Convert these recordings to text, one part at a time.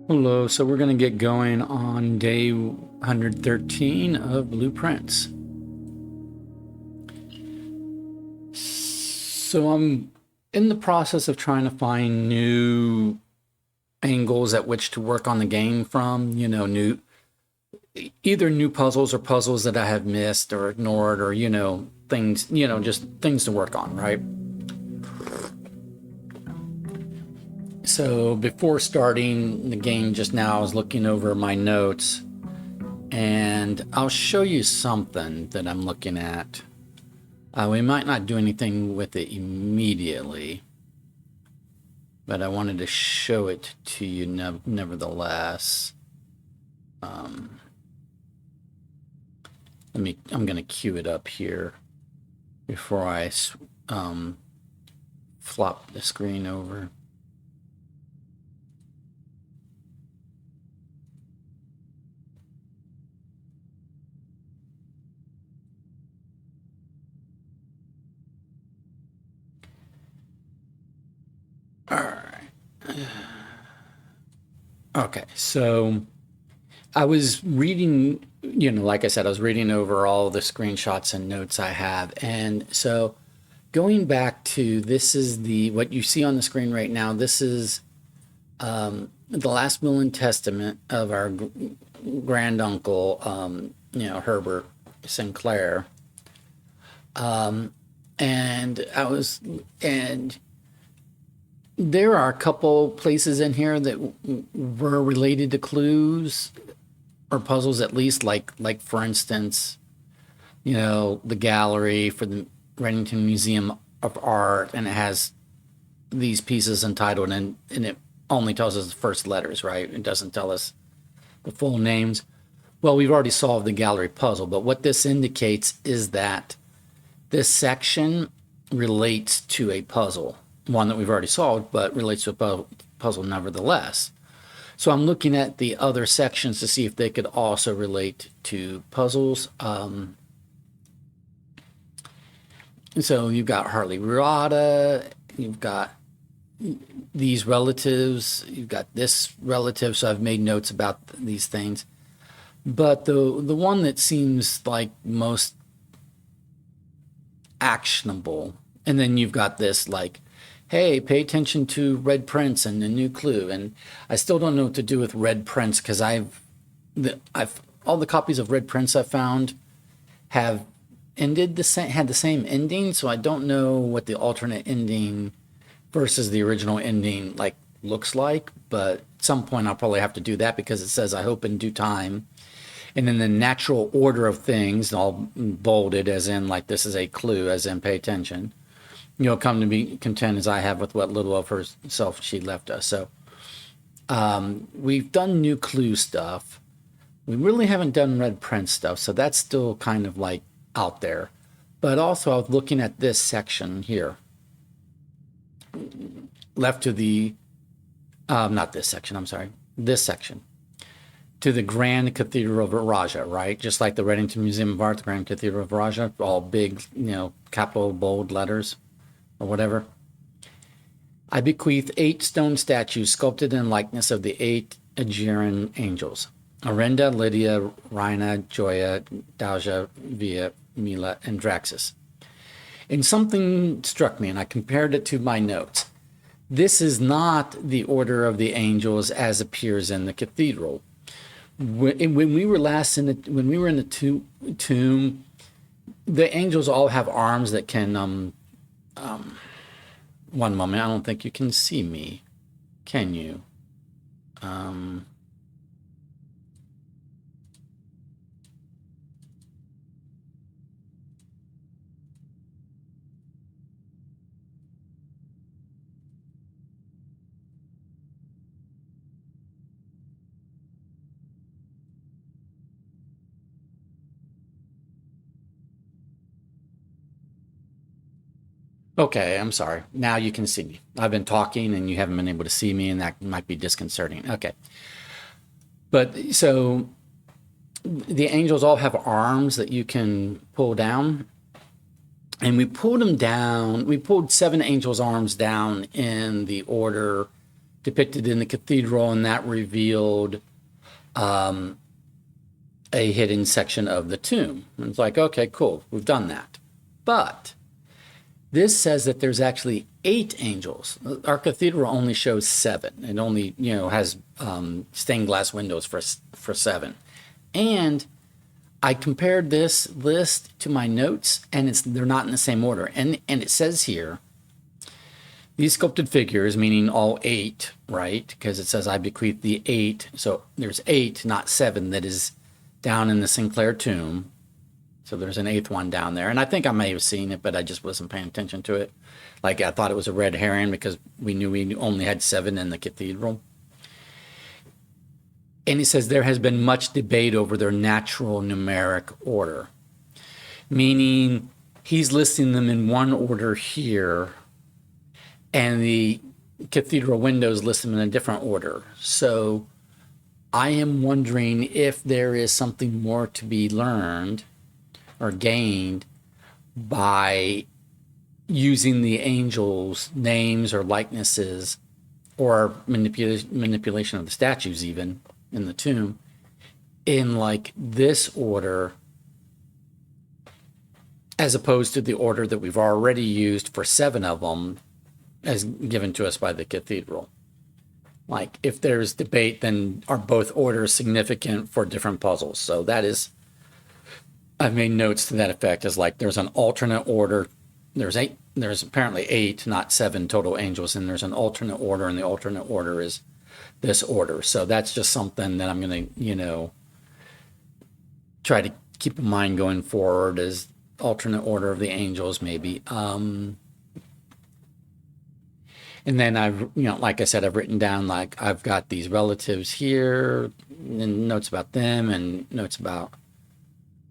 Hello, so we're going to get going on day 113 of blueprints. So I'm in the process of trying to find new angles at which to work on the game from, either new puzzles or puzzles that I have missed or ignored or, things, just things to work on, right? So before starting the game just now, I was looking over my notes and I'll show you something that I'm looking at. We might not do anything with it immediately, but I wanted to show it to you nevertheless. I'm going to cue it up here before I flop the screen over. All right. Okay, so I was reading, like I said, I was reading over all the screenshots and notes I have. And so going back to what you see on the screen right now, this is the last will and testament of our granduncle, Herbert Sinclair. And there are a couple places in here that were related to clues or puzzles, at least, like for instance, the gallery for the Reddington Museum of Art, and it has these pieces entitled, and it only tells us the first letters, right? It doesn't tell us the full names. Well, we've already solved the gallery puzzle, but what this indicates is that this section relates to a puzzle, one that we've already solved, but relates to a puzzle nevertheless. So I'm looking at the other sections to see if they could also relate to puzzles. So you've got Harley Rada, you've got these relatives, you've got this relative, so I've made notes about these things. But the one that seems like most actionable, and then you've got this like, hey, pay attention to red prints and a new clue. And I still don't know what to do with red prints because all the copies of red prints I've found have had the same ending, so I don't know what the alternate ending versus the original ending looks like. But at some point I'll probably have to do that because it says I hope in due time. And in the natural order of things, all bolded as in like this is a clue, as in pay attention. Come to be content as I have with what little of herself she left us. So we've done new clue stuff. We really haven't done red print stuff, so that's still kind of like out there. But also I was looking at this section here. Left to the, not this section, I'm sorry, this section. To the Grand Cathedral of Raja, right? Just like the Reddington Museum of Art, the Grand Cathedral of Raja, all big, capital bold letters or whatever. I bequeath 8 stone statues sculpted in likeness of the 8 Aegean angels. Arenda, Lydia, Rhina, Joya, Dauja, Via, Mila, and Draxus. And something struck me, and I compared it to my notes. This is not the order of the angels as appears in the cathedral. When we were in the tomb, the angels all have arms that can. One moment, I don't think you can see me, can you? Okay, I'm sorry. Now you can see me. I've been talking and you haven't been able to see me, and that might be disconcerting. Okay. But so the angels all have arms that you can pull down. And we pulled them down. We pulled 7 angels' arms down in the order depicted in the cathedral, and that revealed a hidden section of the tomb. And it's like, okay, cool, we've done that. But this says that there's actually 8 angels. Our cathedral only shows 7. It only, has stained glass windows for 7. And I compared this list to my notes, and they're not in the same order. And it says here, these sculpted figures, meaning all 8, right? Because it says I bequeath the 8. So there's 8, not 7, that is down in the Sinclair tomb. So there's an 8th one down there. And I think I may have seen it, but I just wasn't paying attention to it. Like, I thought it was a red herring because we knew we only had 7 in the cathedral. And he says there has been much debate over their natural numeric order, meaning he's listing them in one order here, and the cathedral windows list them in a different order. So I am wondering if there is something more to be learned or gained by using the angels' names or likenesses, or manipulation of the statues even in the tomb, in like this order, as opposed to the order that we've already used for 7 of them as given to us by the cathedral. Like, if there's debate, then are both orders significant for different puzzles? So that is, I've made notes to that effect, as like there's an alternate order. There's apparently 8, not 7 total angels, and there's an alternate order, and the alternate order is this order. So that's just something that I'm going to, try to keep in mind going forward, as alternate order of the angels, maybe. And then I've, like I said, I've written down, like, I've got these relatives here, and notes about them, and notes about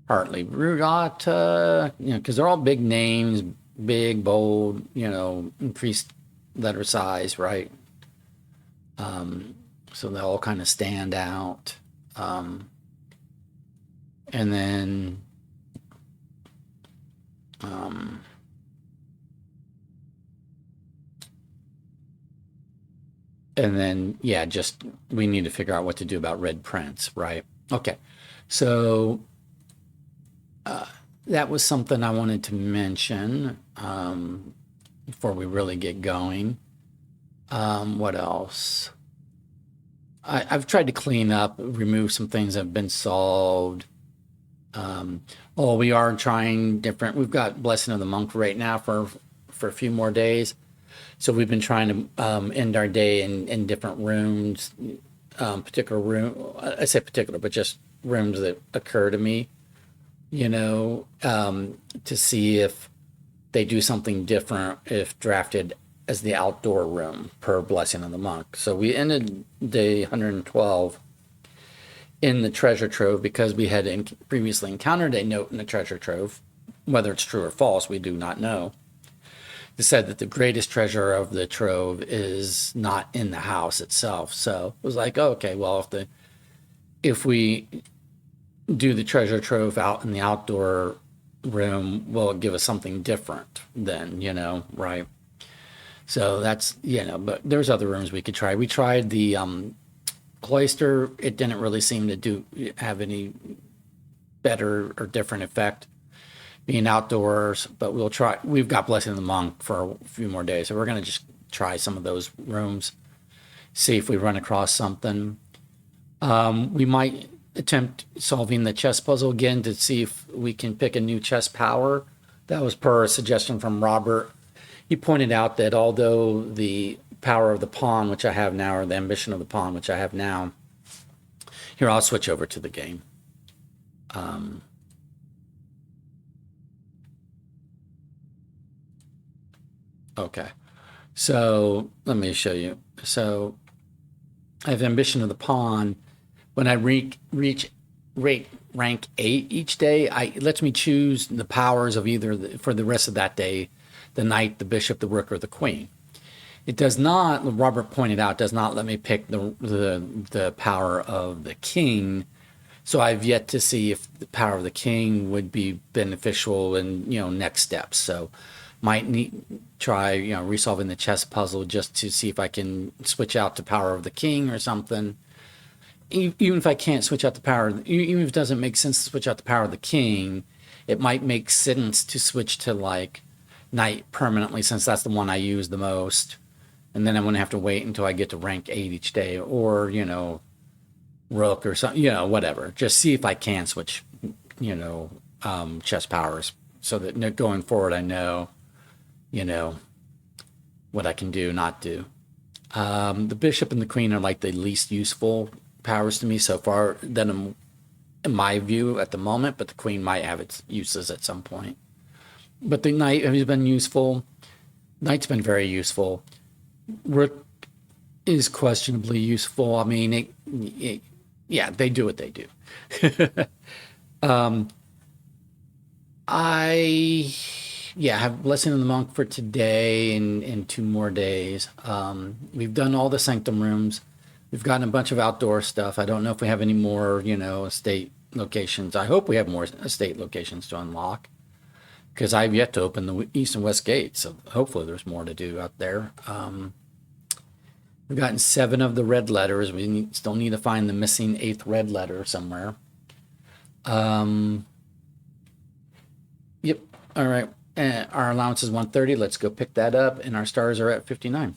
Hartley Brugata, because they're all big names, big, bold, increased letter size, right? So they all kind of stand out. And then, yeah, just we need to figure out what to do about red prints, right? Okay, so that was something I wanted to mention before we really get going. What else? I've tried to clean up, remove some things that have been solved. We are trying different. We've got Blessing of the Monk right now for a few more days. So we've been trying to end our day in different rooms, particular room. I say particular, but just rooms that occur to me, to see if they do something different if drafted as the outdoor room per Blessing of the Monk. So we ended day 112 in the treasure trove because we had previously encountered a note in the treasure trove. Whether it's true or false, we do not know. It said that the greatest treasure of the trove is not in the house itself. So it was like, oh, okay, well, if we do the treasure trove out in the outdoor room, will it give us something different then, right? So that's, but there's other rooms we could try. We tried the cloister. It didn't really seem to have any better or different effect being outdoors, but we'll try. We've got Blessing of the Monk for a few more days, so we're going to just try some of those rooms, see if we run across something. We might attempt solving the chess puzzle again to see if we can pick a new chess power. That was per a suggestion from Robert. He pointed out that although the power of the pawn, which I have now, or the ambition of the pawn, which I have now, here, I'll switch over to the game. Okay, so let me show you. So I have ambition of the pawn. When I reach rank 8 each day, it lets me choose the powers of either for the rest of that day, the knight, the bishop, the rook, or the queen. It does not, Robert pointed out, does not let me pick the power of the king. So I've yet to see if the power of the king would be beneficial in next steps. So Might need try, resolving the chess puzzle just to see if I can switch out to Power of the King or something. Even if I can't switch out the power, even if it doesn't make sense to switch out the Power of the King, it might make sense to switch to like Knight permanently, since that's the one I use the most. And then I wouldn't have to wait until I get to rank 8 each day, or, Rook or something, whatever. Just see if I can switch, chess powers, so that going forward I know, what I can do, not do. The bishop and the queen are like the least useful powers to me so far, in my view at the moment, but the queen might have its uses at some point. But the knight has been useful. Knight's been very useful. Rook is questionably useful. I mean, yeah, they do what they do. I have Blessing of the Monk for today and 2 more days. We've done all the sanctum rooms. We've gotten a bunch of outdoor stuff. I don't know if we have any more, estate locations. I hope we have more estate locations to unlock, because I've yet to open the east and west gates. So hopefully there's more to do out there. We've gotten 7 of the red letters. We still need to find the missing 8th red letter somewhere. Yep. All right. Our allowance is 130. Let's go pick that up. And our stars are at 59.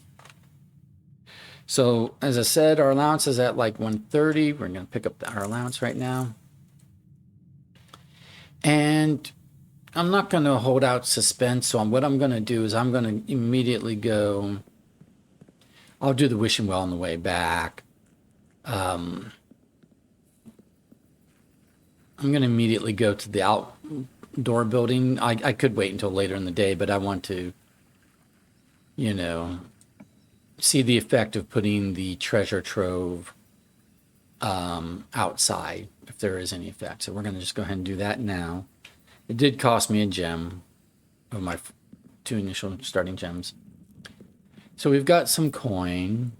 So as I said, our allowance is at like 130. We're going to pick up our allowance right now. And I'm not going to hold out suspense. So what I'm going to do is I'm going to immediately go. I'll do the wishing well on the way back. I'm going to immediately go to the outdoor building. I could wait until later in the day, but I want to, see the effect of putting the treasure trove outside, if there is any effect. So we're going to just go ahead and do that now. It did cost me a gem of my 2 initial starting gems. So we've got some coin.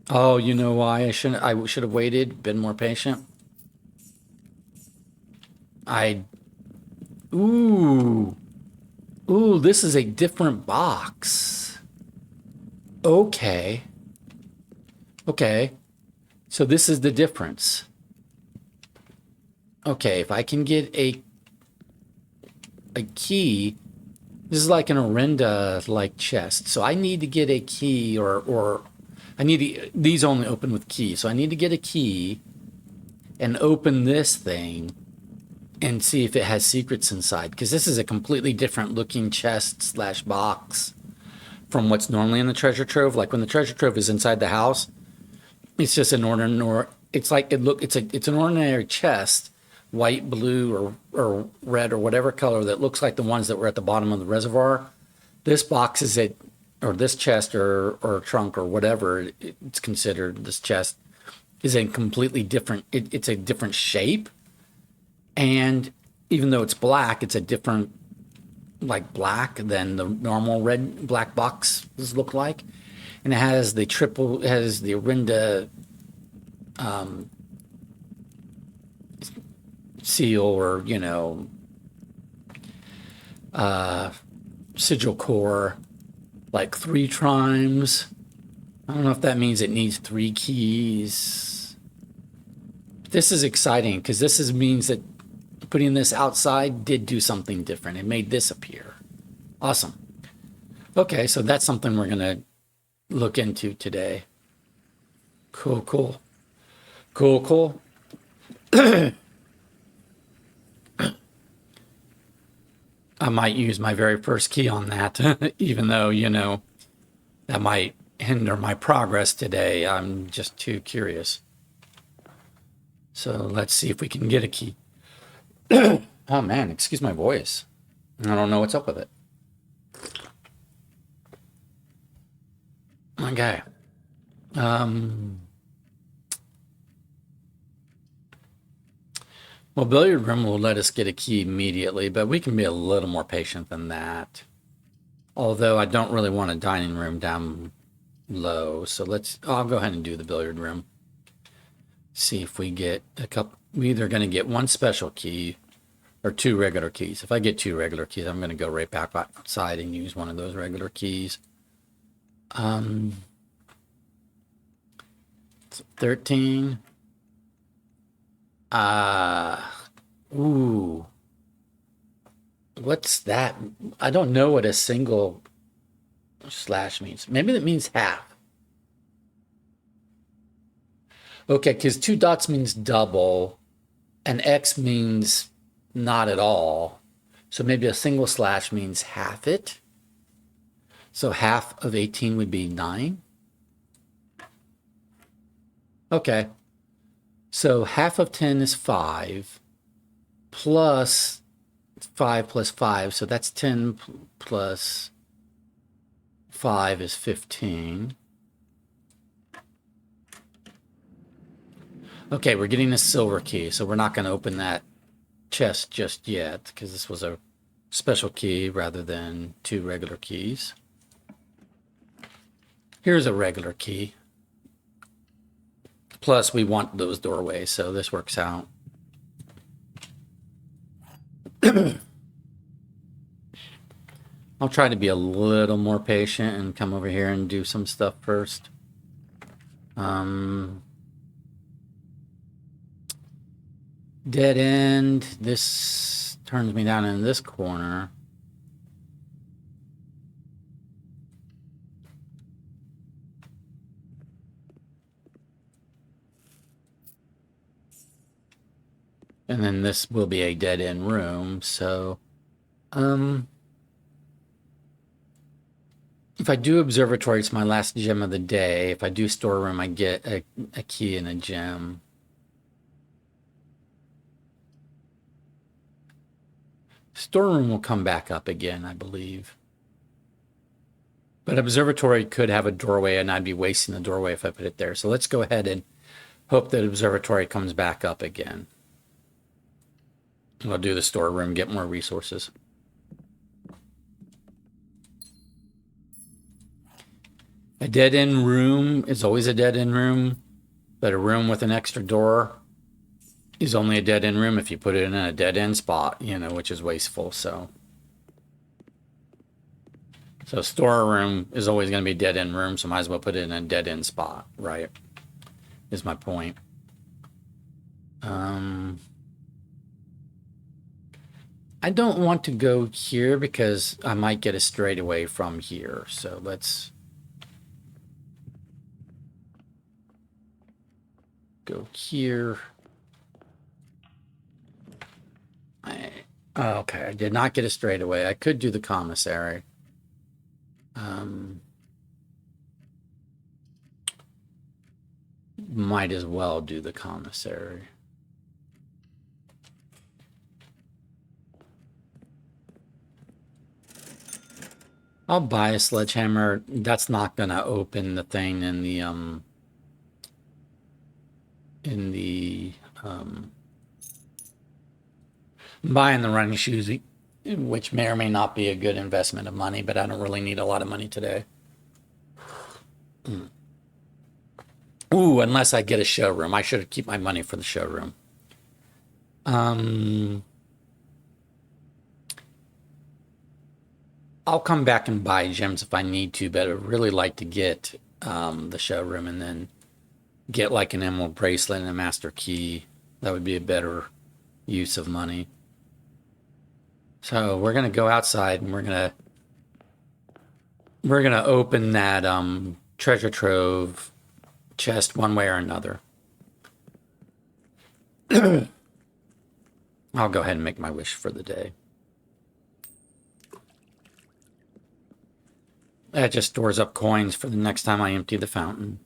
Oh, you know why I should have waited, been more patient. Ooh, this is a different box. Okay. So this is the difference. Okay, if I can get a key, this is like an Orinda-like chest. So I need to get a key, or I need these only open with keys. So I need to get a key and open this thing and see if it has secrets inside, because this is a completely different looking chest / box from what's normally in the treasure trove. Like when the treasure trove is inside the house, it's just an ordinary. It's like it's an ordinary chest, white, blue, or red, or whatever color, that looks like the ones that were at the bottom of the reservoir. This box is or this chest or trunk or whatever it's considered. This chest is a completely different. It's a different shape. And even though it's black, it's a different, like, black than the normal black boxes look like. And it has the Orinda seal, or, sigil core, like 3 times. I don't know if that means it needs 3 keys. This is exciting, because means that putting this outside did do something different. It made this appear. Awesome. Okay, so that's something we're going to look into today. Cool. I might use my very first key on that, even though, that might hinder my progress today. I'm just too curious. So let's see if we can get a key. Oh man, excuse my voice. I don't know what's up with it. Okay. Well, billiard room will let us get a key immediately, but we can be a little more patient than that. Although I don't really want a dining room down low, so I'll go ahead and do the billiard room. See if we get a couple. We're either going to get 1 special key, or 2 regular keys. If I get 2 regular keys, I'm going to go right back outside and use one of those regular keys. 13. Ooh. What's that? I don't know what a single slash means. Maybe that means half. Okay, because 2 dots means double, and X means not at all. So maybe a single slash means half it. So half of 18 would be 9. Okay. So half of 10 is 5 plus 5 plus 5. So that's 10 plus 5 is 15. Okay, we're getting a silver key, so we're not going to open that chest just yet because this was a special key rather than 2 regular keys. Here's a regular key. Plus, we want those doorways, so this works out. I'll try to be a little more patient and come over here and do some stuff first. Dead end. This turns me down in this corner. And then this will be a dead end room, so if I do observatory, it's my last gem of the day. If I do storeroom, I get a key and a gem. Storeroom will come back up again, I believe. But observatory could have a doorway, and I'd be wasting the doorway if I put it there. So let's go ahead and hope that observatory comes back up again. I'll do the storeroom, get more resources. A dead-end room is always a dead-end room, but a room with an extra door is only a dead-end room if you put it in a dead-end spot, you know, which is wasteful, so storeroom is always going to be a dead-end room, so might as well put it in a dead-end spot, right? Is my point. I don't want to go here because I might get a straightaway from here, so let's go here. Okay, I did not get a straightaway. I could do the commissary. Might as well do the commissary. I'll buy a sledgehammer. That's not gonna open the thing in the buying the running shoes, which may or may not be a good investment of money, but I don't really need a lot of money today. Ooh, unless I get a showroom. I should keep my money for the showroom. I'll come back and buy gems if I need to, but I'd really like to get the showroom and then get like an emerald bracelet and a master key. That would be a better use of money. So we're gonna go outside and we're gonna open that treasure trove chest one way or another. I'll go ahead and make my wish for the day. That just stores up coins for the next time I empty the fountain.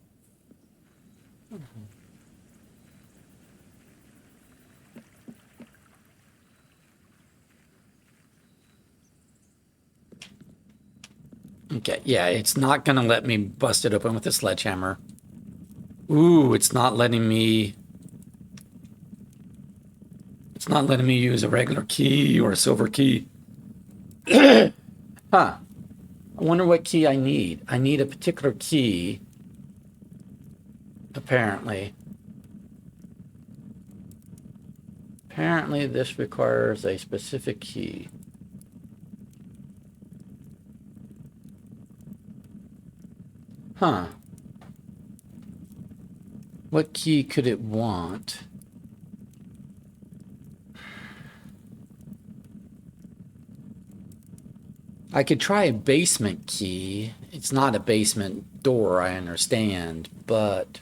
Okay, yeah, it's not gonna let me bust it open with a sledgehammer. Ooh, it's not letting me use a regular key or a silver key. Huh. I wonder what key I need. I need a particular key, apparently. Apparently this requires a specific key. Huh. What key could it want? I could try a basement key. It's not a basement door, I understand, but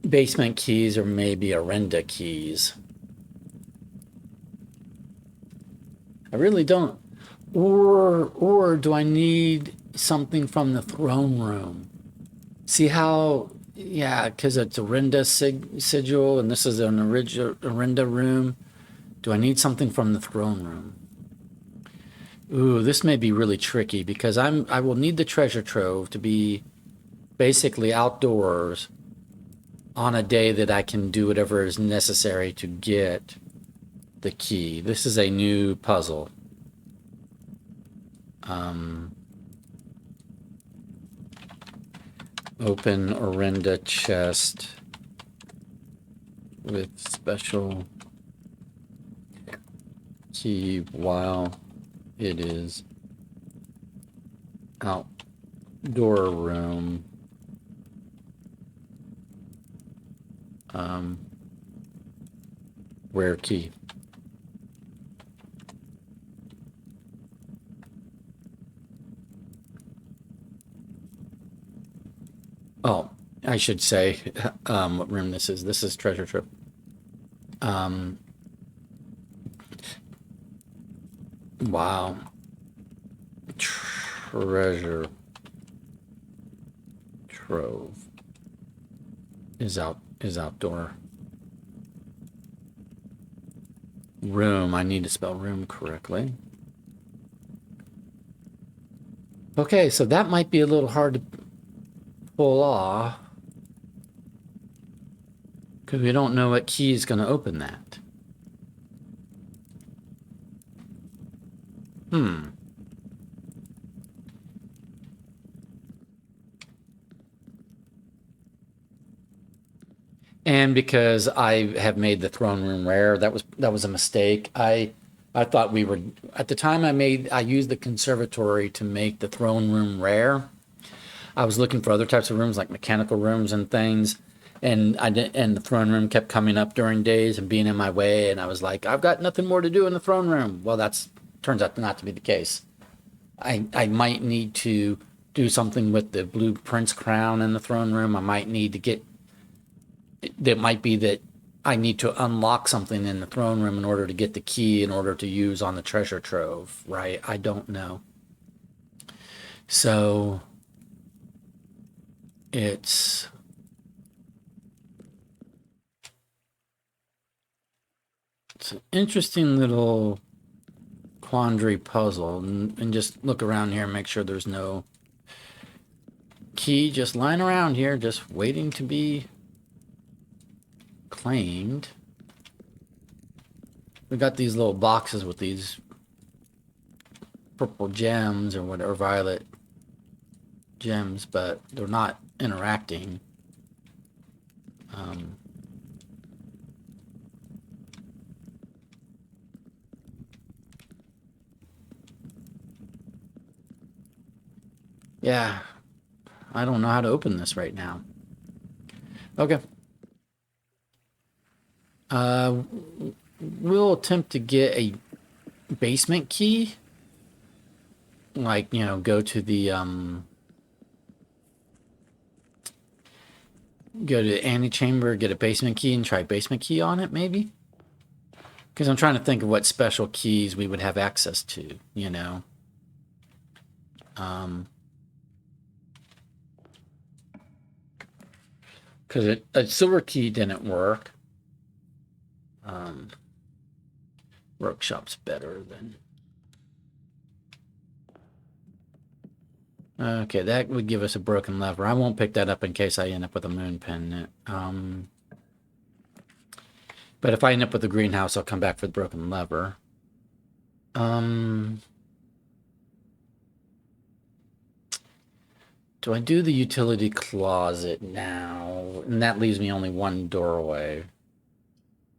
basement keys or maybe Arenda keys. I really don't. Or do I need something from the throne room? See how, yeah, because it's Arenda sigil and this is an original Arenda room. Do I need something from the throne room? Ooh, this may be really tricky because I will need the treasure trove to be basically outdoors on a day that I can do whatever is necessary to get the key. This is a new puzzle. Open Arenda chest with special key while it is outdoor room. Rare key. Oh, I should say what room this is. This is treasure trove. Wow. Treasure trove is outdoor. Room. I need to spell room correctly. Okay, so that might be a little hard to pull off because we don't know what key is going to open that. And because I have made the throne room rare, that was a mistake. I thought we were at the time I used the conservatory to make the throne room rare. I was looking for other types of rooms like mechanical rooms and things, and the throne room kept coming up during days and being in my way, and I was like, I've got nothing more to do in the throne room. Well, that's turns out not to be the case. I might need to do something with the blue prince crown in the throne room. I might need to get. That might be that I need to unlock something in the throne room in order to get the key in order to use on the treasure trove, right? I don't know. So it's an interesting little quandary puzzle, and just look around here and make sure there's no key just lying around here just waiting to be claimed. We got these little boxes with these purple gems or whatever, violet gems, but they're not interacting. Yeah, I don't know how to open this right now. Okay. We'll attempt to get a basement key. Like, go to the go to the antechamber, get a basement key and try basement key on it, maybe? Because I'm trying to think of what special keys we would have access to, because a silver key didn't work. Workshop's better than. Okay, that would give us a broken lever. I won't pick that up in case I end up with a moon pendant. But if I end up with a greenhouse, I'll come back for the broken lever. Do I do the utility closet now? And that leaves me only one doorway.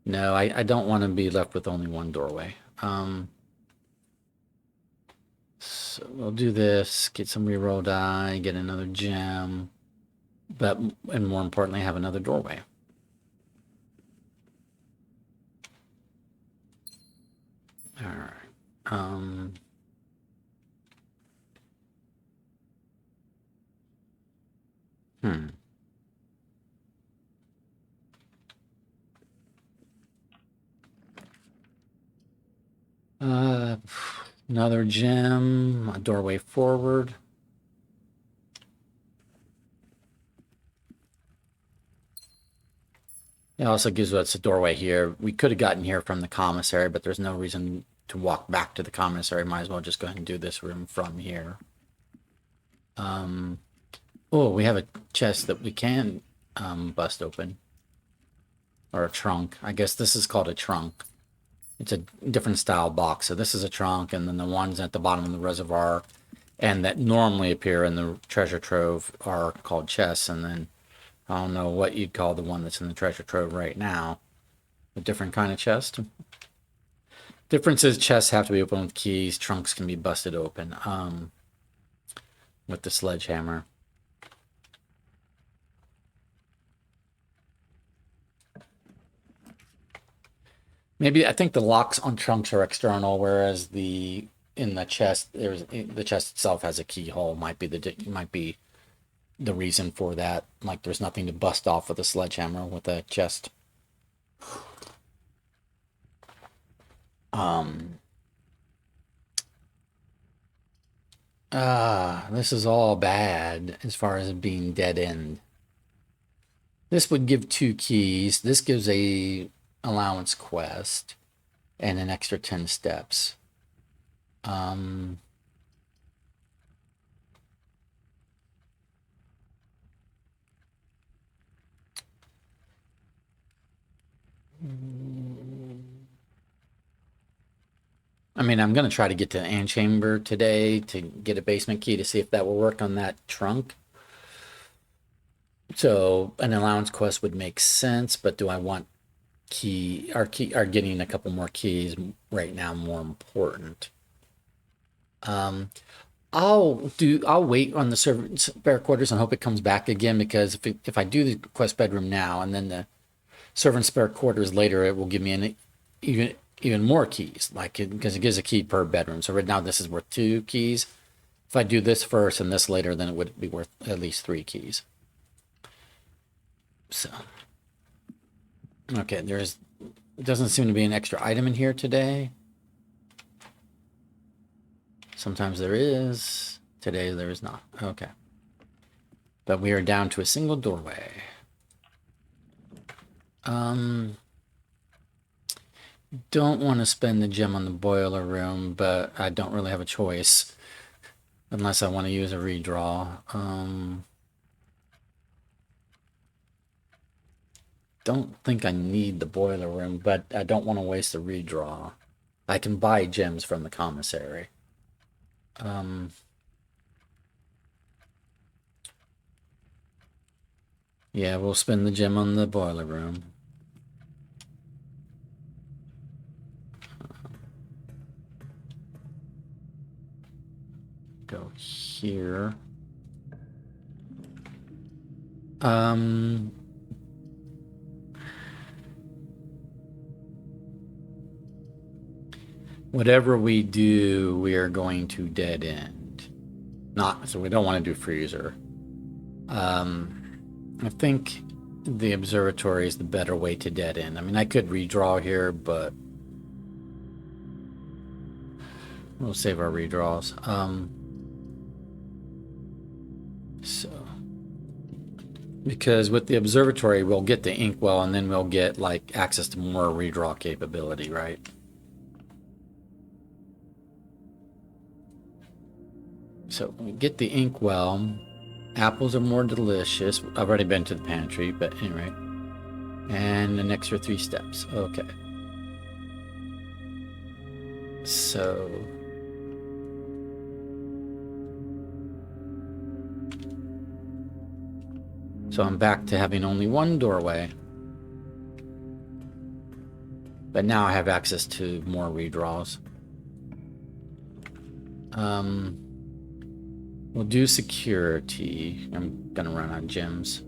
No, I don't want to be left with only one doorway. So we'll do this, get some reroll die, get another gem, and more importantly, have another doorway. All right. Hmm. Another gem, a doorway forward. It also gives us a doorway here. We could have gotten here from the commissary, but there's no reason to walk back to the commissary. Might as well just go ahead and do this room from here. Oh, we have a chest that we can bust open. Or a trunk. I guess this is called a trunk. It's a different style box. So this is a trunk, and then the ones at the bottom of the reservoir and that normally appear in the treasure trove are called chests, and then I don't know what you'd call the one that's in the treasure trove right now. A different kind of chest. Difference is chests have to be opened with keys. Trunks can be busted open with the sledgehammer. Maybe I think the locks on trunks are external, whereas in the chest the chest itself has a keyhole. Might be the reason for that. Like there's nothing to bust off with a sledgehammer with a chest. This is all bad as far as being dead end. This would give 2 keys. This gives a allowance quest and an extra 10 steps. I mean, I'm going to try to get to the antechamber today to get a basement key to see if that will work on that trunk. So an allowance quest would make sense, but do I want getting a couple more keys right now more important? I'll wait on the servant spare quarters and hope it comes back again, because if I do the quest bedroom now and then the servant spare quarters later, it will give me an even more keys, because it gives a key per bedroom. So right now this is worth 2 keys. If I do this first and this later, then it would be worth at least 3 keys. So, okay, it doesn't seem to be an extra item in here today. Sometimes there is. Today there is not. Okay. But we are down to a single doorway. Don't want to spend the gem on the boiler room, but I don't really have a choice unless I want to use a redraw. Don't think I need the boiler room, but I don't want to waste a redraw. I can buy gems from the commissary. Yeah, we'll spend the gem on the boiler room. Go here. Whatever we do, we are going to dead end. So we don't want to do freezer. I think the observatory is the better way to dead end. I mean, I could redraw here, but we'll save our redraws. So, because with the observatory, we'll get the inkwell, and then we'll get like access to more redraw capability, right? So we get the inkwell. Apples are more delicious. I've already been to the pantry, but anyway. And an extra 3 steps. Okay. So So I'm back to having only one doorway. But now I have access to more redraws. We'll do security. I'm gonna run on gems.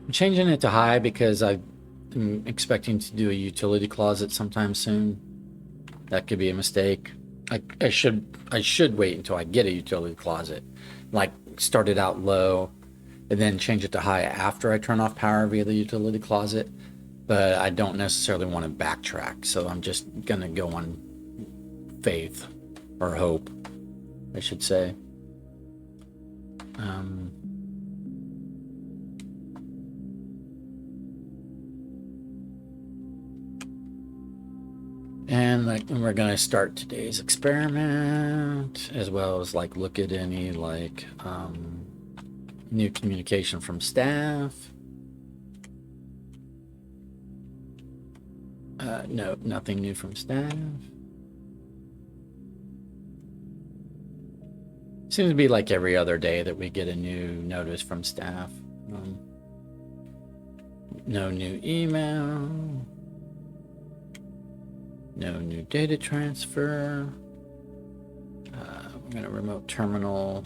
I'm changing it to high because I'm expecting to do a utility closet sometime soon. That could be a mistake. I should wait until I get a utility closet. Like start it out low and then change it to high after I turn off power via the utility closet. But I don't necessarily want to backtrack, so I'm just gonna go on faith or hope, I should say. And we're gonna start today's experiment, as well as like look at any like new communication from staff. No, nothing new from staff. Seems to be like every other day that we get a new notice from staff. No new email. No new data transfer. We're going to remote terminal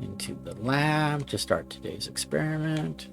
into the lab to start today's experiment.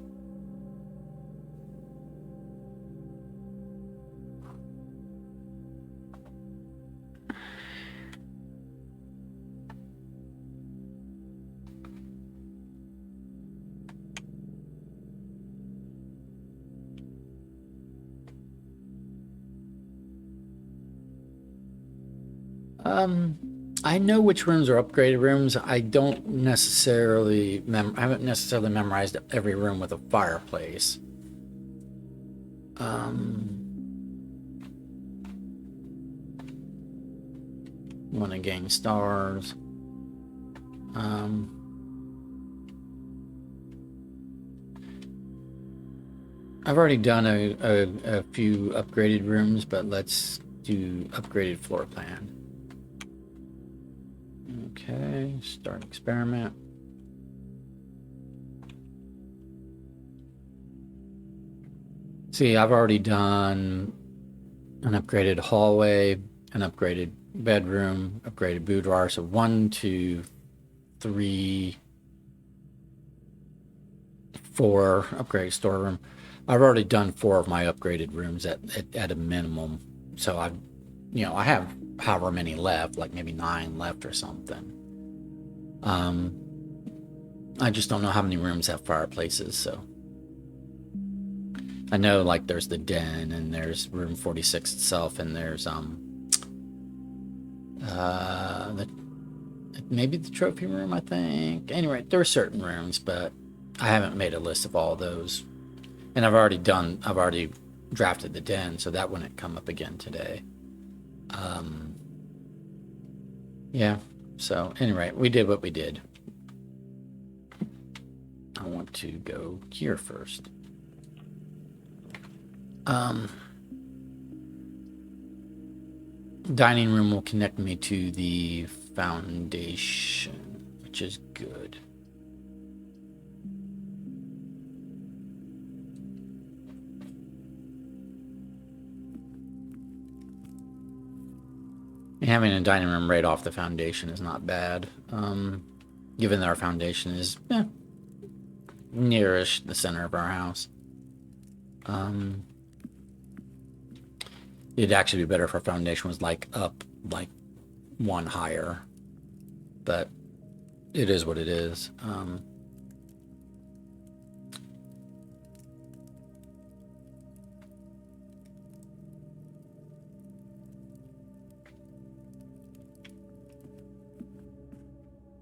I know which rooms are upgraded rooms. I don't necessarily I haven't necessarily memorized every room with a fireplace. Want to gain stars. I've already done a few upgraded rooms, but let's do upgraded floor plan. Okay, start experiment. See, I've already done an upgraded hallway, an upgraded bedroom, upgraded boudoir. So 1, 2, 3, 4 upgraded storeroom. I've already done 4 of my upgraded rooms at a minimum. So I have however many left, like maybe 9 left or something. I just don't know how many rooms have fireplaces, so I know like there's the den and there's room 46 itself, and there's maybe the trophy room, I think. Anyway, there are certain rooms, but I haven't made a list of all those. And I've already drafted the den, so that wouldn't come up again today. Yeah, so anyway, we did what we did. I want to go here first. Dining room will connect me to the foundation, which is good. Having a dining room right off the foundation is not bad, given that our foundation is nearish the center of our house. It'd actually be better if our foundation was like up like 1 higher, but it is what it is.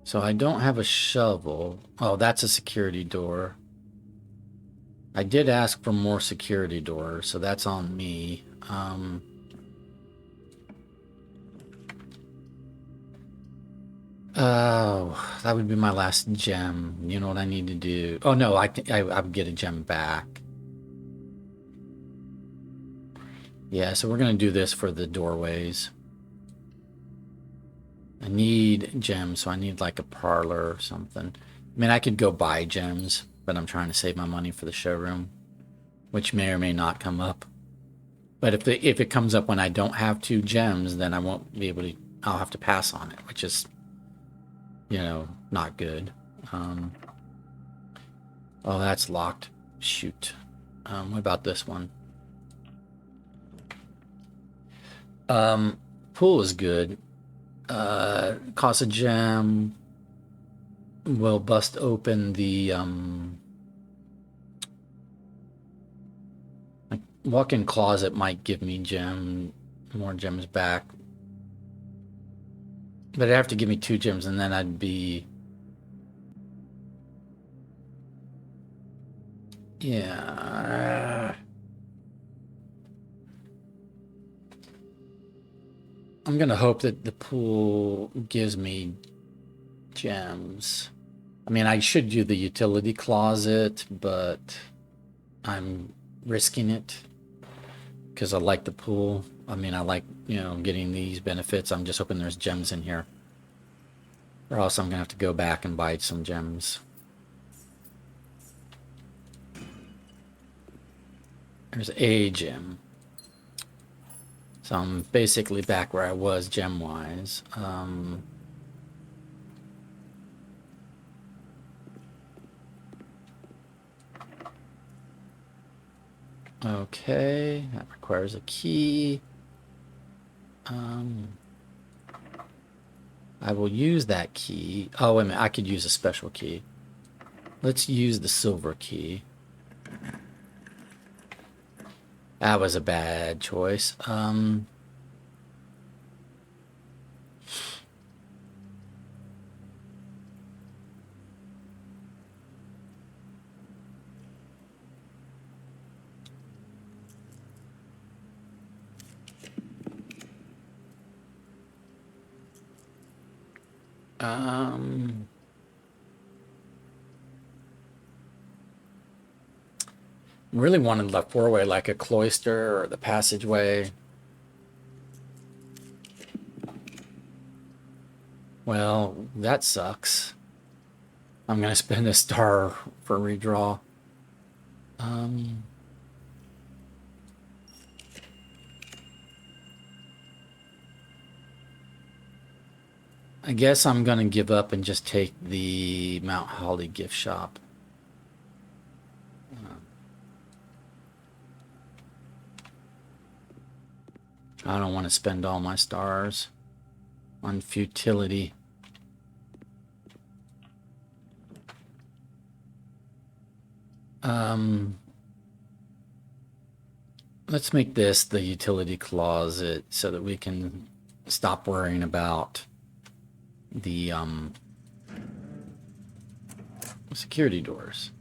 So I don't have a shovel. Oh, that's a security door. I did ask for more security doors, so that's on me. Oh, that would be my last gem. You know what I need to do? Oh no, I would get a gem back. Yeah, so we're gonna do this for the doorways. I need gems, so I need like a parlor or something. I mean, I could go buy gems, but I'm trying to save my money for the showroom, which may or may not come up. But if it comes up when I don't have 2 gems, then I won't be able to. I'll have to pass on it, which is, not good. Um, oh, that's locked. Shoot. What about this one? Pool is good. Cost a gem. Will bust open the like walk-in closet might give me more gems back. But it'd have to give me 2 gems, and then I'd be... Yeah. I'm gonna hope that the pool gives me gems. I mean, I should do the utility closet, but I'm risking it because I like the pool. I mean, I like, getting these benefits. I'm just hoping there's gems in here. Or else I'm gonna have to go back and buy some gems. There's a gem. So I'm basically back where I was gem-wise. Okay, that requires a key. I will use that key. Oh, wait a minute, I could use a special key. Let's use the silver key. That was a bad choice. Really wanted the 4-way, like a cloister or the passageway. Well, that sucks. I'm gonna spend a star for redraw. I guess I'm gonna give up and just take the Mount Holly gift shop. I don't want to spend all my stars on futility. Let's make this the utility closet so that we can stop worrying about the security doors.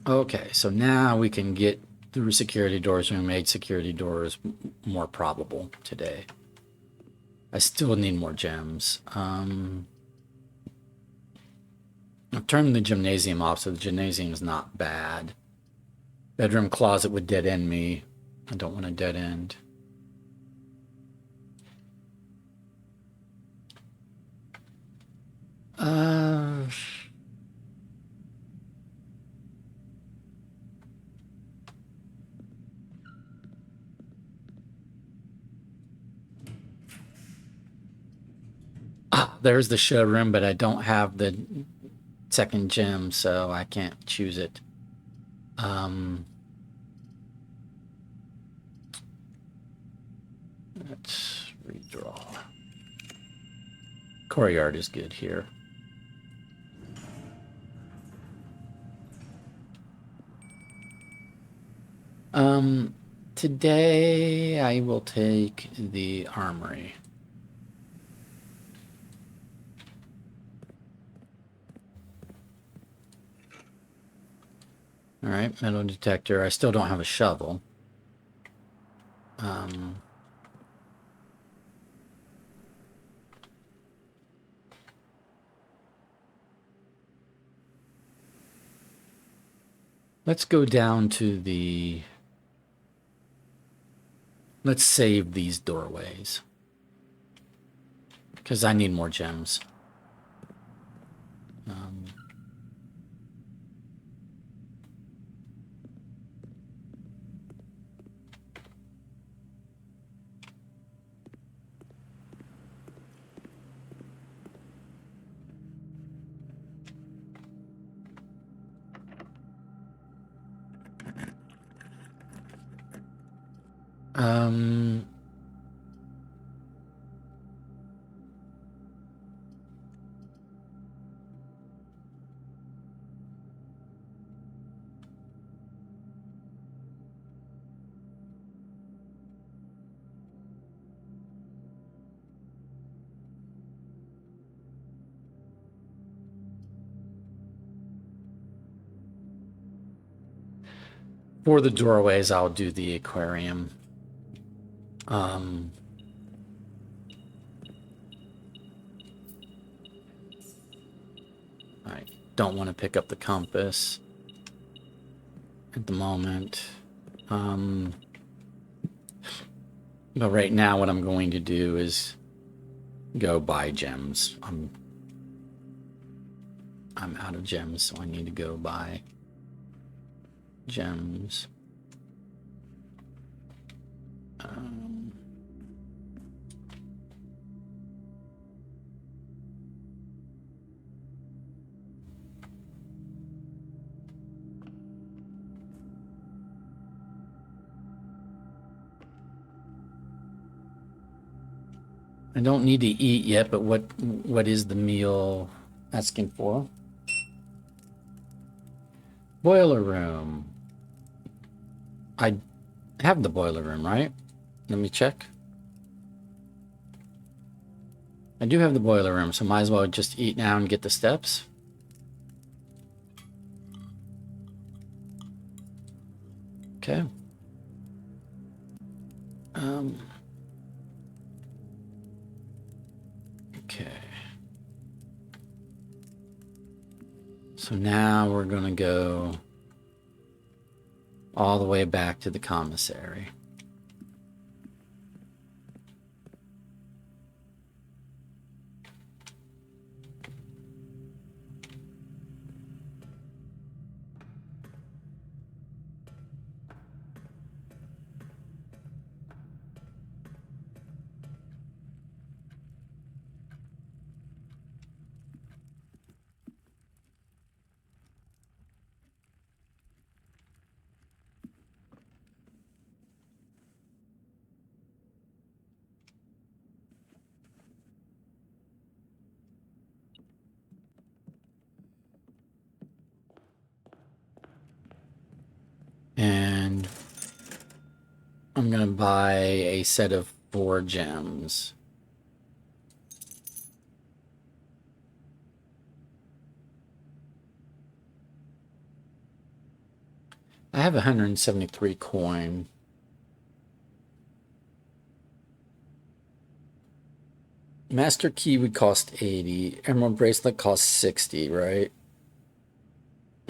Okay, so now we can get through security doors. We made security doors more probable today. I still need more gems. I've turned the gymnasium off, so the gymnasium is not bad. Bedroom closet would dead end me. I don't want a dead end. There's the showroom, but I don't have the second gem, so I can't choose it. Let's redraw. Courtyard is good here. Today I will take the armory. All right, metal detector. I still don't have a shovel. Let's go down to the... Let's save these doorways. Because I need more gems. Um, for the doorways, I'll do the aquarium. I don't want to pick up the compass at the moment. But right now what I'm going to do is go buy gems. I'm out of gems, so I need to go buy gems. I don't need to eat yet, but what is the meal asking for? Boiler room. I have the boiler room, right? Let me check. I do have the boiler room, so might as well just eat now and get the steps. Okay. Okay. So now we're going to go all the way back to the commissary. And I'm going to buy a set of 4 gems. I have 173 coin. Master key would cost 80. Emerald bracelet costs 60, right?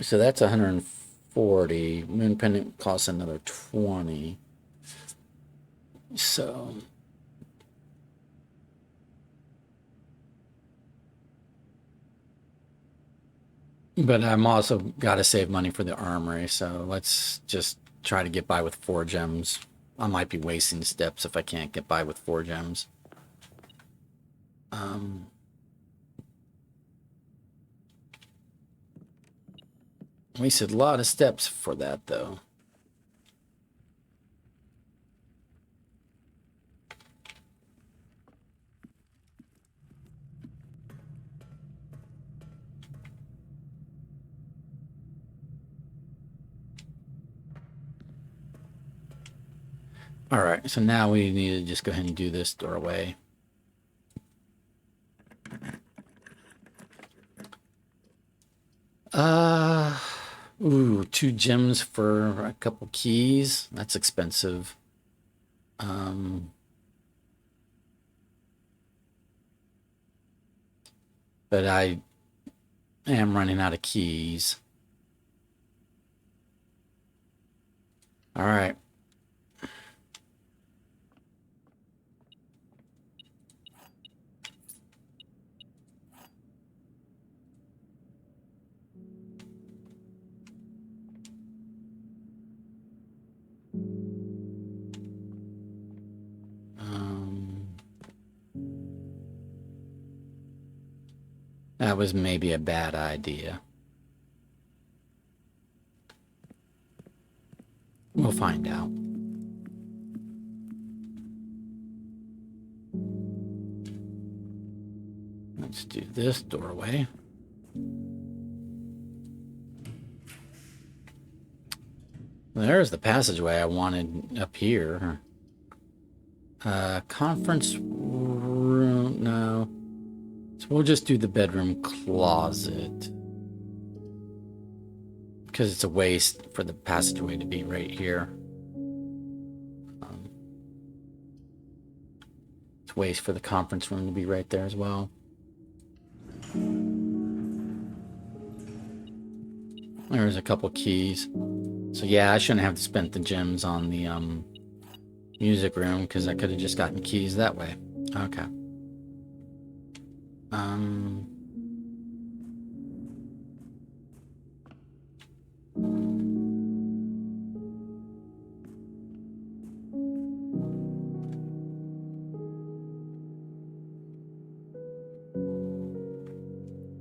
So that's 140. Moon pendant costs another 20. So but I'm also got to save money for the armory, so let's just try to get by with 4 gems. I might be wasting steps if I can't get by with 4 gems. Wasted a lot of steps for that, though. All right, so now we need to just go ahead and do this doorway. Ooh, 2 gems for a couple keys. That's expensive. But I am running out of keys. All right. That was maybe a bad idea. We'll find out. Let's do this doorway. There's the passageway I wanted up here. Conference room, no. So we'll just do the bedroom closet. Because it's a waste for the passageway to be right here. It's a waste for the conference room to be right there as well. There's a couple keys. So yeah, I shouldn't have spent the gems on the music room because I could have just gotten keys that way. Okay.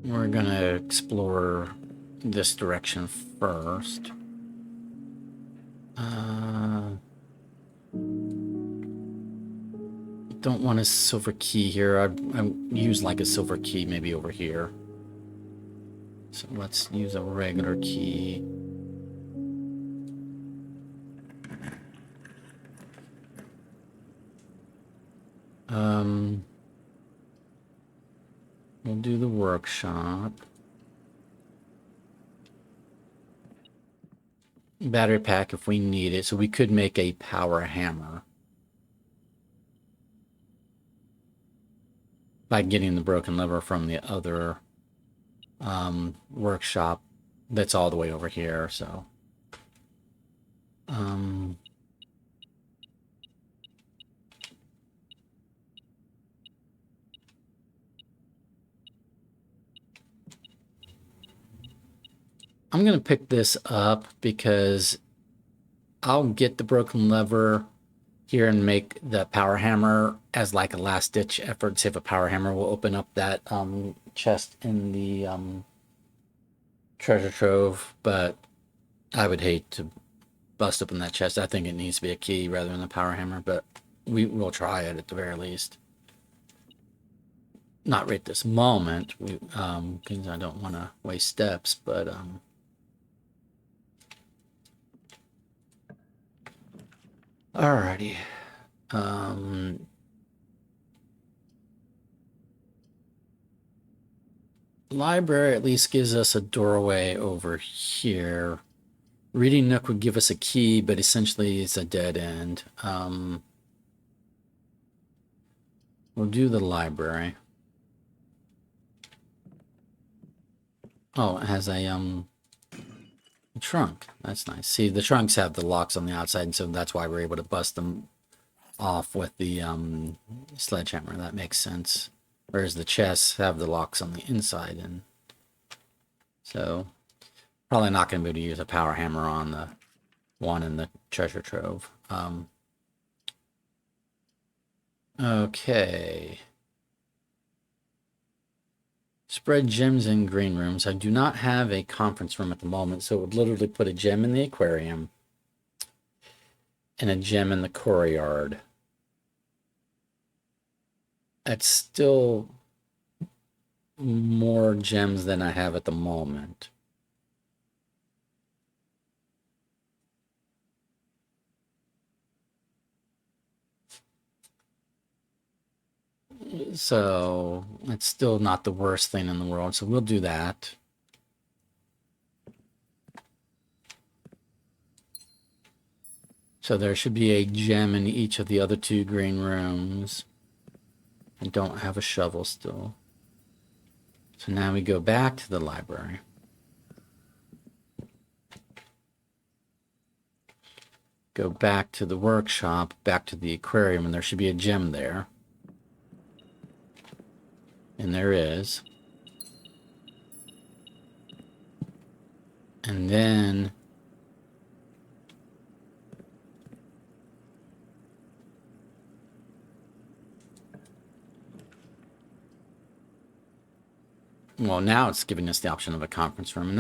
We're gonna explore this direction first. Don't want a silver key here. I'd use like a silver key maybe over here. So let's use a regular key. We'll do the workshop. Battery pack if we need it. So we could make a power hammer by getting the broken lever from the other workshop that's all the way over here. So I'm going to pick this up because I'll get the broken lever here and make the power hammer as like a last ditch effort. See if a power hammer will open up that chest in the treasure trove, but I would hate to bust open that chest. I think it needs to be a key rather than a power hammer, but we will try it at the very least. Not right this moment, because I don't want to waste steps, but alrighty. Library at least gives us a doorway over here. Reading nook would give us a key, but essentially it's a dead end. We'll do the library. Oh, it has a trunk. That's nice. See, the trunks have the locks on the outside, and so that's why we're able to bust them off with the sledgehammer. That makes sense. Whereas the chests have the locks on the inside, and so probably not going to be able to use a power hammer on the one in the treasure trove. Okay. Spread gems in green rooms. I do not have a conference room at the moment, so it would literally put a gem in the aquarium and a gem in the courtyard. That's still more gems than I have at the moment. So it's still not the worst thing in the world. So we'll do that. So there should be a gem in each of the other two green rooms. I don't have a shovel still. So now we go back to the library. go back to the workshop, back to the aquarium, and there should be a gem there. And there is. And then well, now it's giving us the option of a conference room,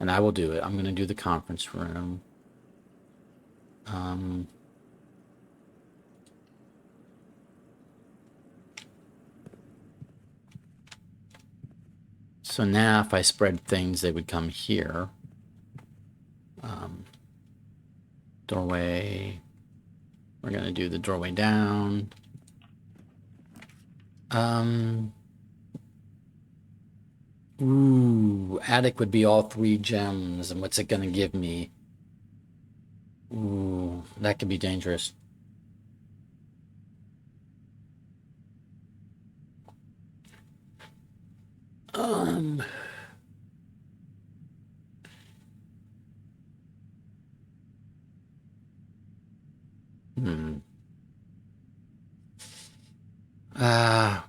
and I will do it. I'm going to do the conference room. So now if I spread things, they would come here. Doorway. We're going to do the doorway down. Ooh, attic would be all 3 gems. And what's it going to give me? Ooh, that could be dangerous.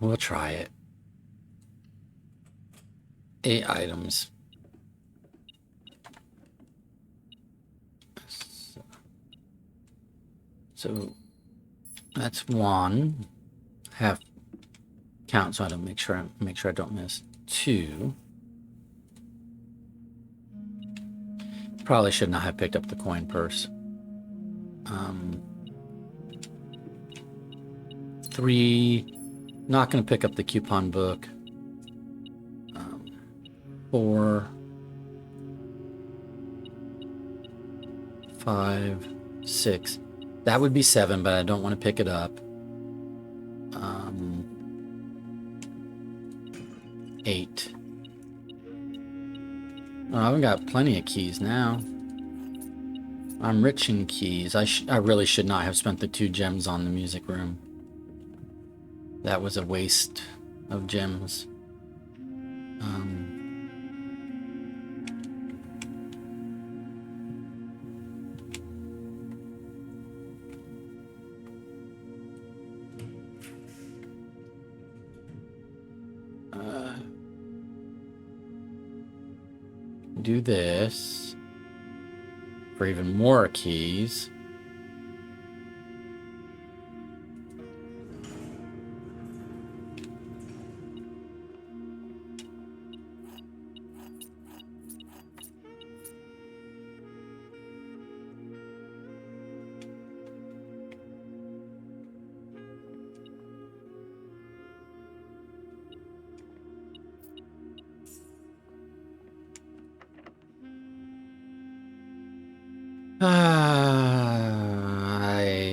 We'll try it. 8 items. So that's 1. Have count so I don't make sure I don't miss. 2. Probably should not have picked up the coin purse. 3. Not going to pick up the coupon book. 4. 5. 6. That would be 7, but I don't want to pick it up. 8. Oh, I've got plenty of keys now. I'm rich in keys. I really should not have spent the 2 gems on the music room. That was a waste of gems. Do this for even more keys. I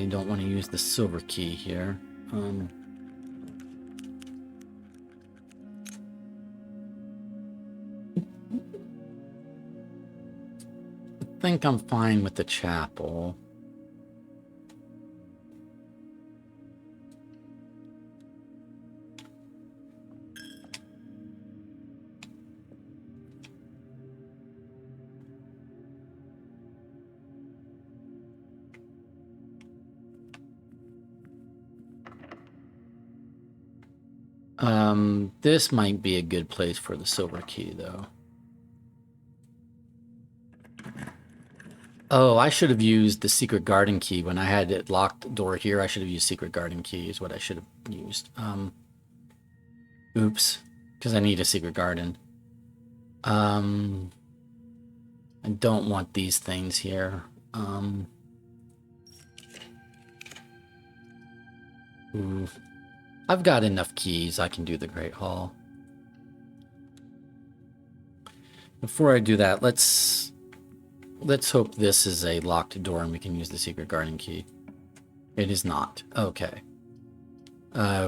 don't want to use the silver key here. I think I'm fine with the chapel. This might be a good place for the silver key, though. Oh, I should have used the secret garden key when I had it locked door here. I should have used secret garden key is what I should have used. Oops, because I need a secret garden. I don't want these things here. Ooh. I've got enough keys. I can do the Great Hall. Before I do that, let's hope this is a locked door and we can use the secret garden key. It is not. Okay.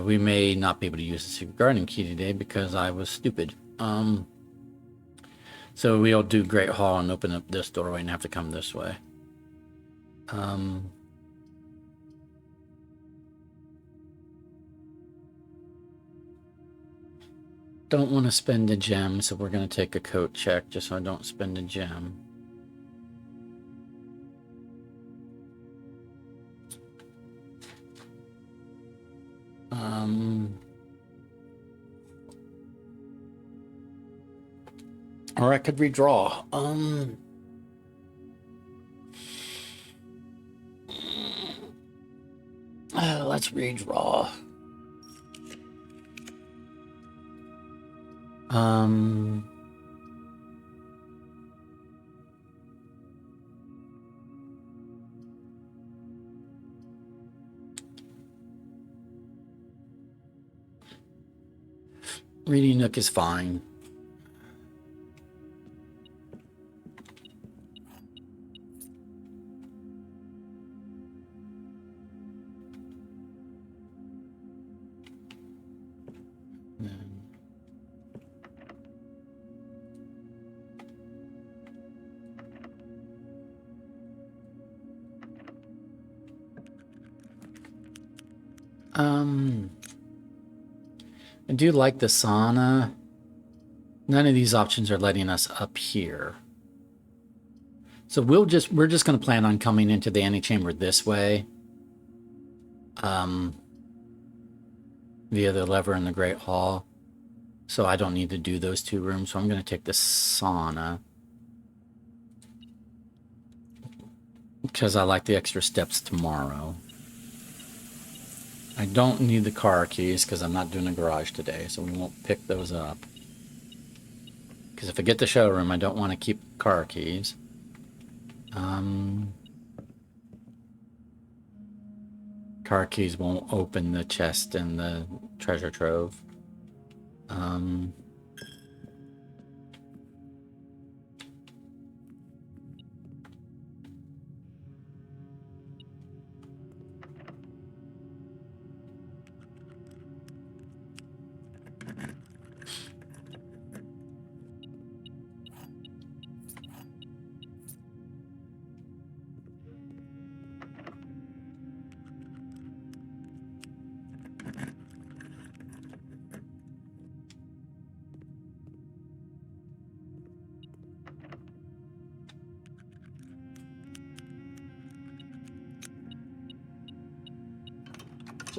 We may not be able to use the secret garden key today because I was stupid. So we'll do Great Hall and open up this doorway and have to come this way. Don't want to spend a gem, so we're going to take a coat check just so I don't spend a gem. Or I could redraw. Let's redraw. Reading Nook is fine. I do like the sauna. None of these options are letting us up here. So we're just going to plan on coming into the antechamber this way. Via the lever in the Great Hall. So I don't need to do those two rooms. So I'm going to take the sauna. Because I like the extra steps tomorrow. I don't need the car keys because I'm not doing the garage today, so we won't pick those up. Because if I get the showroom, I don't want to keep car keys. Car keys won't open the chest and the treasure trove.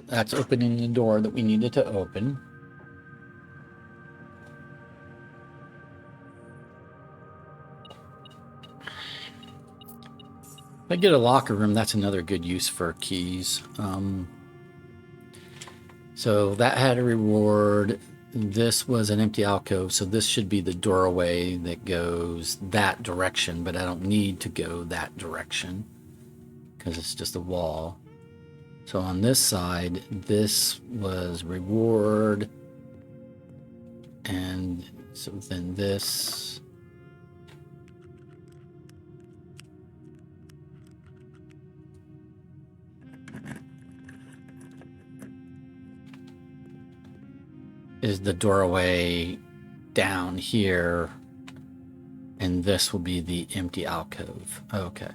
That's opening the door that we needed to open. If I get a locker room, that's another good use for keys. So that had a reward. This was an empty alcove, so this should be the doorway that goes that direction, but I don't need to go that direction because it's just a wall. So on this side, this was reward. And so then this. Is the doorway down here. And this will be the empty alcove. Okay.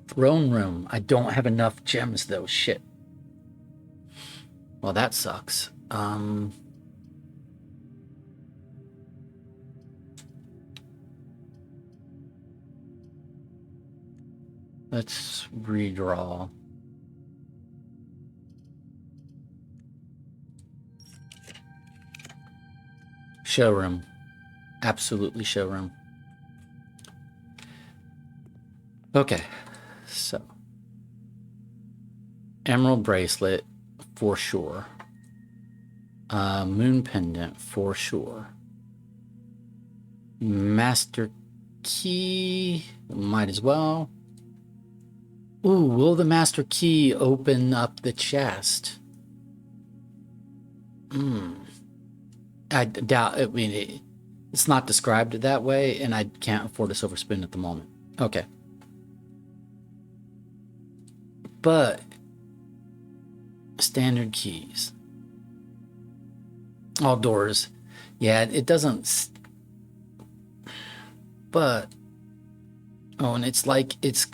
Throne room. I don't have enough gems though. Shit. Well, that sucks. Let's redraw. Showroom. Absolutely showroom. Okay, so emerald bracelet for sure. Moon pendant for sure. Master key, might as well. Ooh, will the master key open up the chest? I doubt. I mean, it's not described that way, and I can't afford a silver spoon at the moment. Okay. But standard keys. All doors. Yeah, it doesn't. But oh, and it's like it's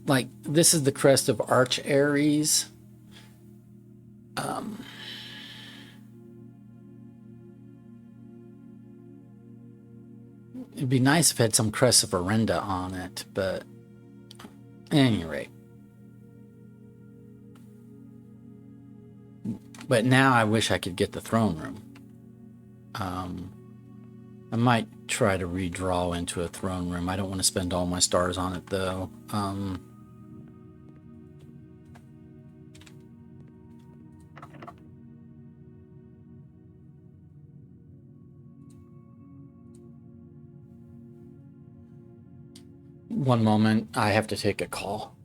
like this is the crest of Arch Aries. It'd be nice if it had some crest of Arenda on it, but at any rate. But now I wish I could get the throne room. I might try to redraw into a throne room. I don't want to spend all my stars on it, though. One moment, I have to take a call.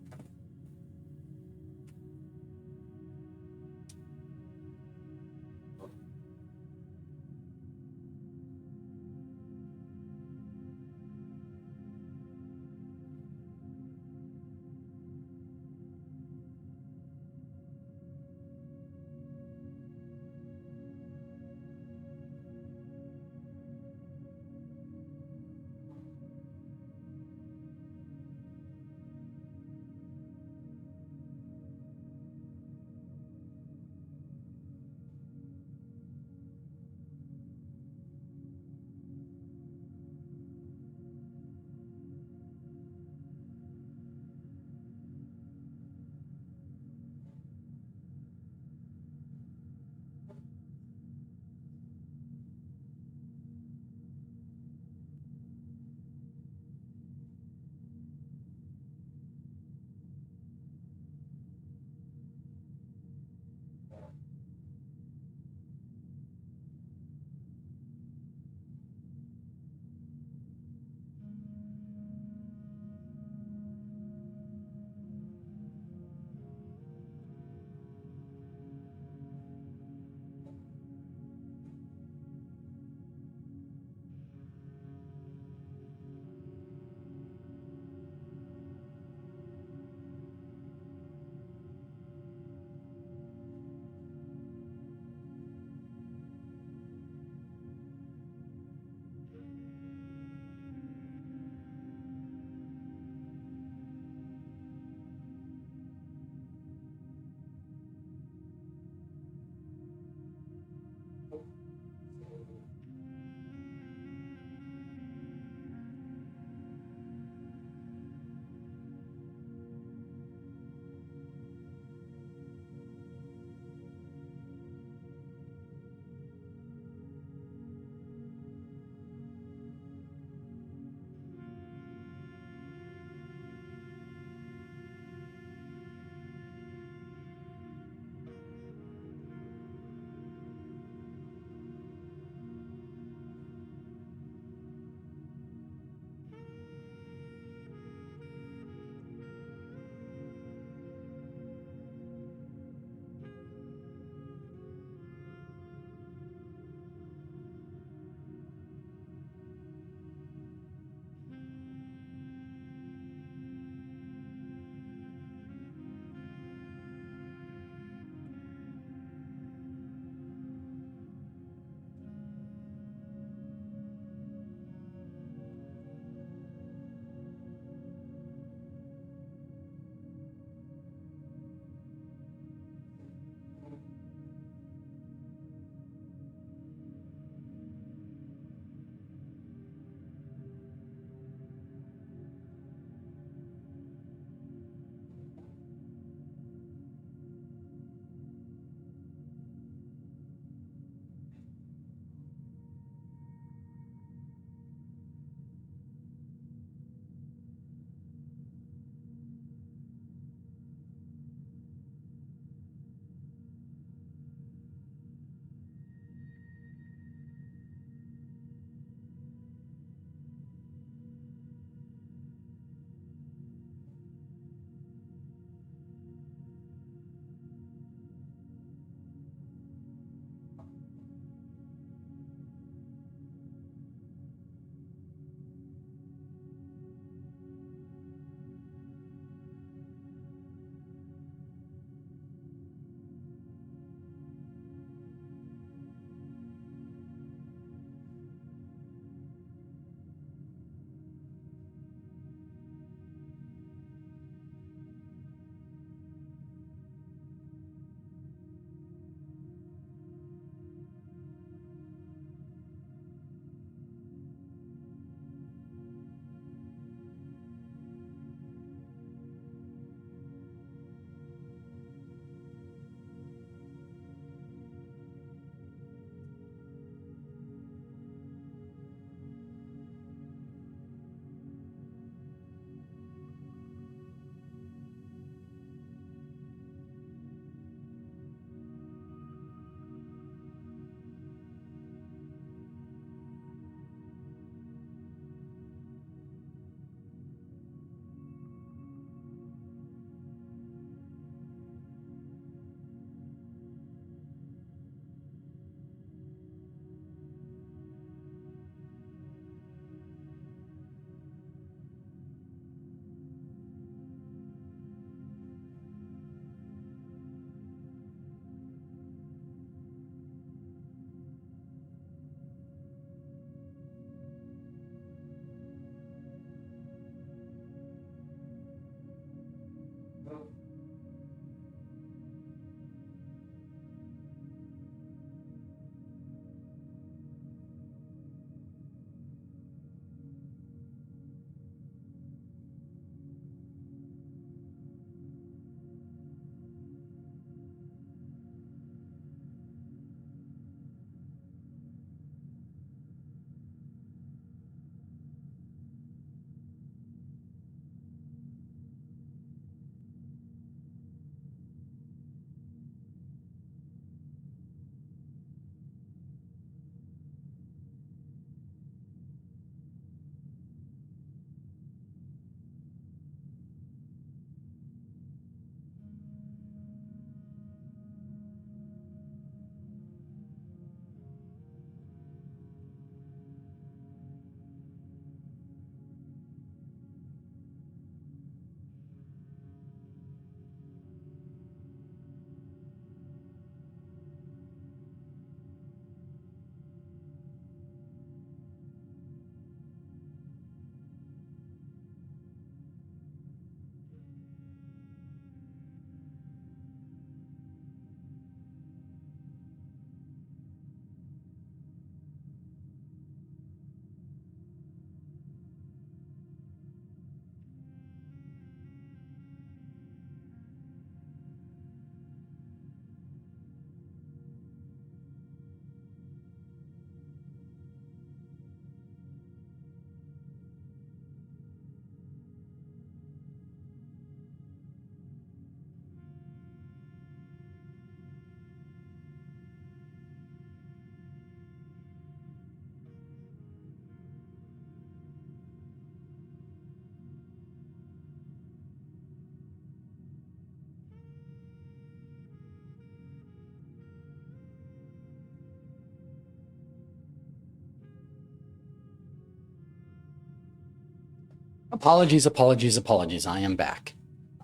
Apologies, apologies, apologies. I am back.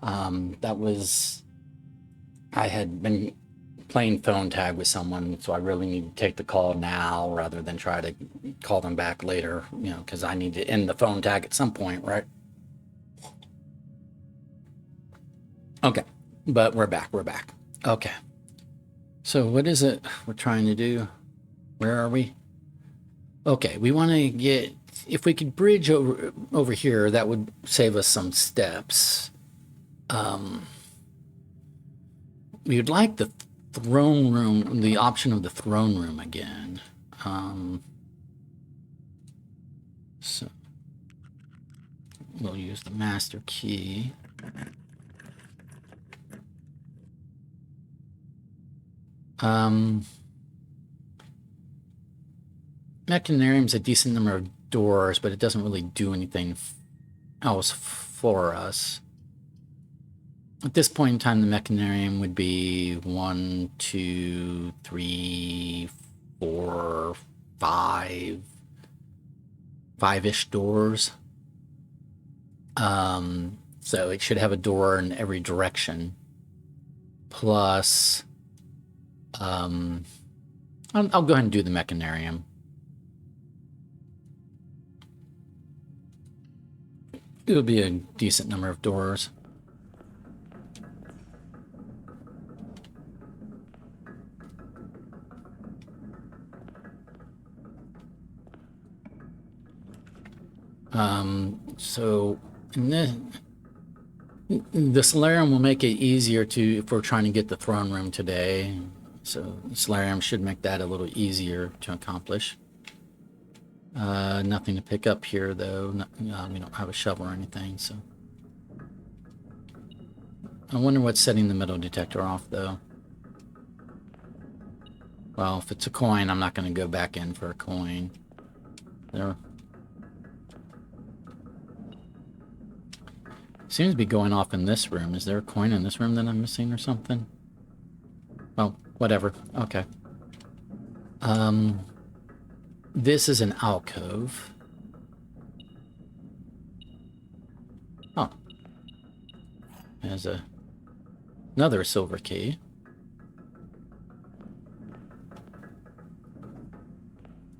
I had been playing phone tag with someone, so I really need to take the call now rather than try to call them back later, because I need to end the phone tag at some point, right? Okay, but we're back. We're back. Okay. So what is it we're trying to do? Where are we? Okay, we want to get, if we could bridge over here, that would save us some steps. We would like the throne room, the option of the throne room again. So we'll use the master key. Mechanarium's a decent number of doors, but it doesn't really do anything else for us. At this point in time, the Mechanarium would be 1, 2, 3, 4, 5, 5-ish doors. So it should have a door in every direction. Plus, I'll go ahead and do the Mechanarium. It'll be a decent number of doors. So the solarium will make it easier if we're trying to get the throne room today. So the solarium should make that a little easier to accomplish. Nothing to pick up here, though. We don't have a shovel or anything, so. I wonder what's setting the metal detector off, though. Well, if it's a coin, I'm not going to go back in for a coin. There. Seems to be going off in this room. Is there a coin in this room that I'm missing or something? Well, whatever. Okay. This is an alcove. Oh. There's another silver key.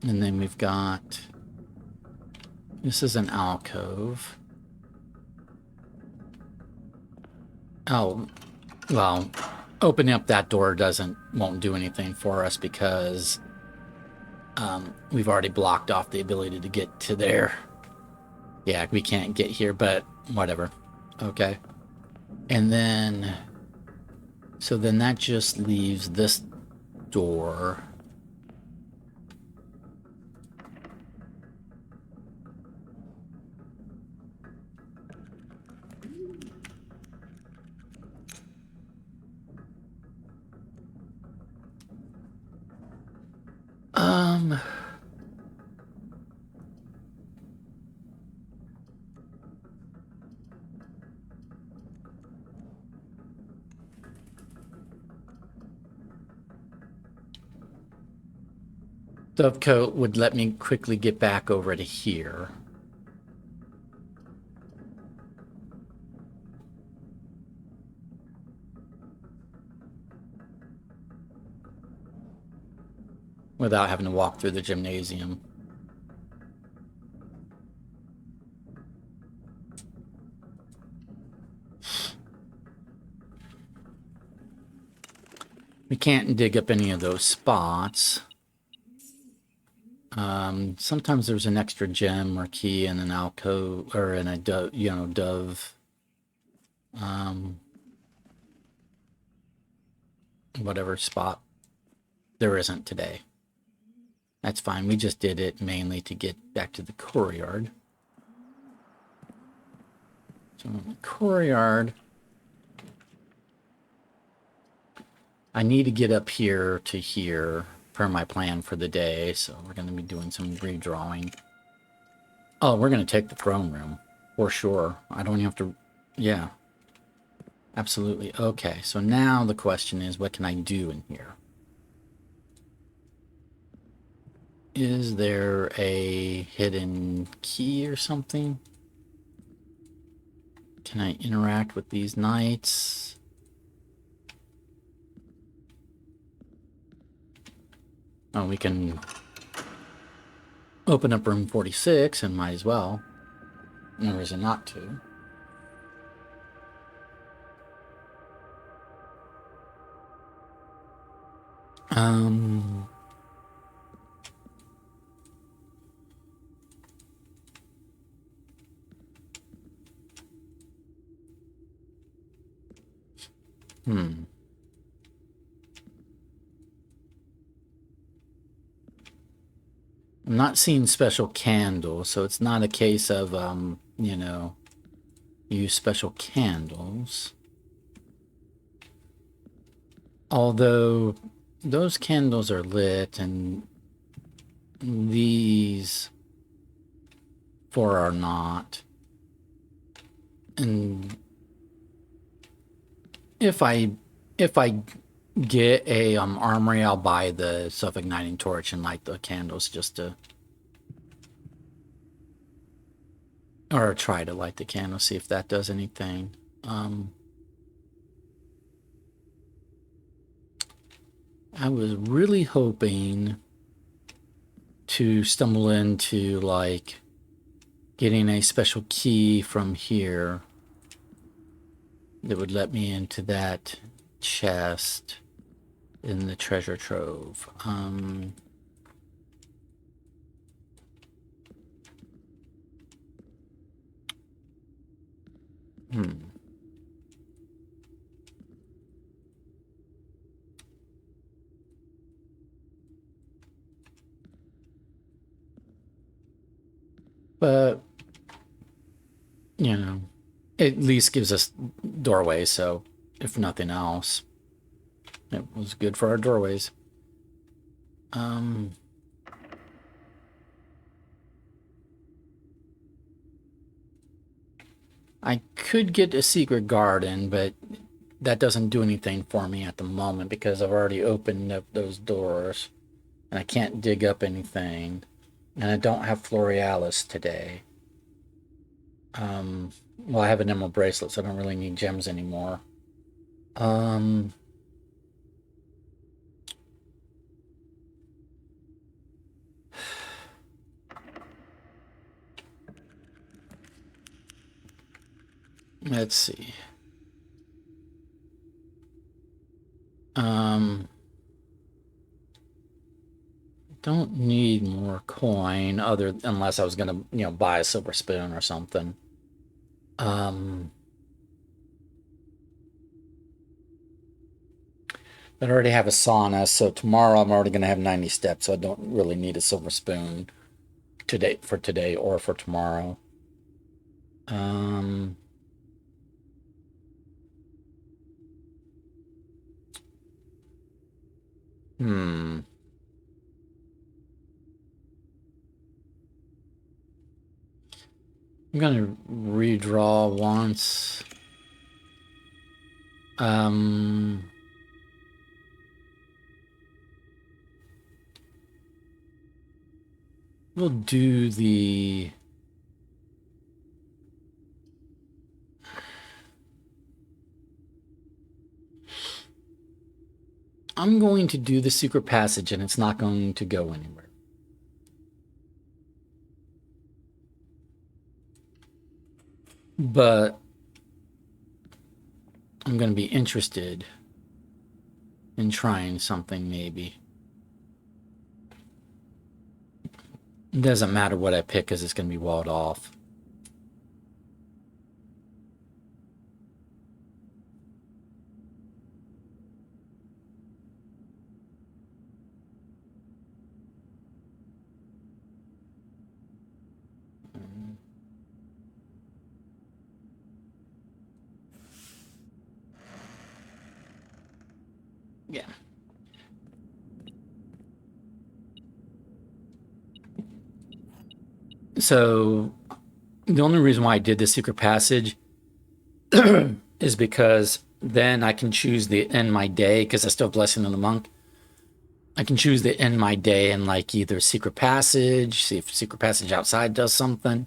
And then we've got... This is an alcove. Oh, well, opening up that door won't do anything for us because we've already blocked off the ability to get to there. Yeah, we can't get here, but whatever. Okay. And then, so then that just leaves this door. Dovecoat would let me quickly get back over to here. Without having to walk through the gymnasium. We can't dig up any of those spots. Sometimes there's an extra gem or key in an alcove or in a dove. Whatever spot. There isn't today. That's fine. We just did it mainly to get back to the courtyard. So in the courtyard, I need to get up here to here per my plan for the day. So we're going to be doing some redrawing. Oh, we're going to take the throne room for sure. I don't even have to. Yeah, absolutely. Okay. So now the question is, what can I do in here? Is there a hidden key or something? Can I interact with these knights? Oh, we can open up room 46 and might as well. No reason not to. I'm not seeing special candles, so it's not a case of, you know, use special candles. Although those candles are lit and these 4 are not. And if I get a armory, I'll buy the self-igniting torch and light the candles just to, or try to light the candles, see if that does anything. I was really hoping to stumble into like getting a special key from here that would let me into that chest in the treasure trove. But, you know, it at least gives us doorways, so if nothing else, it was good for our doorways. I could get a secret garden, but that doesn't do anything for me at the moment because I've already opened up those doors and I can't dig up anything. And I don't have Florealis today. Well, I have an emerald bracelet, so I don't really need gems anymore. Let's see. Don't need more coin unless I was gonna, buy a silver spoon or something. I already have a sauna, so tomorrow I'm already gonna have 90 steps, so I don't really need a silver spoon today or for tomorrow. I'm gonna redraw once. We'll do the... I'm going to do the secret passage and it's not going to go anywhere. But I'm going to be interested in trying something maybe. It doesn't matter what I pick because it's going to be walled off. Yeah. So the only reason why I did the secret passage is because then I can choose the end my day because I still have Blessing of the Monk. I can choose the end my day and like either secret passage, see if secret passage outside does something,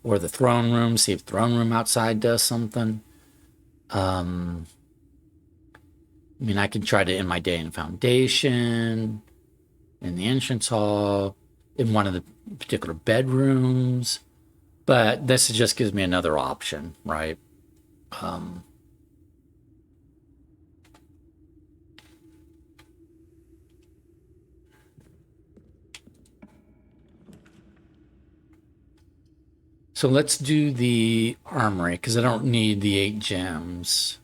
or the throne room, see if throne room outside does something. I mean, I can try to end my day in foundation, in the entrance hall, in one of the particular bedrooms. But this just gives me another option, right? So let's do the armory, because I don't need the 8 gems.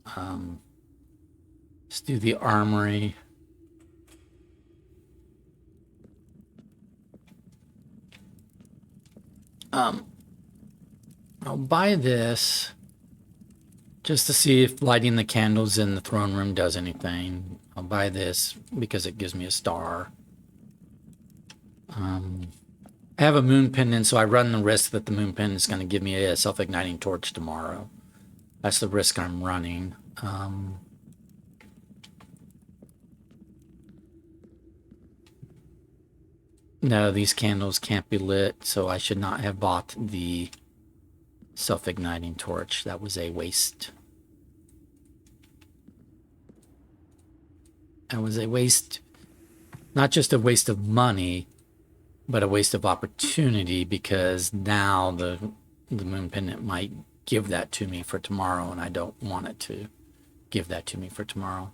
Let's do the armory. I'll buy this just to see if lighting the candles in the throne room does anything. I'll buy this because it gives me a star. I have a moon pendant, so I run the risk that the moon pendant is going to give me a self-igniting torch tomorrow. That's the risk I'm running. No, these candles can't be lit, so I should not have bought the self-igniting torch. That was a waste. That was a waste, not just a waste of money, but a waste of opportunity, because now the moon pendant might give that to me for tomorrow, and I don't want it to give that to me for tomorrow.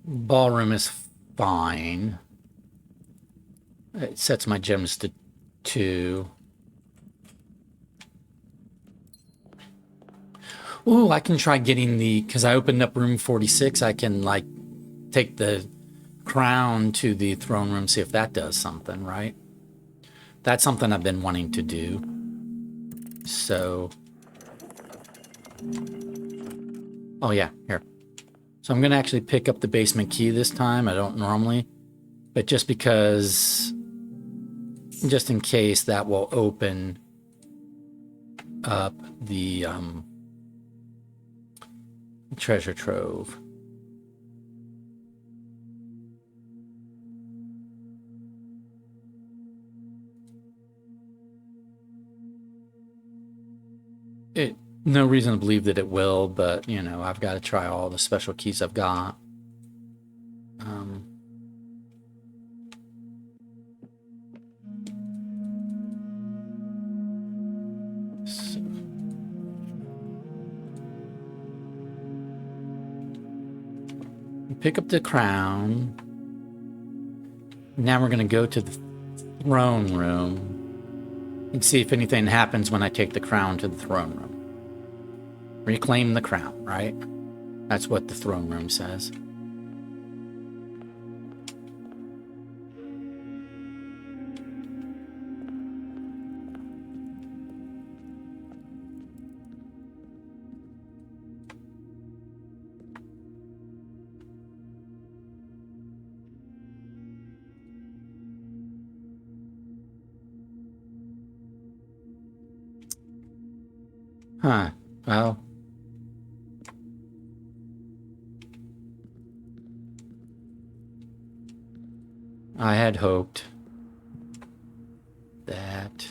Ballroom is fine. It sets my gems to 2. Ooh, I can try getting because I opened up room 46, I can like take the crown to the throne room, see if that does something, right? That's something I've been wanting to do. So, oh yeah, here. So I'm going to actually pick up the basement key this time. I don't normally, but just because, just in case, that will open up the treasure trove. No reason to believe that it will, but, you know, I've got to try all the special keys I've got. So. Pick up the crown. Now we're going to go to the throne room and see if anything happens when I take the crown to the throne room. Reclaim the crown, right? That's what the throne room says. Huh. Well, I had hoped that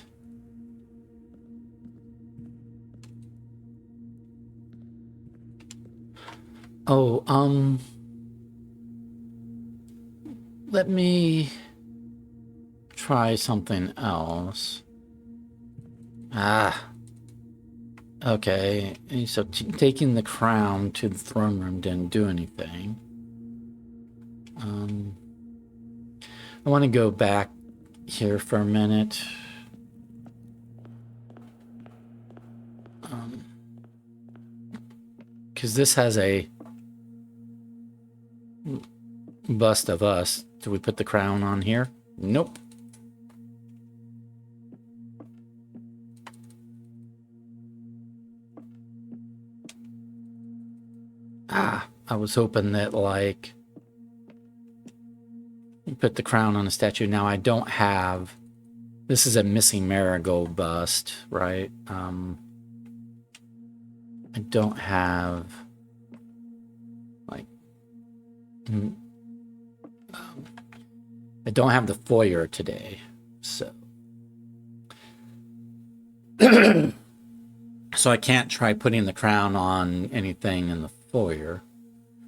let me try something else. Okay, so taking the crown to the throne room didn't do anything. I want to go back here for a minute. Because this has a bust of us. Do we put the crown on here? Nope. Ah, I was hoping that, like, you put the crown on a statue. Now I don't have... This is a missing marigold bust, right? I don't have, like... I don't have the foyer today, so... So I can't try putting the crown on anything in the foyer.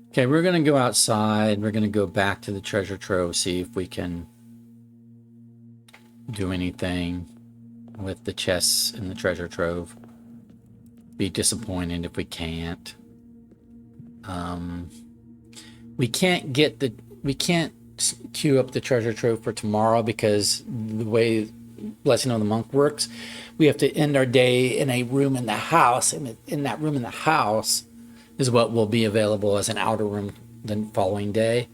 Okay, we're going to go outside. We're going to go back to the treasure trove, see if we can do anything with the chests in the treasure trove. Be disappointed if we can't. We can't queue up the treasure trove for tomorrow because the way Blessing on the Monk works, we have to end our day in a room in the house, and in that room in the house is what will be available as an outer room the following day.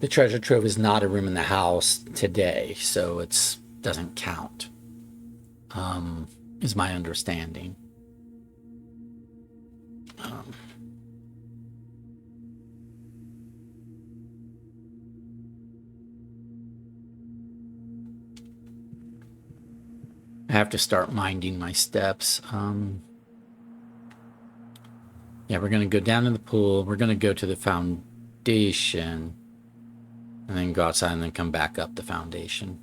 The treasure trove is not a room in the house today, so it doesn't count, is my understanding. I have to start minding my steps. Yeah, we're going to go down to the pool. We're going to go to the foundation and then go outside and then come back up the foundation.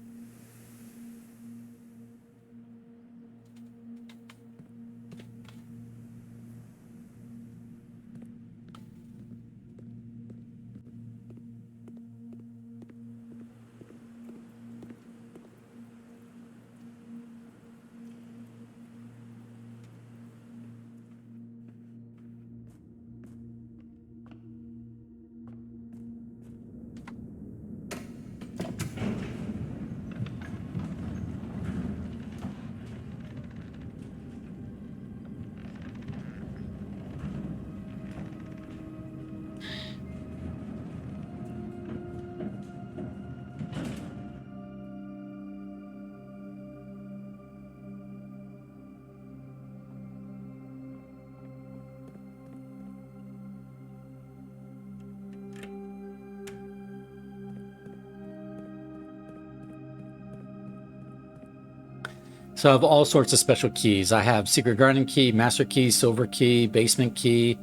So I have all sorts of special keys. I have secret garden key, master key, silver key, basement key.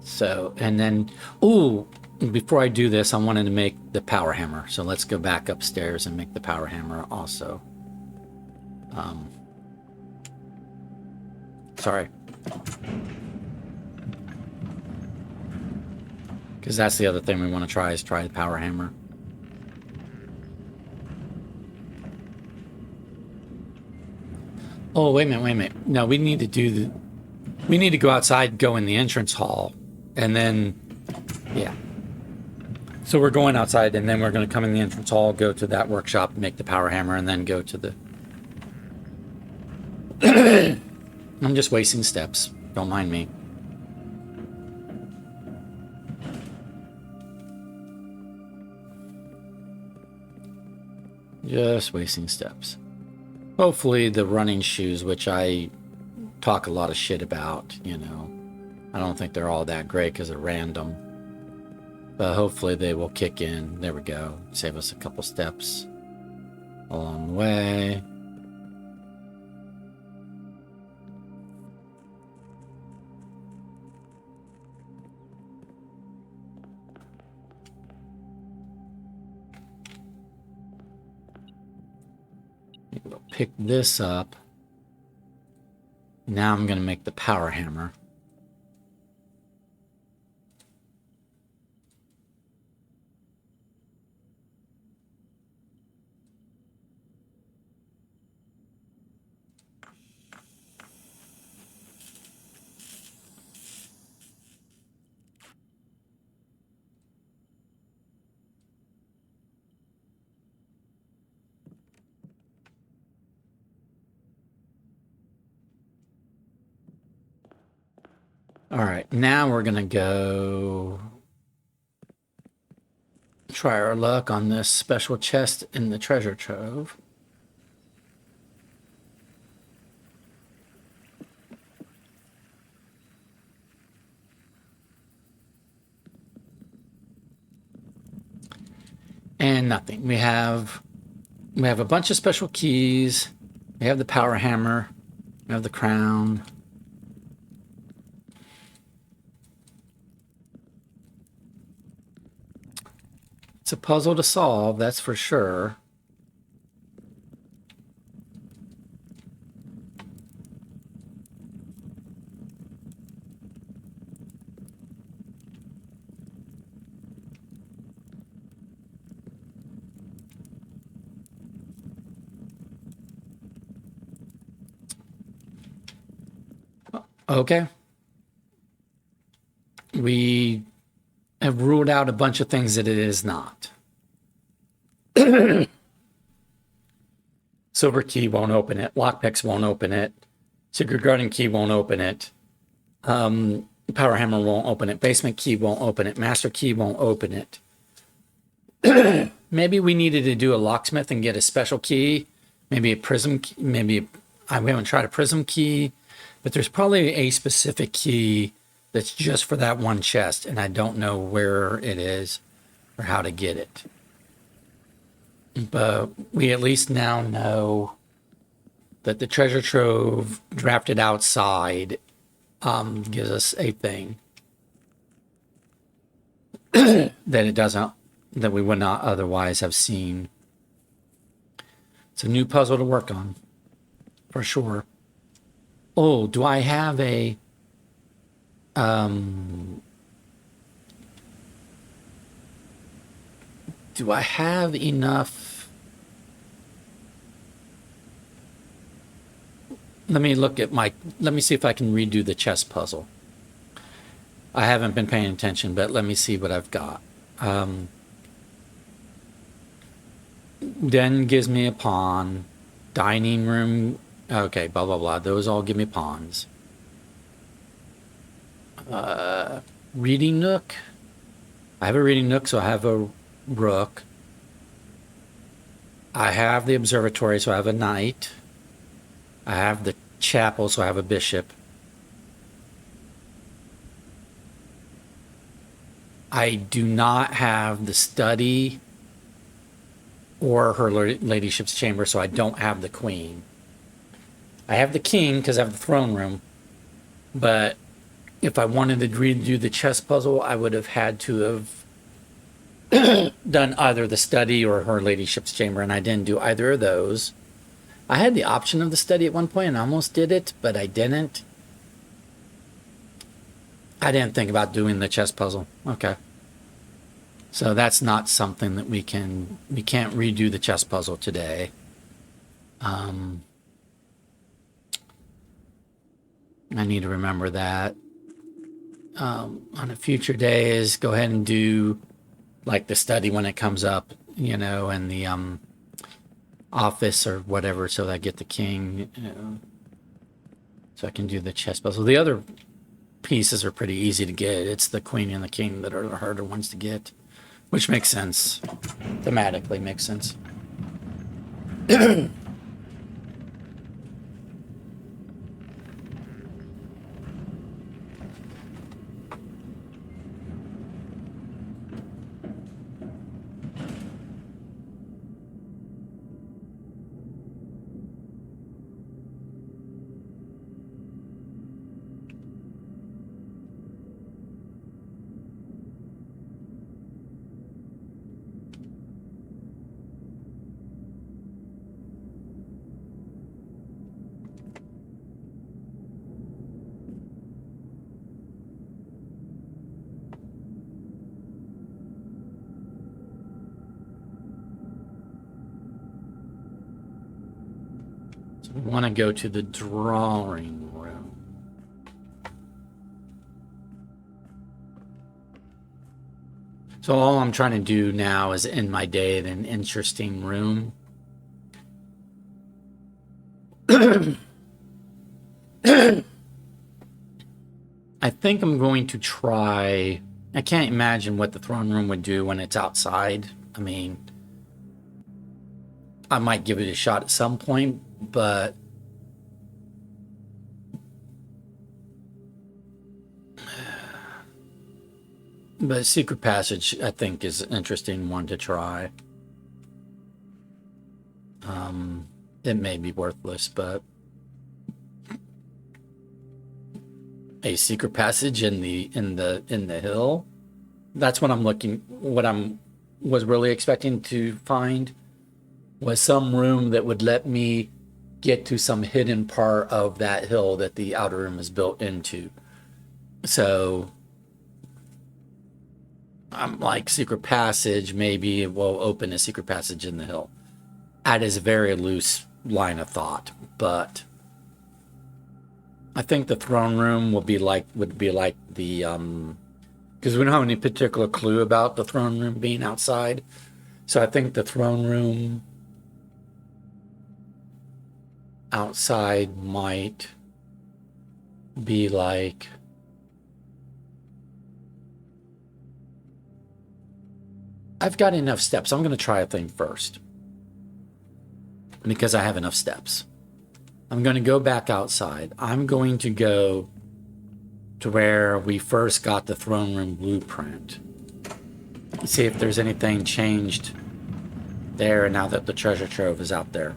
So, and then, ooh, before I do this, I wanted to make the power hammer. So let's go back upstairs and make the power hammer also. Sorry. Because that's the other thing we want to try is try the power hammer. Oh, wait a minute. No, we need to go outside, go in the entrance hall, and then, yeah. So we're going outside, and then we're going to come in the entrance hall, go to that workshop, make the power hammer, and then go to the... I'm just wasting steps. Don't mind me. Just wasting steps. Hopefully the running shoes, which I talk a lot of shit about, you know, I don't think they're all that great because they're random. But hopefully they will kick in. There we go. Save us a couple steps along the way. We'll pick this up. Now I'm going to make the power hammer. All right, now we're going to go try our luck on this special chest in the treasure trove. And nothing. We have a bunch of special keys. We have the power hammer. We have the crown. It's a puzzle to solve, that's for sure. Okay. We have ruled out a bunch of things that it is not. Silver key won't open it. Lockpicks won't open it. Secret garden key won't open it. Power hammer won't open it. Basement key won't open it. Master key won't open it. Maybe we needed to do a locksmith and get a special key. Maybe a prism key. Maybe we haven't tried a prism key, but there's probably a specific key that's just for that one chest, and I don't know where it is or how to get it. But we at least now know that the treasure trove drafted outside gives us a thing that it doesn't, that we would not otherwise have seen. It's a new puzzle to work on, for sure. Oh, do I have a do I have enough? Let me see if I can redo the chess puzzle. I haven't been paying attention, but let me see what I've got. Den gives me a pawn. Dining room, okay, blah, blah, blah. Those all give me pawns. Reading nook. I have a reading nook, so I have a rook. I have the observatory, so I have a knight. I have the chapel, so I have a bishop. I do not have the study or her ladyship's chamber, so I don't have the queen. I have the king because I have the throne room, but if I wanted to redo the chess puzzle, I would have had to have done either the study or her ladyship's chamber, and I didn't do either of those. I had the option of the study at one point and I almost did it, but I didn't. I didn't think about doing the chess puzzle. Okay. So that's not something that we can't redo the chess puzzle today. I need to remember that. On a future days, go ahead and do like the study when it comes up, and the office or whatever, so that I get the king, so I can do the chess puzzle. The other pieces are pretty easy to get. It's the queen and the king that are the harder ones to get, which makes sense. Thematically makes sense. We want to go to the drawing room. So all I'm trying to do now is end my day in an interesting room. I think I'm going to try I can't imagine what the throne room would do when it's outside. I mean, I might give it a shot at some point, but Secret Passage, I think, is an interesting one to try. It may be worthless, but a secret passage in the hill. That's what I'm looking. What I'm was really expecting to find was some room that would let me get to some hidden part of that hill that the outer room is built into. So I'm like secret passage. Maybe it will open a secret passage in the hill. That is a very loose line of thought, but I think the throne room would be like the because we don't have any particular clue about the throne room being outside. So I think the throne room outside might be like I've got enough steps. I'm going to try a thing first because I have enough steps. I'm going to go back outside. I'm going to go to where we first got the throne room blueprint. See if there's anything changed there now that the treasure trove is out there.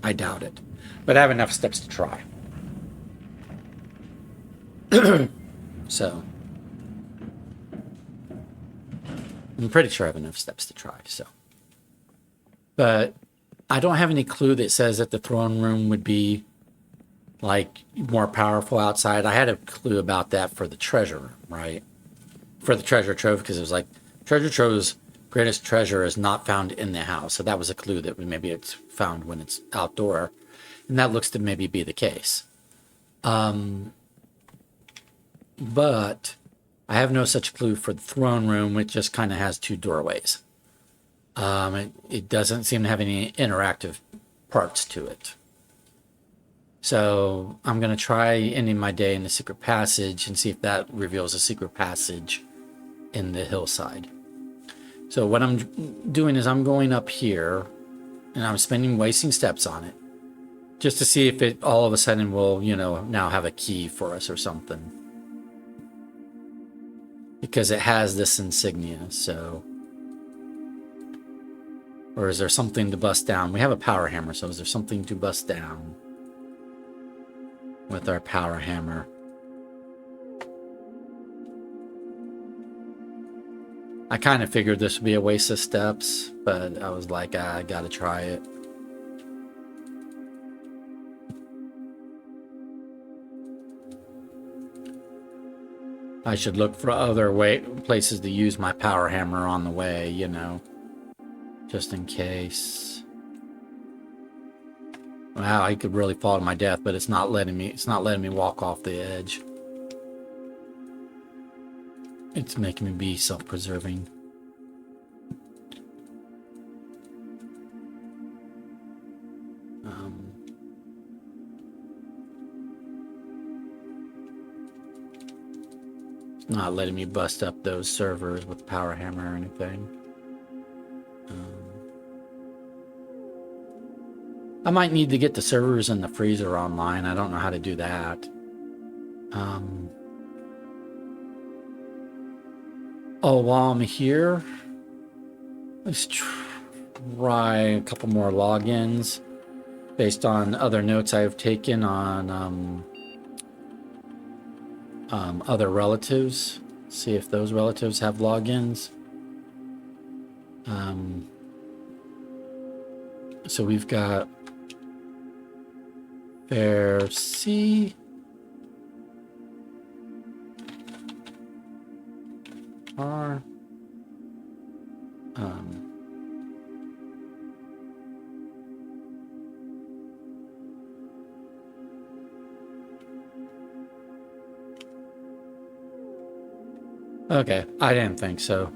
I doubt it. But I have enough steps to try. So I'm pretty sure I have enough steps to try, so. But I don't have any clue that says that the throne room would be like more powerful outside. I had a clue about that for the treasure room, right? For the treasure trove, because it was like treasure trove's greatest treasure is not found in the house. So that was a clue that maybe it's found when it's outdoor. And that looks to maybe be the case. But I have no such clue for the throne room, which just kind of has two doorways. It doesn't seem to have any interactive parts to it. So I'm going to try ending my day in the secret passage and see if that reveals a secret passage in the hillside. So what I'm doing is I'm going up here and I'm wasting steps on it just to see if it all of a sudden will, now have a key for us or something. Because it has this insignia, so. Or is there something to bust down? We have a power hammer, so is there something to bust down with our power hammer? I kind of figured this would be a waste of steps, but I was like, I gotta try it. I should look for other places to use my power hammer on the way, just in case. Wow, I could really fall to my death, but it's not letting me walk off the edge. It's making me be self-preserving. It's not letting me bust up those servers with the power hammer or anything. I might need to get the servers and the freezer online. I don't know how to do that. While I'm here, let's try a couple more logins based on other notes I've taken on other relatives. See if those relatives have logins. So we've got Fair C. R. Okay, I didn't think so.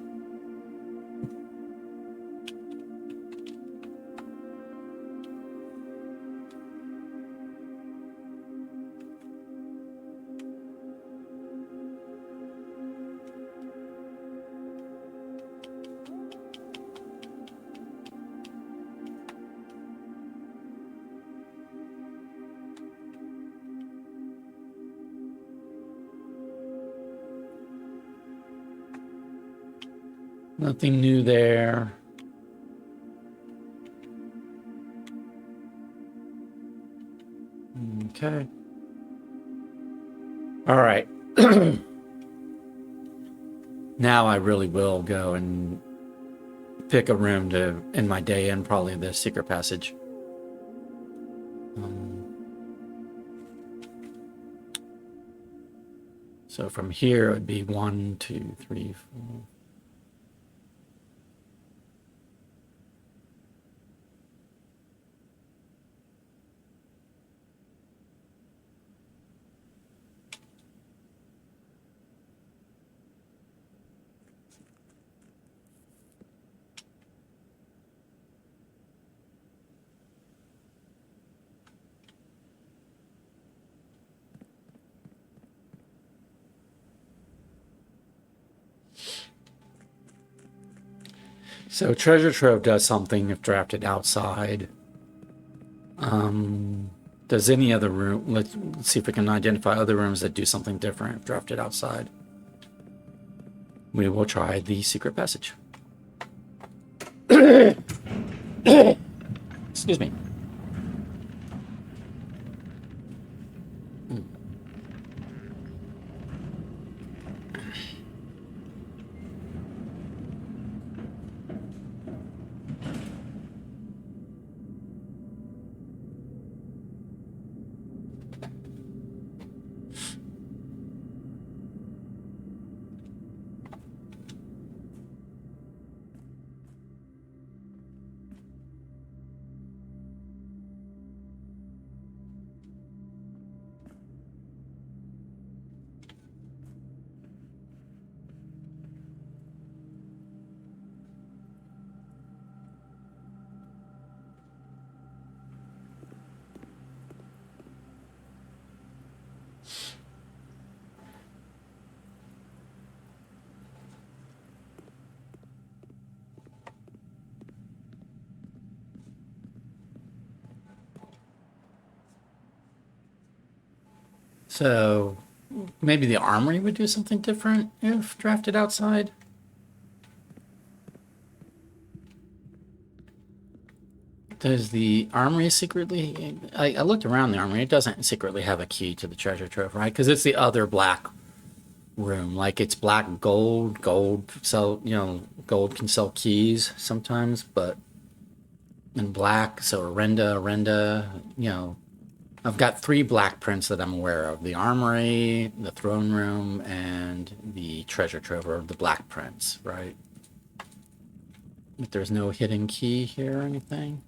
Nothing new there. Okay. All right. Now I really will go and pick a room to end my day in, probably the secret passage. So from here it would be 1, 2, 3, 4. So treasure trove does something if drafted outside. Does any other room? Let's see if we can identify other rooms that do something different if drafted outside. We will try the secret passage. Excuse me. So maybe the armory would do something different if drafted outside. Does the armory secretly... I looked around the armory. It doesn't secretly have a key to the treasure trove, right? Because it's the other black room. Like it's black gold. Gold sell, gold can sell keys sometimes, but in black. So Arenda, I've got 3 black prints that I'm aware of: the armory, the throne room, and the treasure trove, or the black prints, right? But there's no hidden key here or anything.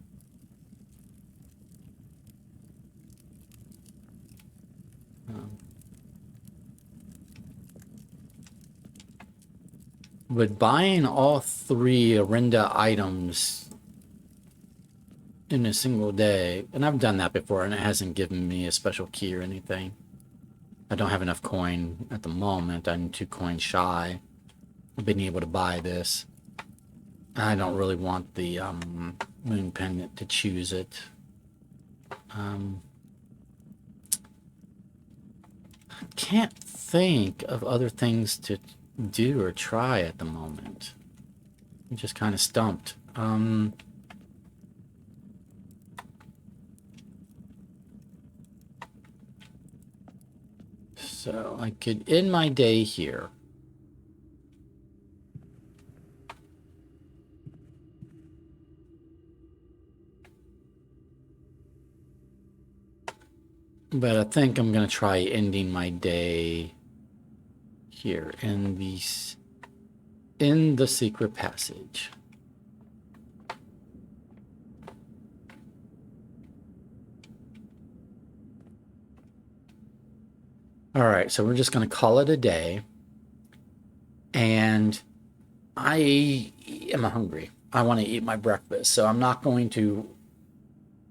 Would buying all 3 Arenda items in a single day, and I've done that before, and it hasn't given me a special key or anything. I don't have enough coin at the moment. I'm 2 coins shy of being able to buy this. I don't really want the moon pendant to choose it. I can't think of other things to do or try at the moment. I'm just kind of stumped. So I could end my day here. But I think I'm going to try ending my day here in the secret passage. All right, so we're just going to call it a day. And I am hungry. I want to eat my breakfast, so I'm not going to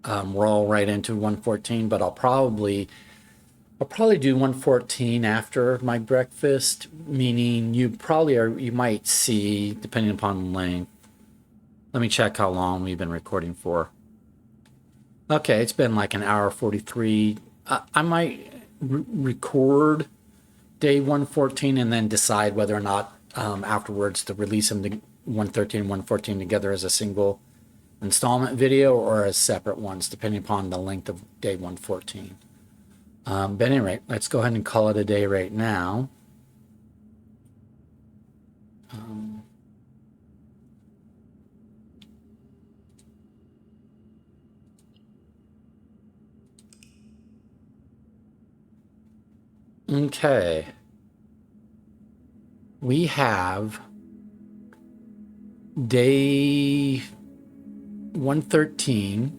roll right into 114, but I'll probably do 114 after my breakfast, meaning you might see, depending upon the length. Let me check how long we've been recording for. Okay, it's been like an hour 43. I might record day 114 and then decide whether or not afterwards to release them 113 and 114 together as a single installment video or as separate ones, depending upon the length of day 114. But anyway, let's go ahead and call it a day right now. Okay. We have day 113,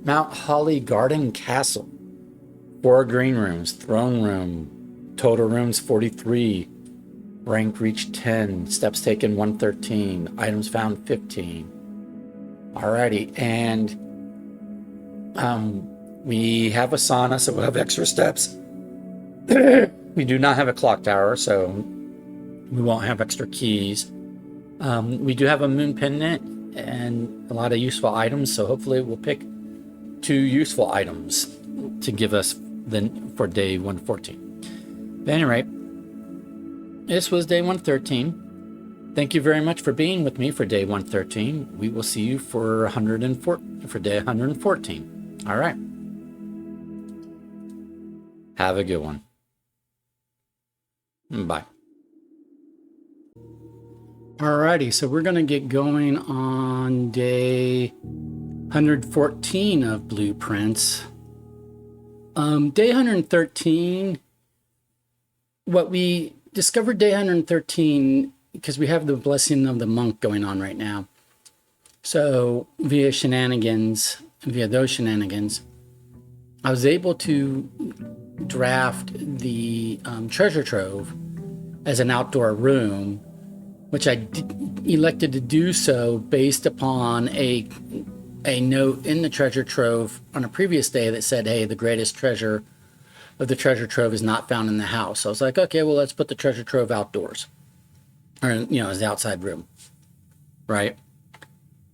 Mount Holly Garden Castle. 4 green rooms, throne room, total rooms 43, rank reached 10, steps taken 113, items found 15. Alrighty, and we have a sauna, so we'll have extra steps. We do not have a clock tower, so we won't have extra keys. We do have a moon pendant and a lot of useful items, so hopefully we'll pick 2 useful items to give us then for day 114. But anyway, this was day 113. Thank you very much for being with me for day 113. We will see you for day 114. All right. Have a good one. Bye. Alrighty, so we're going to get going on day 114 of Blueprints. Day 113, what we discovered day 113, because we have the Blessing of the Monk going on right now. So via those shenanigans, I was able to draft the treasure trove as an outdoor room, which I elected to do so based upon a note in the treasure trove on a previous day that said, hey, the greatest treasure of the treasure trove is not found in the house. So I was like, okay, well, let's put the treasure trove outdoors, or, as the outside room, right?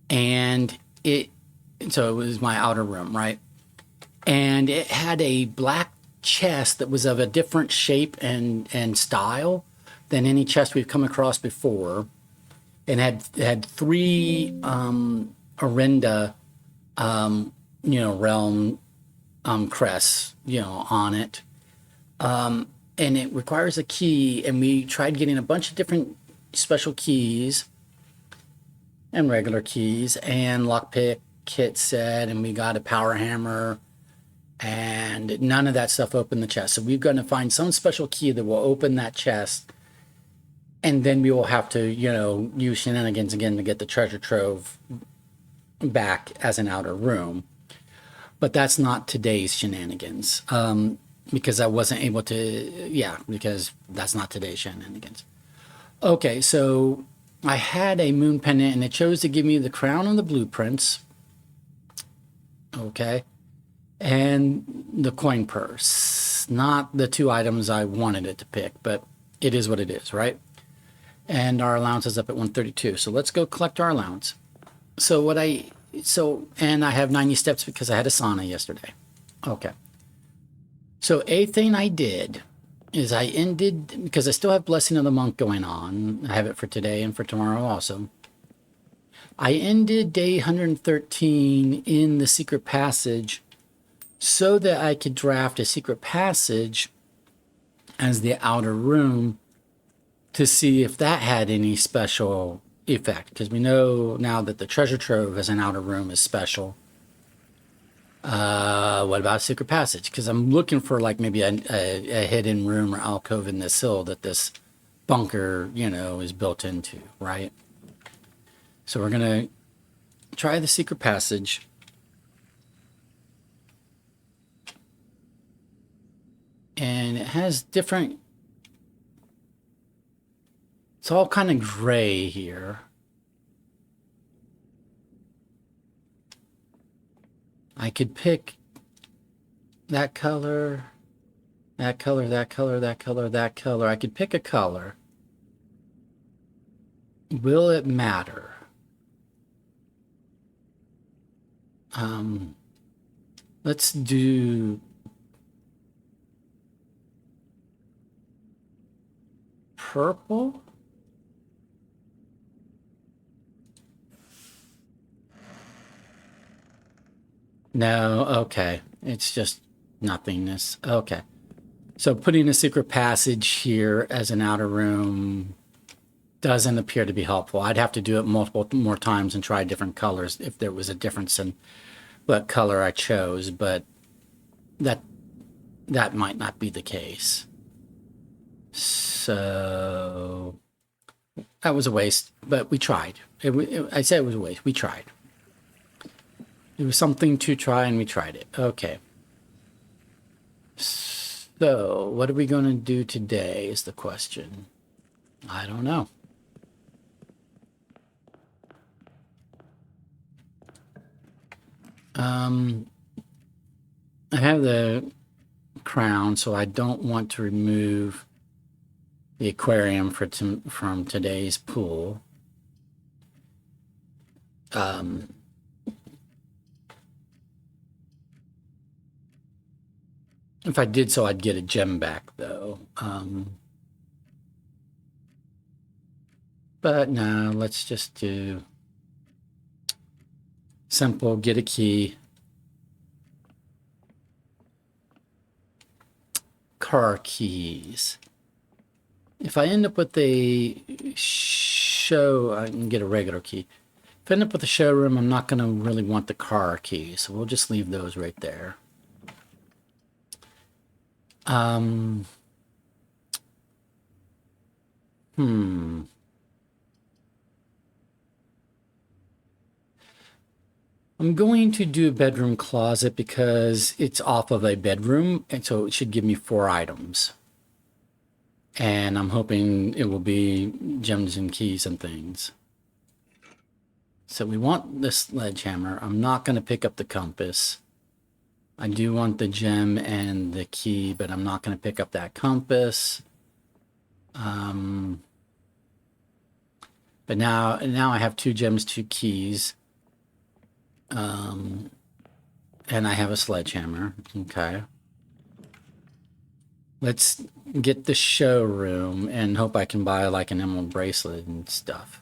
And so it was my outer room, right? And it had a black chest that was of a different shape and style than any chest we've come across before, and had 3 Orenda realm crests, on it. And it requires a key, and we tried getting a bunch of different special keys and regular keys and lockpick kit set, and we got a power hammer, and none of that stuff opened the chest. So we're going to find some special key that will open that chest, and then we will have to, use shenanigans again to get the treasure trove back as an outer room. But that's not today's shenanigans, because I wasn't able to, because that's not today's shenanigans. Okay, so I had a moon pendant, and it chose to give me the crown on the blueprints, okay, and the coin purse. Not the 2 items I wanted it to pick, but it is what it is, right? And our allowance is up at 132. So let's go collect our allowance. And I have 90 steps because I had a sauna yesterday. Okay. So a thing I did is I ended, because I still have Blessing of the Monk going on. I have it for today and for tomorrow also. I ended day 113 in the secret passage so that I could draft a secret passage as the outer room to see if that had any special effect, because we know now that the treasure trove as an outer room is special. What about a secret passage? Because I'm looking for like maybe a hidden room or alcove in this hill that this bunker, is built into, right? So we're gonna try the secret passage. And it has different, it's all kind of gray here. I could pick that color, that color, that color, that color, that color. I could pick a color. Will it matter? Let's do purple. No, okay. It's just nothingness. Okay. So putting a secret passage here as an outer room doesn't appear to be helpful. I'd have to do it multiple more times and try different colors if there was a difference in what color I chose, but that might not be the case. So that was a waste, but we tried. I said it was a waste. We tried. It was something to try, and we tried it. Okay. So what are we going to do today is the question. I don't know. I have the crown, so I don't want to remove the aquarium from today's pool. If I did so, I'd get a gem back, though. But no, let's just do simple, get a key. Car keys. If I end up with a show, I can get a regular key. If I end up with a showroom, I'm not going to really want the car key, so we'll just leave those right there. I'm going to do a bedroom closet because it's off of a bedroom, and so it should give me 4 items. And I'm hoping it will be gems and keys and things. So we want the sledgehammer. I'm not going to pick up the compass. I do want the gem and the key, but I'm not going to pick up that compass. But now I have 2 gems, 2 keys. And I have a sledgehammer. Okay. Let's get the showroom and hope I can buy like an emerald bracelet and stuff.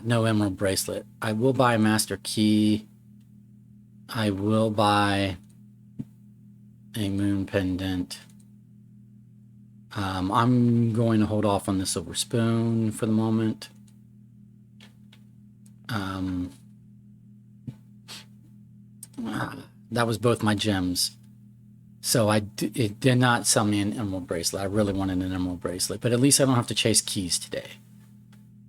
No emerald bracelet. I will buy a master key. I will buy a moon pendant. I'm going to hold off on the silver spoon for the moment. That was both my gems. So it did not sell me an emerald bracelet. I really wanted an emerald bracelet, but at least I don't have to chase keys today.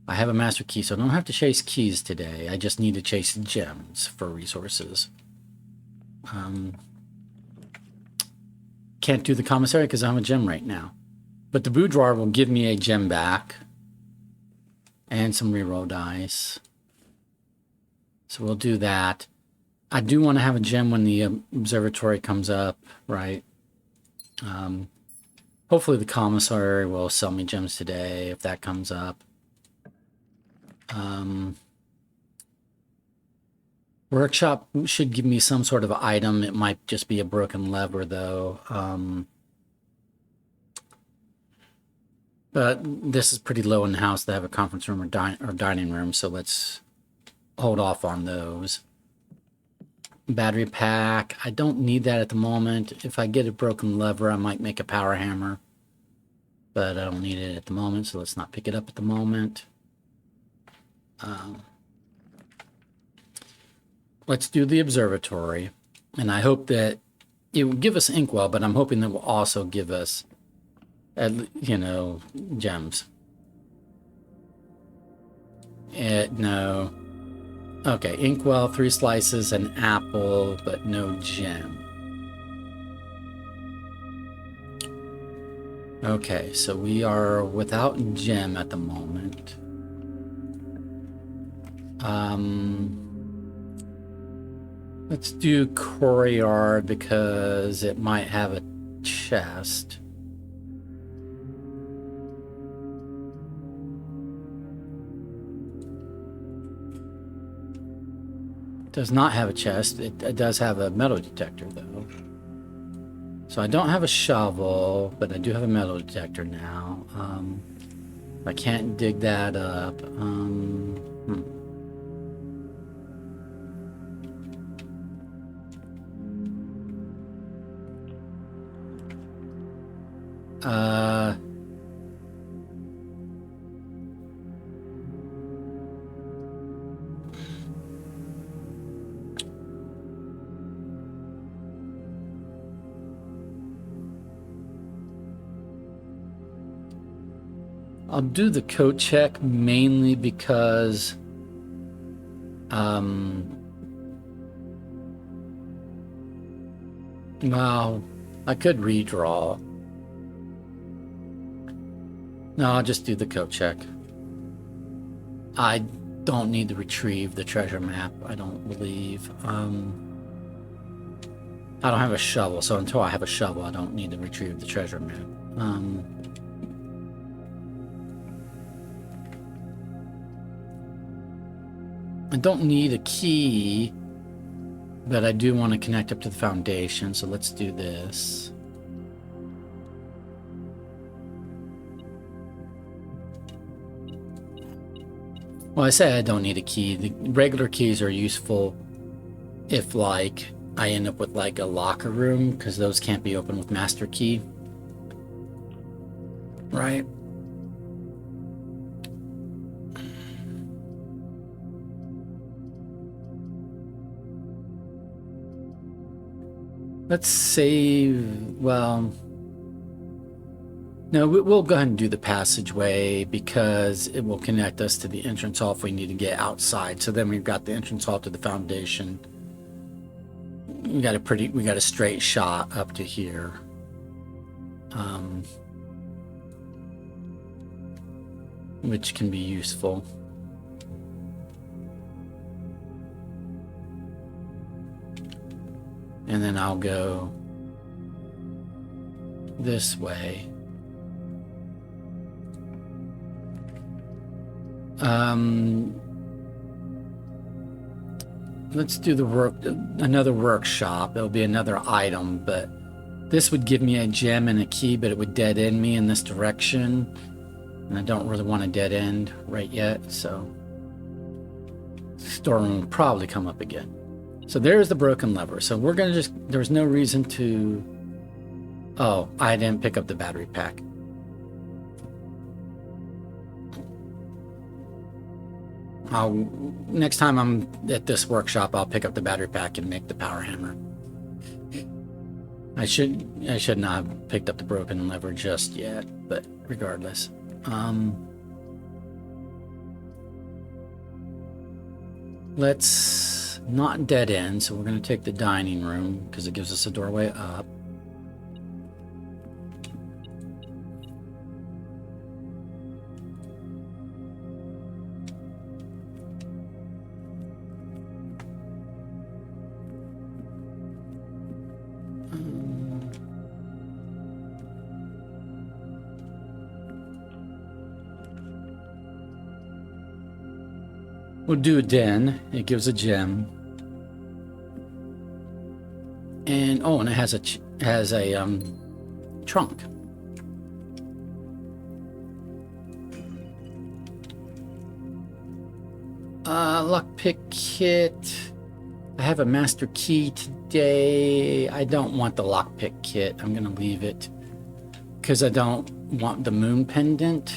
I have a master key, so I don't have to chase keys today. I just need to chase gems for resources. Can't do the commissary because I have a gem right now. But the boudoir will give me a gem back and some reroll dice. So we'll do that. I do want to have a gem when the observatory comes up, right? Hopefully the commissary will sell me gems today if that comes up. Workshop should give me some sort of item. It might just be a broken lever, though. But this is pretty low in the house to have a conference room or dining room, so let's hold off on those. Battery pack. I don't need that at the moment. If I get a broken lever, I might make a power hammer. But I don't need it at the moment, so let's not pick it up at the moment. Let's do the observatory. And I hope that it will give us inkwell, but I'm hoping that it will also give us, gems. No. Okay, inkwell, 3 slices, an apple, but no gem. Okay, so we are without gem at the moment. Let's do courtyard because it might have a chest. Does not have a chest. It does have a metal detector, though. So I don't have a shovel, but I do have a metal detector now. I can't dig that up. I'll do the code check mainly because well, I could redraw. No, I'll just do the code check. I don't need to retrieve the treasure map, I don't believe. I don't have a shovel, so until I have a shovel, I don't need to retrieve the treasure map. I don't need a key, but I do want to connect up to the foundation, so let's do this. Well, I say I don't need a key. The regular keys are useful if, like, I end up with, like, a locker room, because those can't be opened with master key. Right? Let's save, well, no, we'll go ahead and do the passageway because it will connect us to the entrance hall if we need to get outside. So then we've got the entrance hall to the foundation. We got a straight shot up to here. Which can be useful. And then I'll go this way. Let's do another workshop. It'll be another item, but this would give me a gem and a key, but it would dead end me in this direction. And I don't really want a dead end right yet, so storeroom will probably come up again. So there's the broken lever. So we're gonna there's no reason to, oh, I didn't pick up the battery pack. Next time I'm at this workshop, I'll pick up the battery pack and make the power hammer. I should not have picked up the broken lever just yet, but regardless. Let's not dead end, so we're going to take the dining room because it gives us a doorway up. We'll do a den. It gives a gem, and oh, and it has a trunk. Lockpick kit. I have a master key today. I don't want the lockpick kit. I'm gonna leave it because I don't want the moon pendant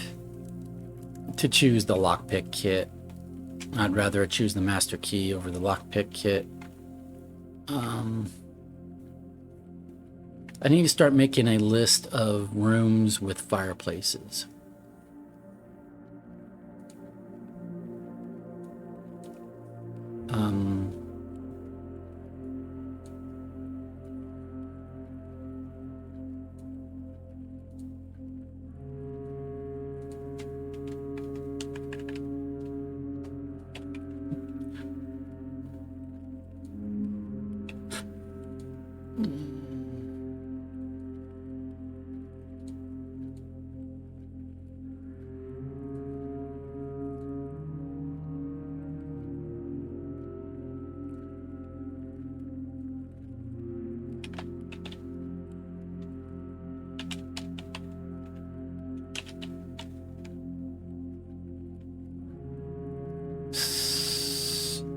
to choose the lockpick kit. I'd rather choose the master key over the lockpick kit. I need to start making a list of rooms with fireplaces.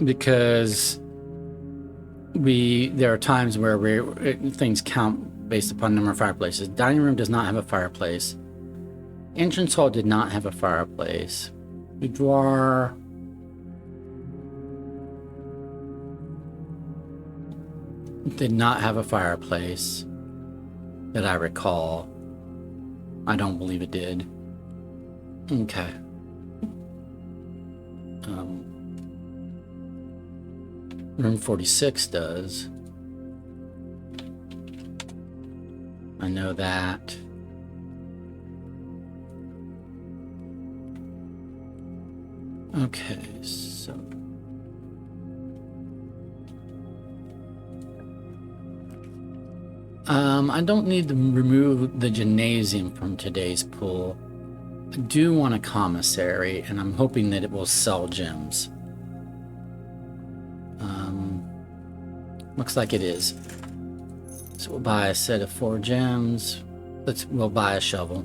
Because there are times where things count based upon number of fireplaces. Dining room does not have a fireplace. Entrance hall did not have a fireplace. Boudoir. Did not have a fireplace that I recall. I don't believe it did. Okay. Room 46 does. I know that. Okay, so I don't need to remove the gymnasium from today's pool. I do want a commissary, and I'm hoping that it will sell gems. Looks like it is. So we'll buy a set of 4 gems. We'll buy a shovel.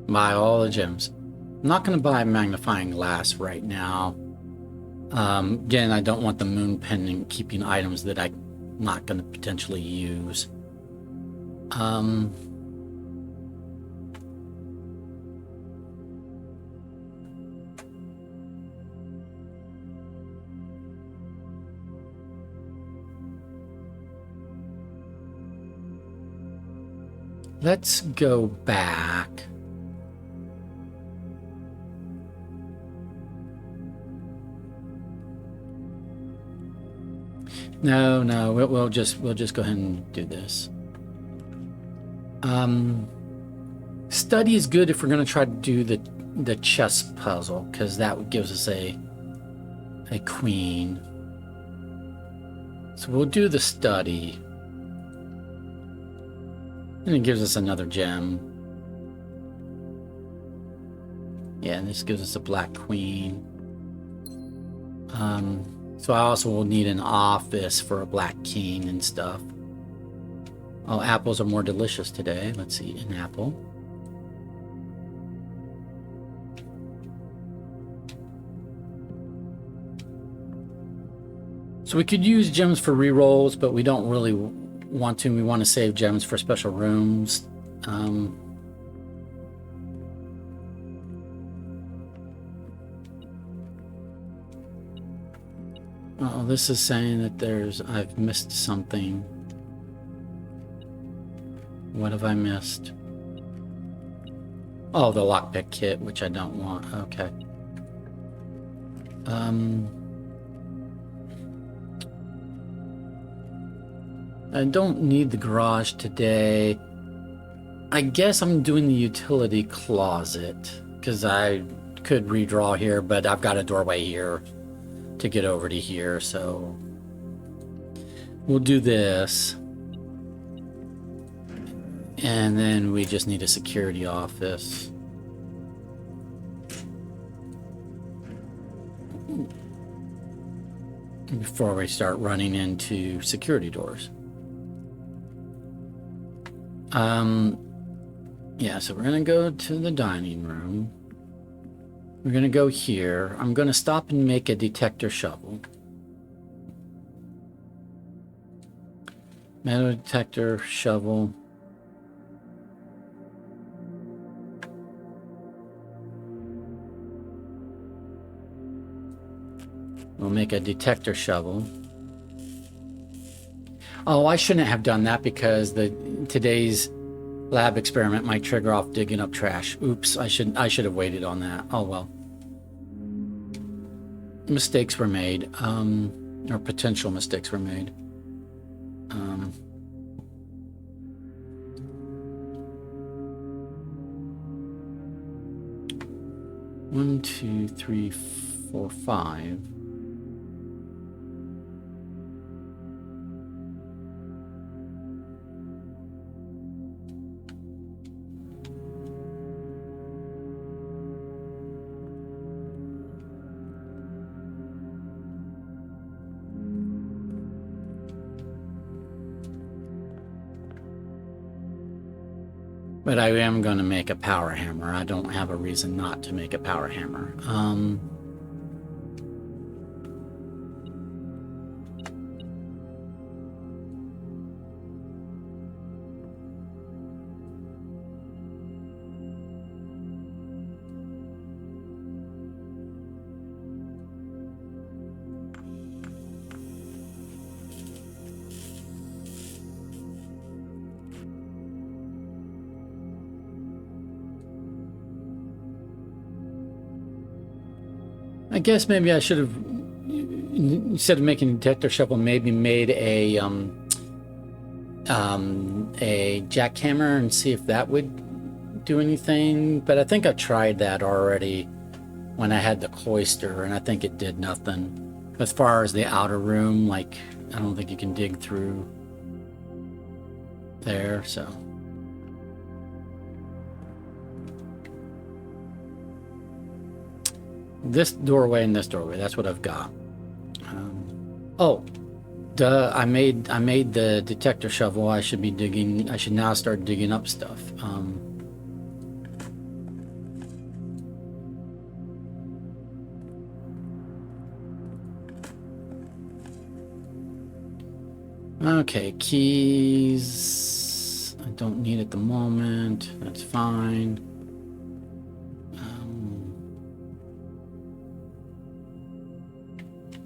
Buy all the gems. I'm not going to buy magnifying glass right now. Again, I don't want the moon pendant keeping items that I'm not going to potentially use. Let's go back. No, we'll just go ahead and do this. Study is good if we're going to try to do the chess puzzle, because that gives us a queen. So we'll do the study, and it gives us another gem. Yeah, and this gives us a black queen. So I also will need an office for a black king and stuff. Oh, apples are more delicious today. Let's see, an apple. So we could use gems for rerolls, but we don't really want to. We want to save gems for special rooms. Oh, this is saying that I've missed something. What have I missed? Oh, the lockpick kit, which I don't want. Okay. I don't need the garage today. I guess I'm doing the utility closet, because I could redraw here, but I've got a doorway here to get over to here, so we'll do this. And then we just need a security office. Before we start running into security doors. Yeah, so we're gonna go to the dining room. We're gonna go here. I'm gonna stop and make a detector shovel. Metal detector shovel. We'll make a detector shovel. Oh, I shouldn't have done that, because today's lab experiment might trigger off digging up trash. Oops, I should have waited on that. Oh well. Mistakes were made, or potential mistakes were made. 1, 2, 3, 4, 5. But I am going to make a power hammer. I don't have a reason not to make a power hammer. I guess maybe I should have, instead of making a detector shovel, maybe made a jackhammer and see if that would do anything. But I think I tried that already when I had the cloister, and I think it did nothing. As far as the outer room, like, I don't think you can dig through there, so. This doorway and this doorway, that's what I've got. Oh, duh, I made the detector shovel. I should now start digging up stuff. Okay, keys. I don't need at the moment. That's fine.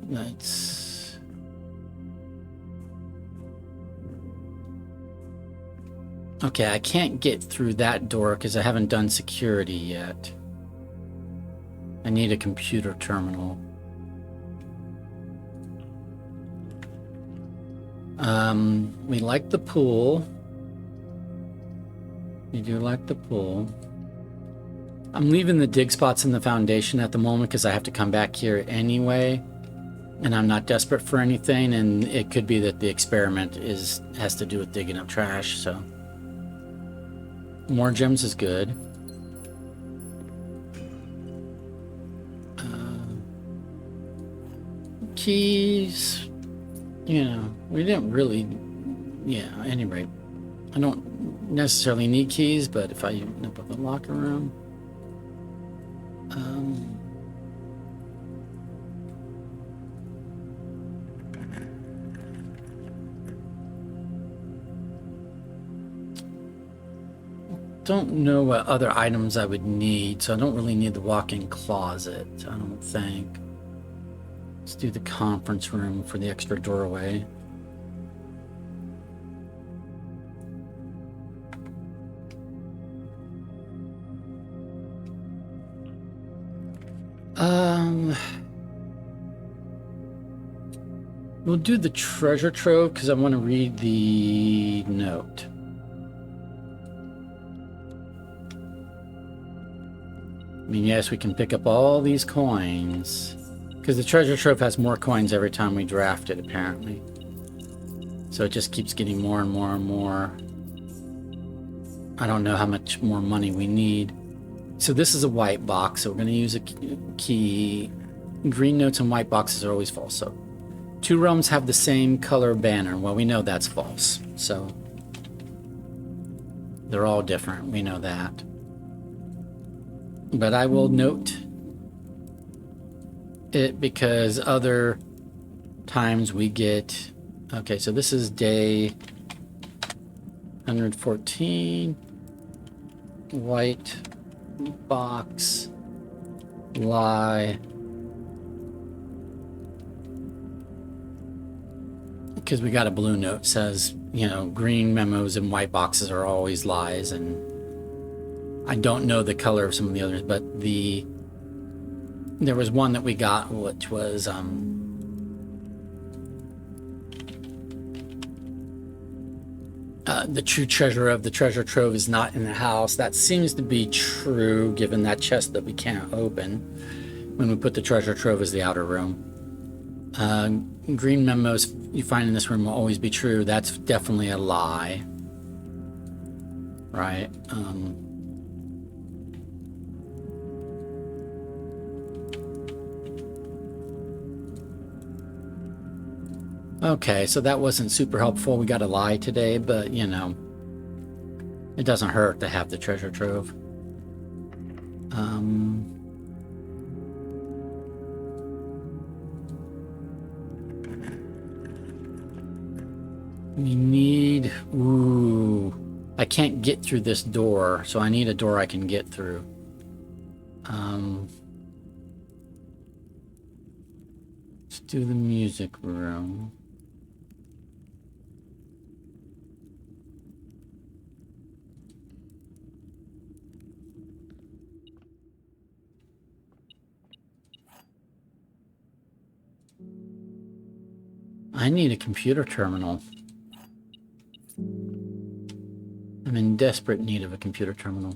Let's... Okay, I can't get through that door because I haven't done security yet. I need a computer terminal. We like the pool. We do like the pool. I'm leaving the dig spots in the foundation at the moment because I have to come back here anyway. And I'm not desperate for anything, and it could be that the experiment has to do with digging up trash, so. More gems is good. Keys, you know, we didn't really, yeah, at any rate. I don't necessarily need keys, but if I open up the locker room, don't know what other items I would need, so I don't really need the walk-in closet, I don't think. Let's do the conference room for the extra doorway. We'll do the treasure trove because I want to read the note. I mean, yes, we can pick up all these coins because the treasure trove has more coins every time we draft it, apparently. So it just keeps getting more and more and more. I don't know how much more money we need. So this is a white box, so we're going to use a key. Green notes and white boxes are always false. So 2 realms have the same color banner. Well, we know that's false. So they're all different. We know that. But I will note it because other times we get... Okay, so this is day 114. White box. Lie. Because we got a blue note says, you know, green memos and white boxes are always lies, and I don't know the color of some of the others, but there was one that we got which was the true treasure of the treasure trove is not in the house. That seems to be true given that chest that we can't open when we put the treasure trove as the outer room. Green memos you find in this room will always be true. That's definitely a lie. Right? Okay, so that wasn't super helpful. We got a lie today, but you know. It doesn't hurt to have the treasure trove. We need... Ooh. I can't get through this door, so I need a door I can get through. Let's do the music room. I need a computer terminal. I'm in desperate need of a computer terminal.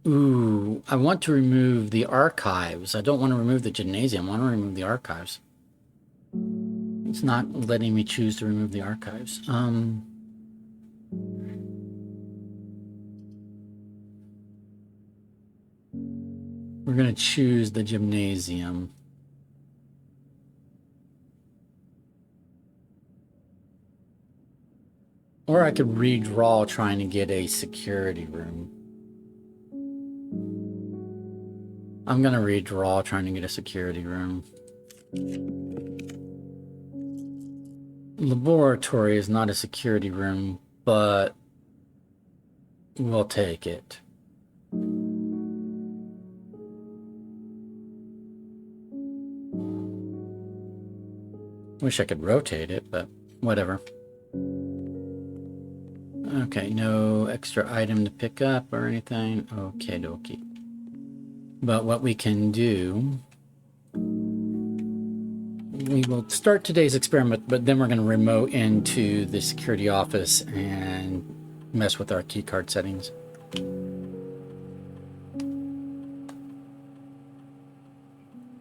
Ooh, I want to remove the archives. I don't want to remove the gymnasium. I want to remove the archives. It's not letting me choose to remove the archives. We're going to choose the gymnasium. Or I could redraw trying to get a security room. I'm going to redraw trying to get a security room. Laboratory is not a security room, but we'll take it. Wish I could rotate it, but whatever. Okay, no extra item to pick up or anything. Okay, dokie. But what we can do, we will start today's experiment, but then we're going to remote into the security office and mess with our keycard settings.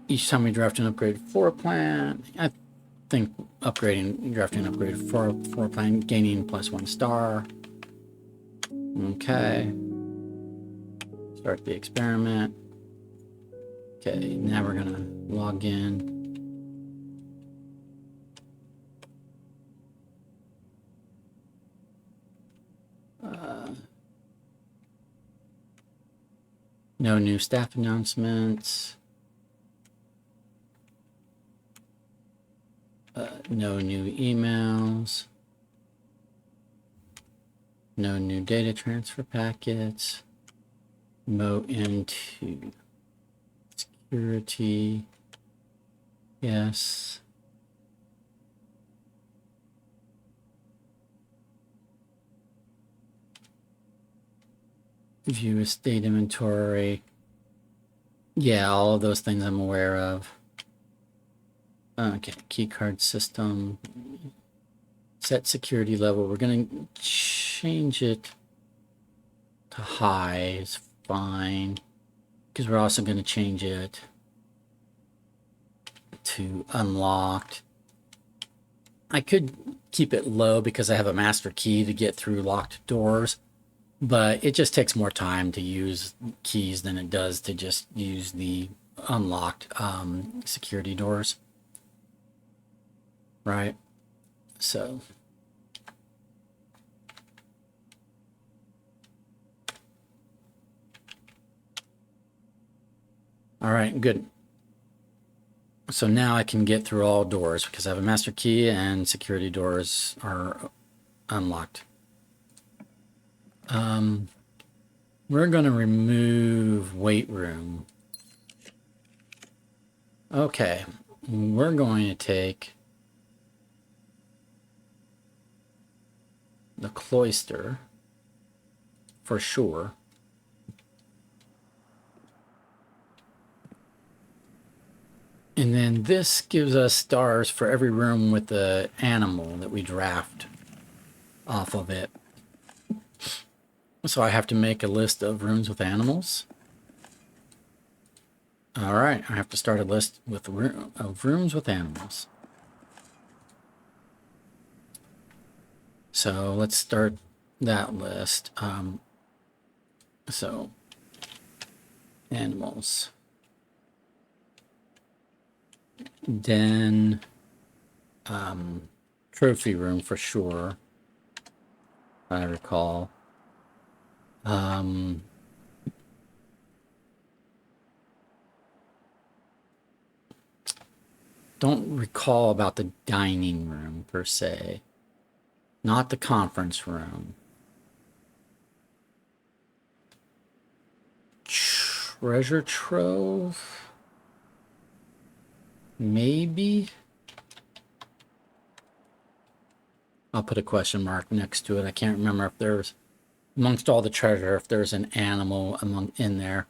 Each time we draft an upgraded floor plan, I think drafting an upgraded floor plan, gaining +1 star. Okay. Start the experiment. Okay, now we're gonna log in. No new staff announcements. No new emails. No new data transfer packets. Mo into security. Yes. View estate inventory. Yeah, all of those things I'm aware of. Okay, keycard system. Set security level. We're going to change it to high. It's fine. Because we're also going to change it to unlocked. I could keep it low because I have a master key to get through locked doors. But it just takes more time to use keys than it does to just use the unlocked security doors. Right? So. All right, good. So now I can get through all doors because I have a master key and security doors are unlocked. We're going to remove weight room. Okay, we're going to take the cloister for sure. And then this gives us stars for every room with the animal that we draft off of it. So I have to make a list of rooms with animals. All right, I have to start a list with of rooms with animals. So let's start that list. So animals. Den, trophy room for sure. I recall. Don't recall about the dining room per se. Not the conference room. Treasure trove? Maybe? I'll put a question mark next to it. I can't remember if there's, amongst all the treasure, if there's an animal in there.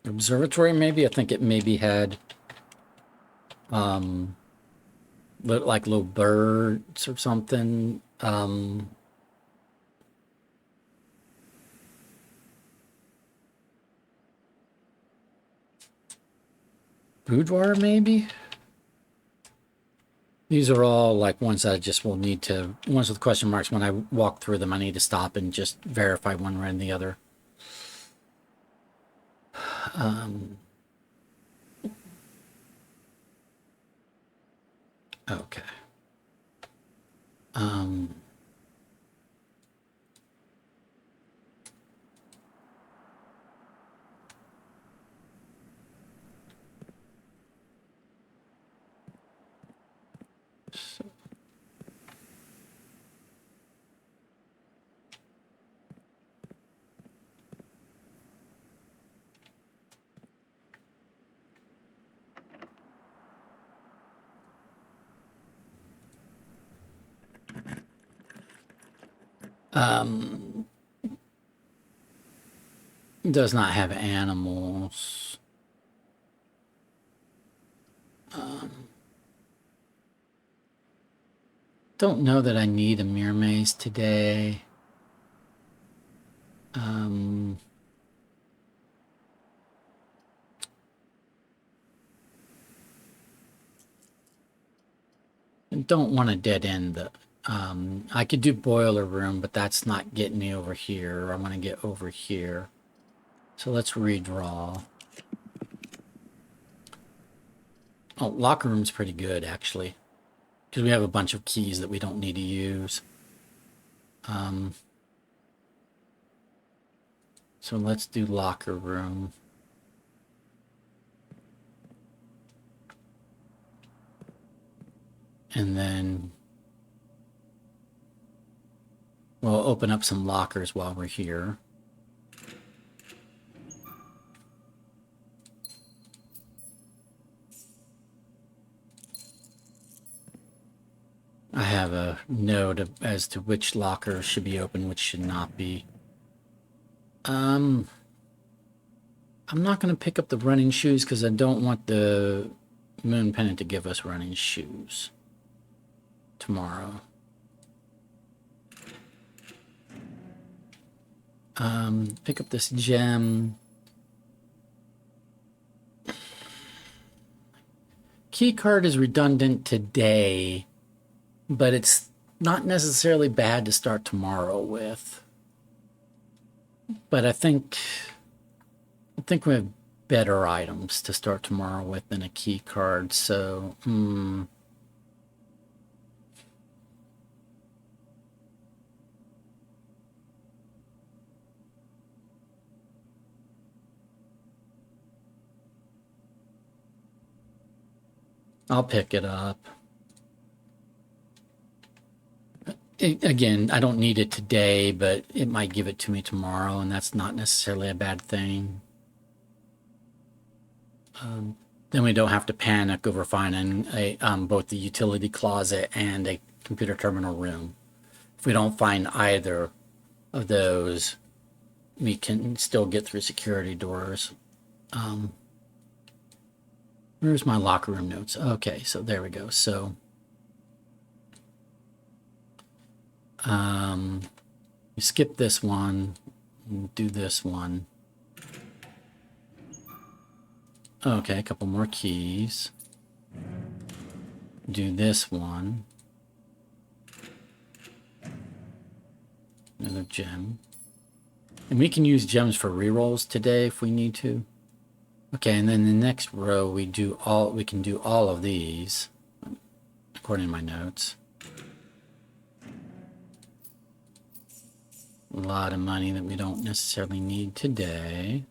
Observatory, maybe? I think it maybe had like little birds or something. Boudoir, maybe? These are all like ones that I just will need to, ones with question marks. When I walk through them, I need to stop and just verify one way and the other. Okay. Does not have animals. Don't know that I need a mirror maze today. Don't want to dead end the. I could do boiler room, but that's not getting me over here. I want to get over here. So let's redraw. Oh, locker room's pretty good, actually. Because we have a bunch of keys that we don't need to use. So let's do locker room. And then we'll open up some lockers while we're here. I have a note as to which locker should be open, which should not be. I'm not going to pick up the running shoes because I don't want the moon pendant to give us running shoes tomorrow. Pick up this gem. Key card is redundant today, but it's not necessarily bad to start tomorrow with. But I think we have better items to start tomorrow with than a key card, so I'll pick it up. Again, I don't need it today, but it might give it to me tomorrow, and that's not necessarily a bad thing. Then we don't have to panic over finding both the utility closet and a computer terminal room. If we don't find either of those, we can still get through security doors. Where's my locker room notes? Okay, so there we go. So we skip this one, do this one. Okay, a couple more keys. Do this one. Another gem. And we can use gems for rerolls today if we need to. Okay, and then the next row we can do all of these according to my notes. A lot of money that we don't necessarily need today.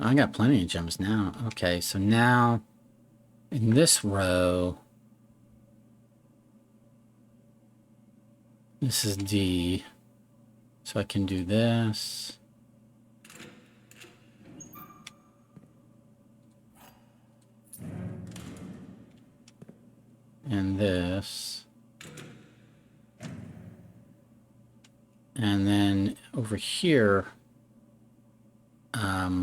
I got plenty of gems now. Okay, so now in this row, this is D. So I can do this. And this. And then over here, I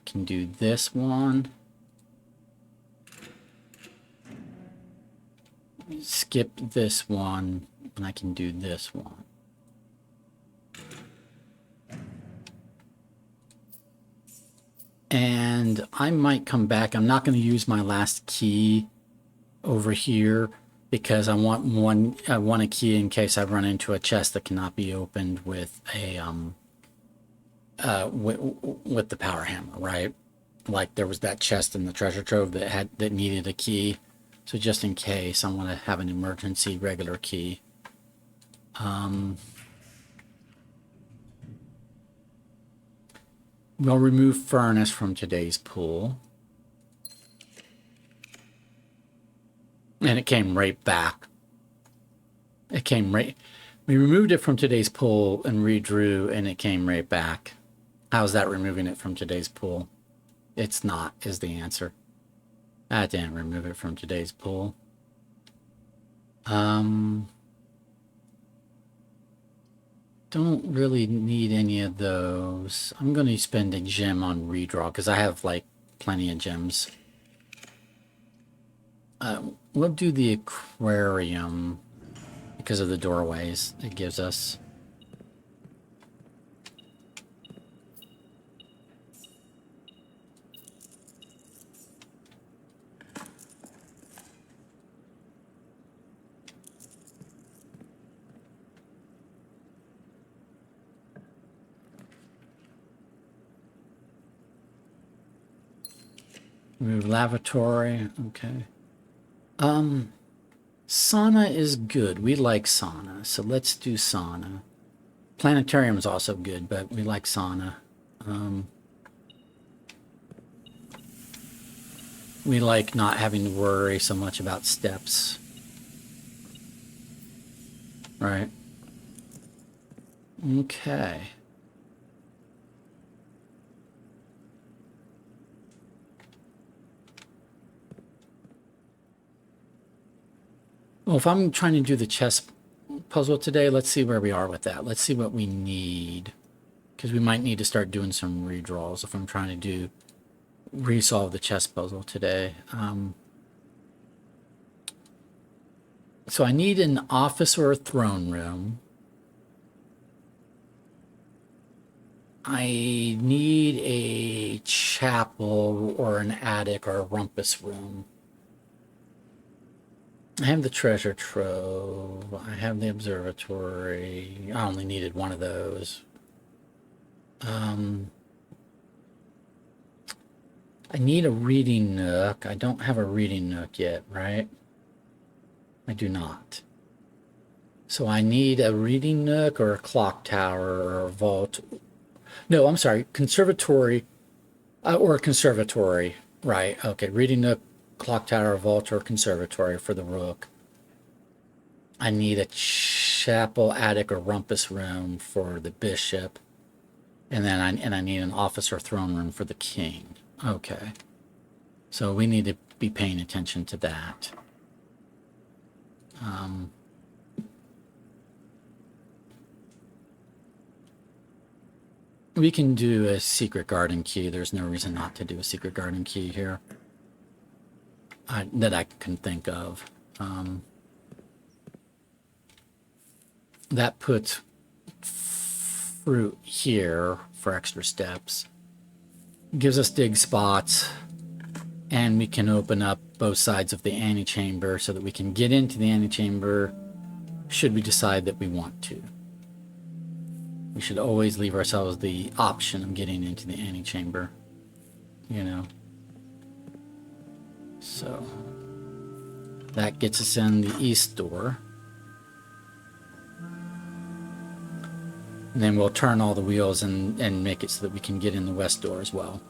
can do this one. Skip this one, and I can do this one. And I might come back. I'm not going to use my last key over here because I want a key in case I run into a chest that cannot be opened with a with the power hammer, right? Like there was that chest in the treasure trove that needed a key. So just in case, I want to have an emergency regular key. We'll remove furnace from today's pool. And it came right back. It came right... We removed it from today's pool and redrew, and it came right back. How's that removing it from today's pool? It's not, is the answer. That didn't remove it from today's pool. Don't really need any of those. I'm going to spend a gem on redraw because I have like plenty of gems. We'll do the aquarium because of the doorways it gives us. Remove lavatory. Okay. Sauna is good. We like sauna, so let's do sauna. Planetarium is also good, but we like sauna. We like not having to worry so much about steps. Right. Okay. Well, if I'm trying to do the chess puzzle today, let's see where we are with that. Let's see what we need. Because we might need to start doing some redraws if I'm trying to resolve the chess puzzle today. So I need an office or a throne room. I need a chapel or an attic or a rumpus room. I have the treasure trove. I have the observatory. I only needed one of those. I need a reading nook. I don't have a reading nook yet, right? I do not. So I need a reading nook or a clock tower or a vault. No, I'm sorry, conservatory or a conservatory, right? Okay, reading nook, clock tower, vault, or conservatory for the rook. I need a chapel, attic, or rumpus room for the bishop, and then I need an office or throne room for the king. Okay, so we need to be paying attention to that. We can do a secret garden key. There's no reason not to do a secret garden key here that I can think of. That puts fruit here for extra steps. gives us dig spots, and we can open up both sides of the antechamber so that we can get into the antechamber should we decide that we want to. We should always leave ourselves the option of getting into the antechamber, you know. So that gets us in the east door. And then we'll turn all the wheels and make it so that we can get in the west door as well.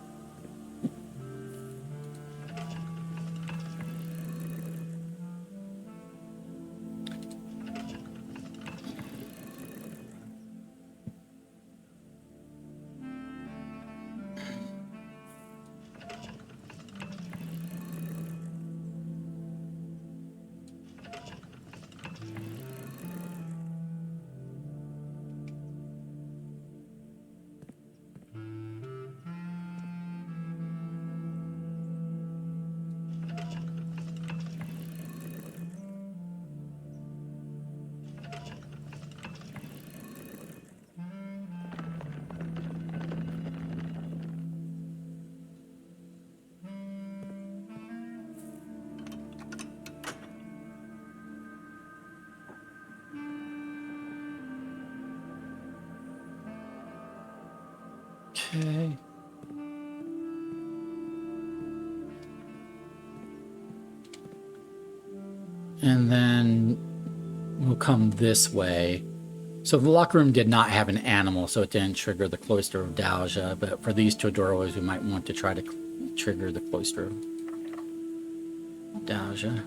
Okay. And then we'll come this way. So the locker room did not have an animal, so it didn't trigger the Cloister of Dalja, but for these two doorways, we might want to try to trigger the Cloister of Dalja.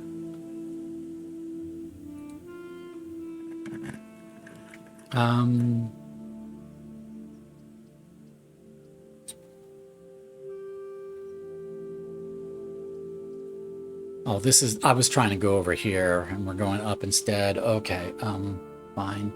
Oh, this is, I was trying to go over here and we're going up instead. Okay, fine.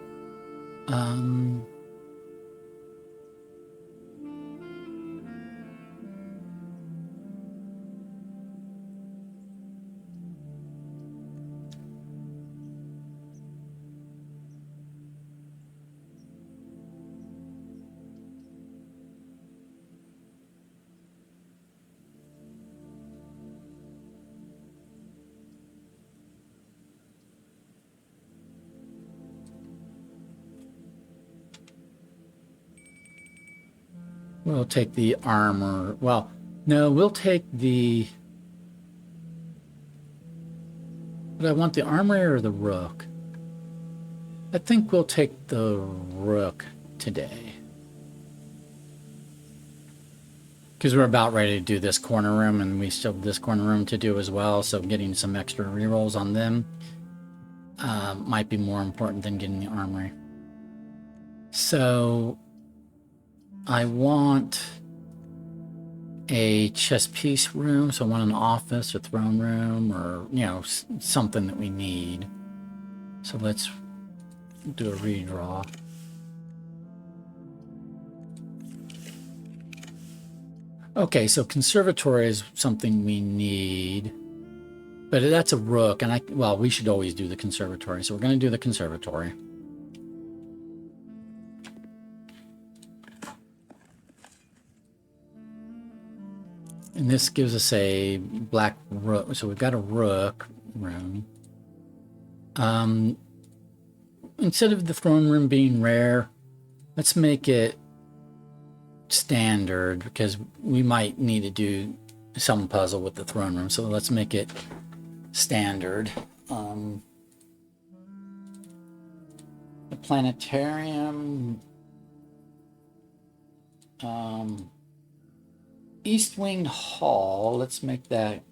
We'll take the armor. Well, no, we'll take the... Would I want the armor or the rook? I think we'll take the rook today. Because we're about ready to do this corner room, and we still have this corner room to do as well, so getting some extra rerolls on them might be more important than getting the armory. So I want a chess piece room, so I want an office or throne room or, you know, something that we need. So let's do a redraw. Okay, so conservatory is something we need, but that's a rook, and well, we should always do the conservatory, so we're going to do the conservatory. And this gives us a black rook, so we've got a rook room. Instead of the throne room being rare, let's make it standard, because we might need to do some puzzle with the throne room, so let's make it standard. The planetarium, East Wing Hall, let's make that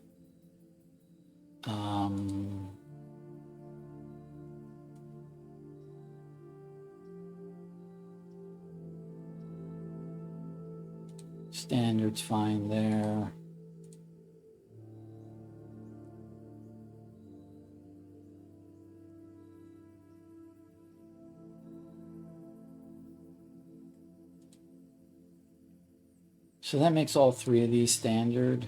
standard's fine there. So that makes all three of these standard.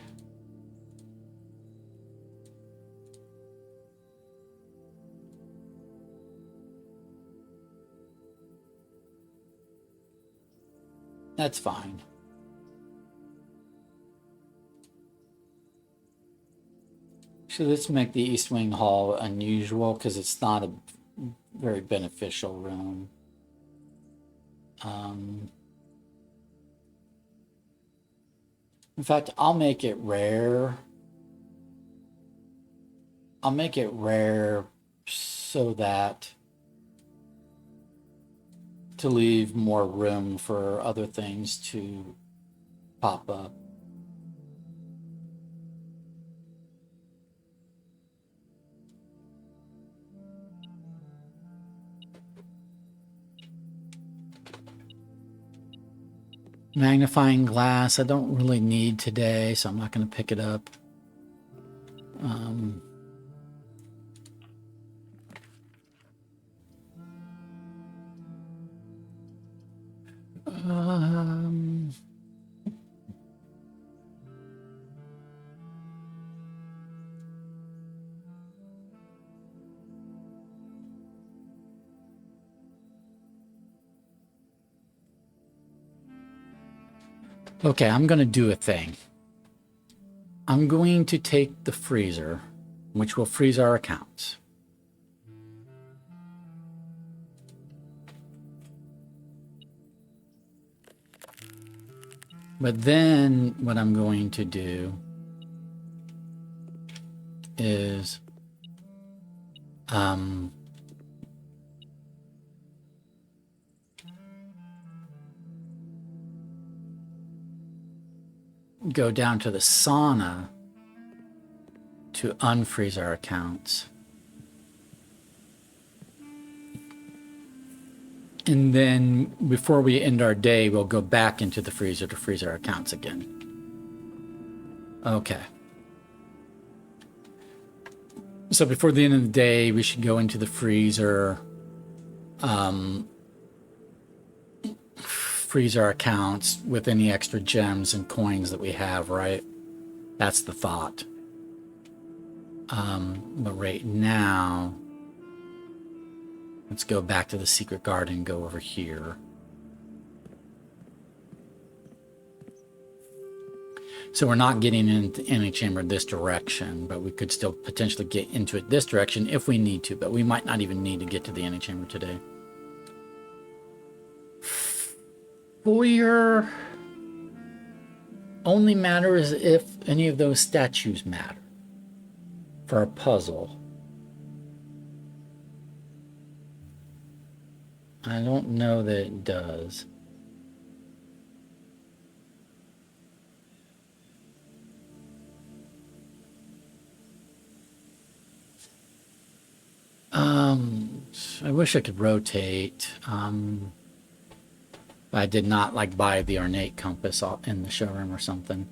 That's fine. So let's make the East Wing Hall unusual because it's not a very beneficial room. In fact, I'll make it rare. I'll make it rare so that to leave more room for other things to pop up. Magnifying glass, I don't really need today, so I'm not going to pick it up. Okay, I'm going to do a thing. I'm going to take the freezer, which will freeze our accounts. But then what I'm going to do is go down to the sauna to unfreeze our accounts. And then before we end our day, we'll go back into the freezer to freeze our accounts again. Okay. So before the end of the day, we should go into the freezer, freeze our accounts with any extra gems and coins that we have, right? That's the thought. But right now, let's go back to the secret garden and go over here. So we're not getting into any chamber this direction, but we could still potentially get into it this direction if we need to, but we might not even need to get to the antechamber today. Foyer only matters if any of those statues matter for a puzzle. I don't know that it does. I wish I could rotate. I did not like buy the ornate compass in the showroom or something.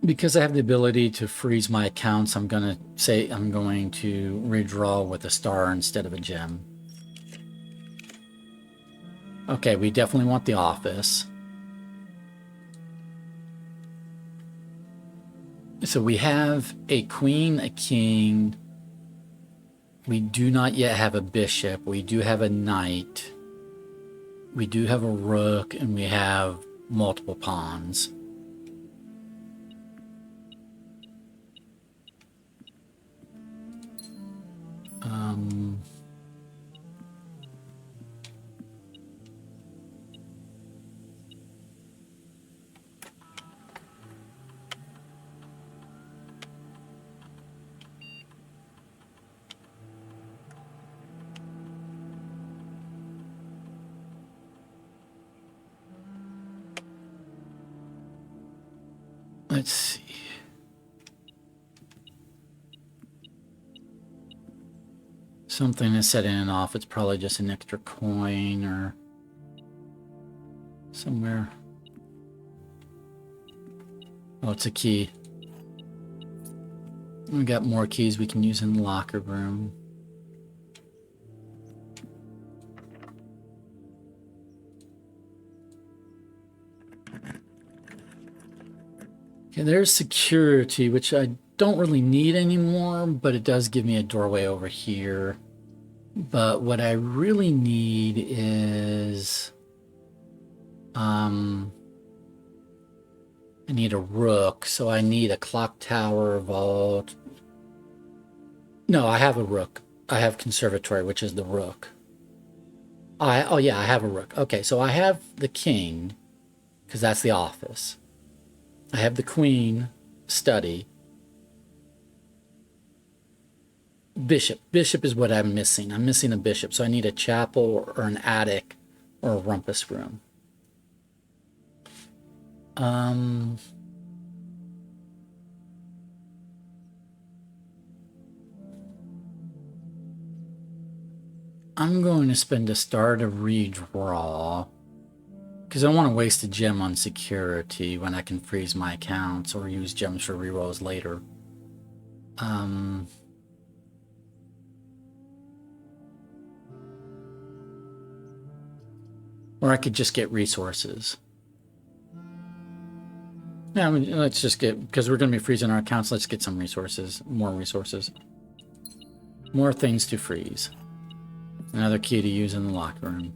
Because I have the ability to freeze my accounts, I'm going to say I'm going to redraw with a star instead of a gem. Okay, we definitely want the office. So we have a queen, a king. We do not yet have a bishop. We do have a knight. We do have a rook, and we have multiple pawns. Let's see. Something is setting it off. It's probably just an extra coin or somewhere. Oh, it's a key. We got more keys we can use in the locker room. Okay, there's security, which I don't really need anymore, but it does give me a doorway over here. But what I really need is, I need a rook, so I need a clock tower vault. No, I have a rook. I have conservatory, which is the rook. Oh yeah, I have a rook. Okay, so I have the king, because that's the office. I have the queen, study. Bishop. Bishop is what I'm missing. I'm missing a bishop, so I need a chapel or an attic or a rumpus room. I'm going to spend a star to redraw because I don't want to waste a gem on security when I can freeze my accounts or use gems for rerolls later. Or I could just get resources. Yeah, I mean, let's just get, because we're going to be freezing our accounts, let's get some resources, more resources. More things to freeze. Another key to use in the locker room.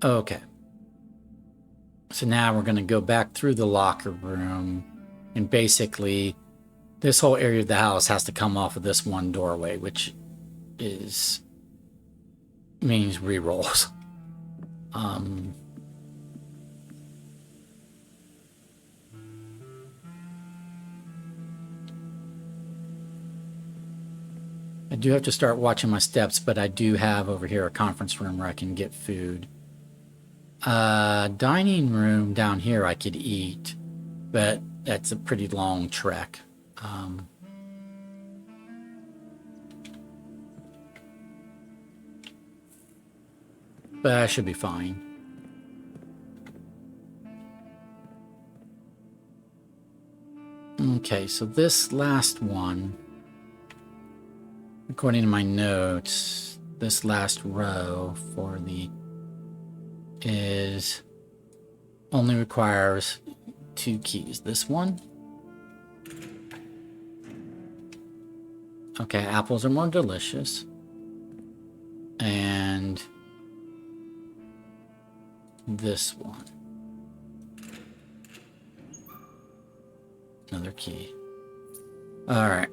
Okay. So now we're going to go back through the locker room, and basically this whole area of the house has to come off of this one doorway, which means rerolls. I do have to start watching my steps, but I do have over here a conference room where I can get food. Dining room down here I could eat, but that's a pretty long trek. But I should be fine. Okay, so this last one, according to my notes, this last row for the is only requires 2 keys. This one. Okay, apples are more delicious. And this one. Another key. All right.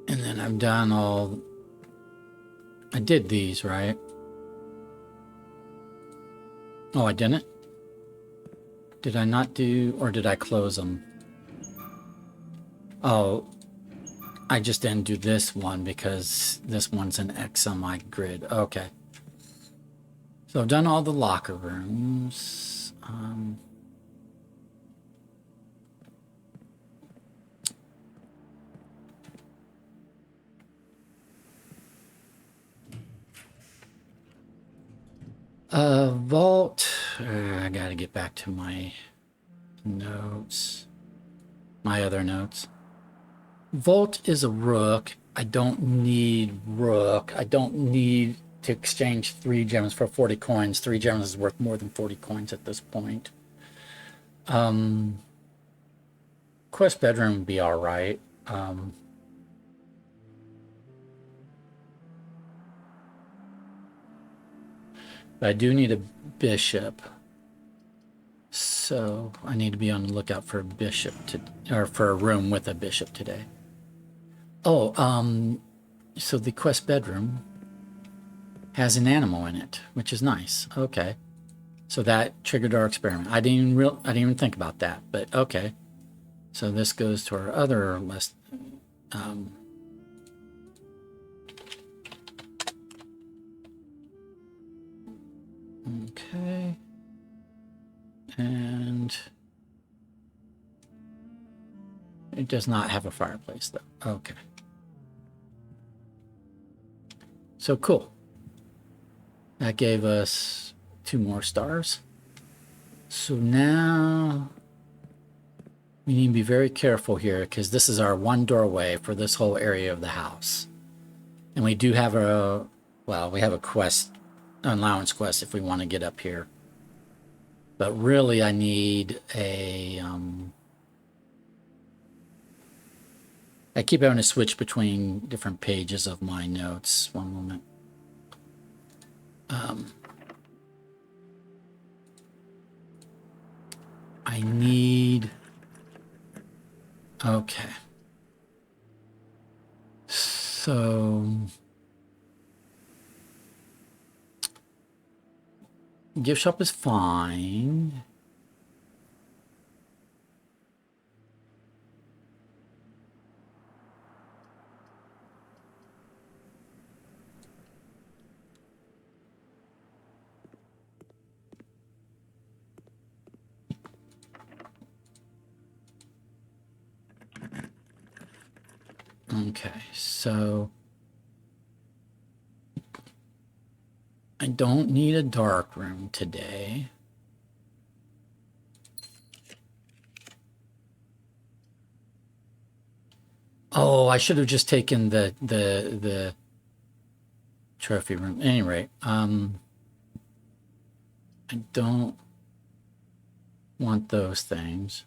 And then I've done all... I did these, right? Oh, I didn't? Did I not do... Or did I close them? Oh, I just didn't do this one because this one's an X on my grid. Okay. So I've done all the locker rooms. Vault. I gotta get back to my notes. My other notes. Vault is a rook. I don't need rook. I don't need to exchange 3 gems for 40 coins. 3 gems is worth more than 40 coins at this point. Quest bedroom would be all right. But I do need a bishop. So I need to be on the lookout for a bishop or for a room with a bishop today. Oh, so the quest bedroom has an animal in it, which is nice. Okay. So that triggered our experiment. I didn't even think about that, but okay. So this goes to our other list. Okay. And it does not have a fireplace though. Okay. So cool. That gave us 2 more stars. So now we need to be very careful here because this is our one doorway for this whole area of the house. And we do have we have a quest, an allowance quest if we want to get up here. But really, I need a. I keep having to switch between different pages of my notes. One moment. I need. Okay. So. Gift shop is fine. Okay, so I don't need a dark room today. Oh, I should have just taken the trophy room. At any rate, I don't want those things.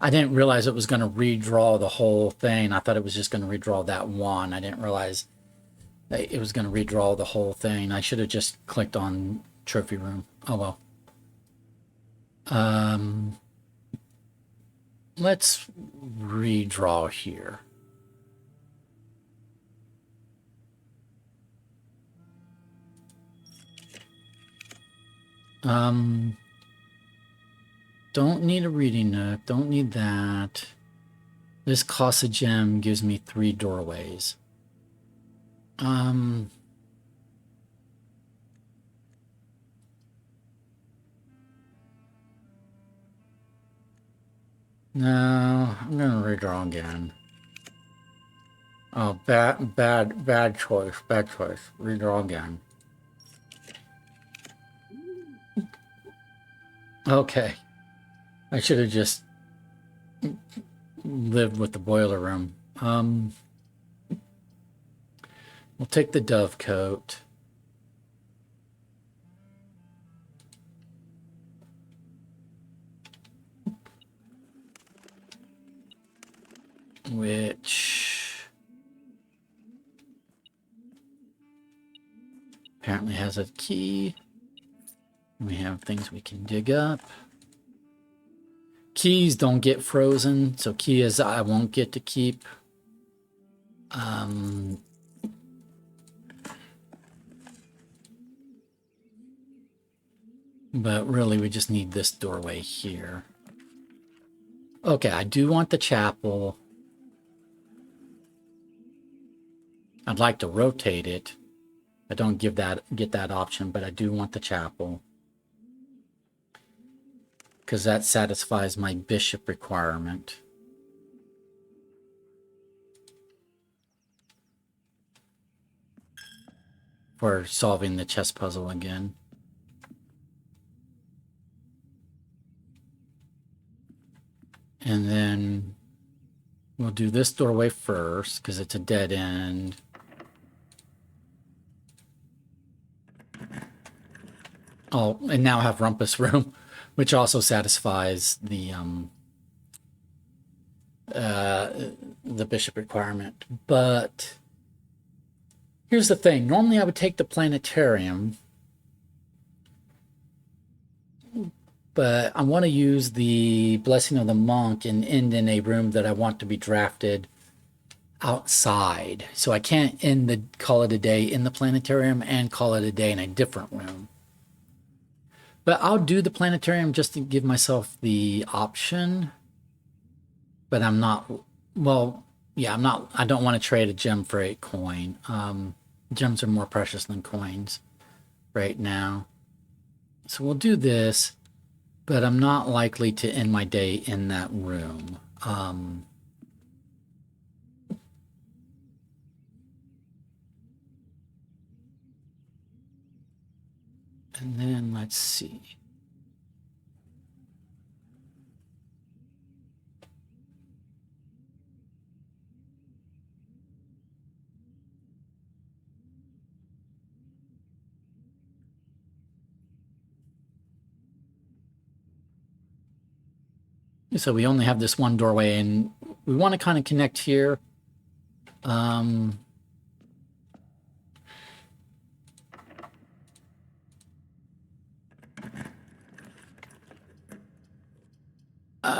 I didn't realize it was going to redraw the whole thing. I thought it was just going to redraw that one. I didn't realize that it was going to redraw the whole thing. I should have just clicked on trophy room. Oh well. Let's redraw here. Don't need a reading nook. Don't need that. This costs a gem, gives me 3 doorways. No, I'm gonna redraw again. Oh, bad choice. Bad choice. Redraw again. Okay. I should have just lived with the boiler room. We'll take the dove coat. Which apparently has a key. We have things we can dig up. Keys don't get frozen, so keys I won't get to keep. But really, we just need this doorway here. Okay, I do want the chapel. I'd like to rotate it. I don't get that option, but I do want the chapel. Because that satisfies my bishop requirement. For solving the chess puzzle again. And then we'll do this doorway first, because it's a dead end. Oh, and now have rumpus room, which also satisfies the bishop requirement. But here's the thing. Normally I would take the planetarium, but I want to use the Blessing of the Monk and end in a room that I want to be drafted outside. So I can't call it a day in the planetarium and call it a day in a different room. But I'll do the planetarium just to give myself the option. But I'm not, well, yeah, I don't want to trade a gem for a coin. Gems are more precious than coins right now. So we'll do this, but I'm not likely to end my day in that room. And then let's see. So we only have this one doorway, and we want to kind of connect here.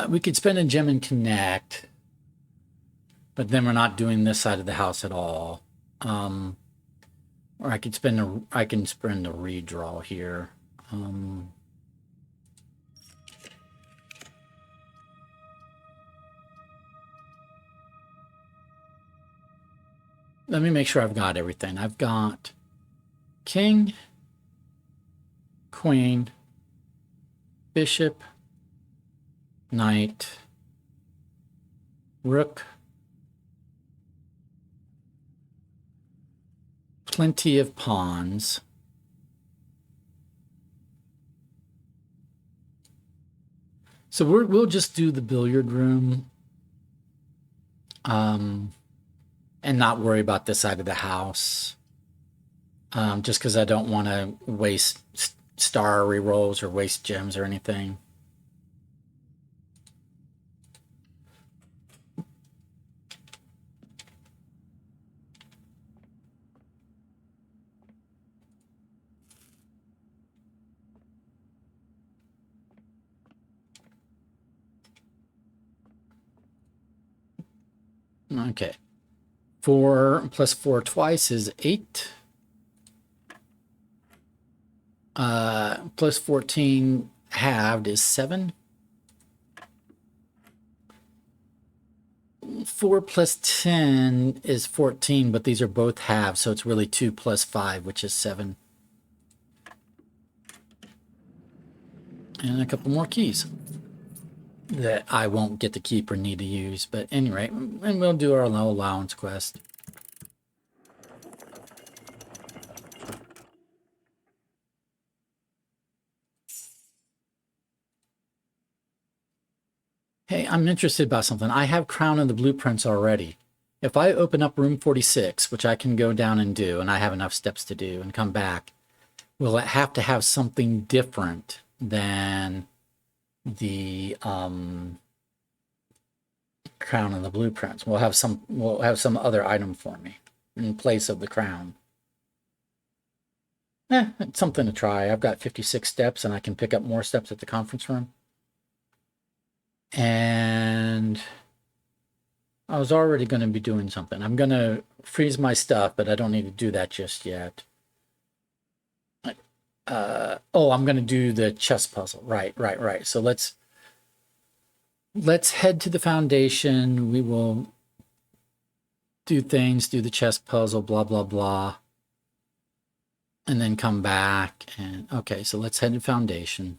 We could spend a gem and connect, but then we're not doing this side of the house at all. Or I can spend a redraw here. Let me make sure I've got everything. I've got king, queen, bishop, knight, rook, plenty of pawns. So we'll just do the billiard room, and not worry about this side of the house, just because I don't want to waste star rerolls or waste gems or anything. Okay. 4 plus 4 twice is 8. Plus 14 halved is 7. 4 plus 10 is 14, but these are both halved, so it's really 2 plus 5, which is 7. And a couple more keys that I won't get to keep or need to use. But anyway, and we'll do our low allowance quest. Hey, I'm interested about something. I have Crown and the blueprints already. If I open up room 46, which I can go down and do, and I have enough steps to do and come back, will it have to have something different than the crown and the blueprints? We'll have some other item for me in place of the crown. It's something to try. I've got 56 steps, and I can pick up more steps at the conference room. And I was already going to be doing something. I'm going to freeze my stuff, but I don't need to do that just yet. I'm going to do the chess puzzle. Right. So let's head to the foundation. We will do things, do the chess puzzle, blah, blah, blah. And then come back. And okay, so let's head to foundation.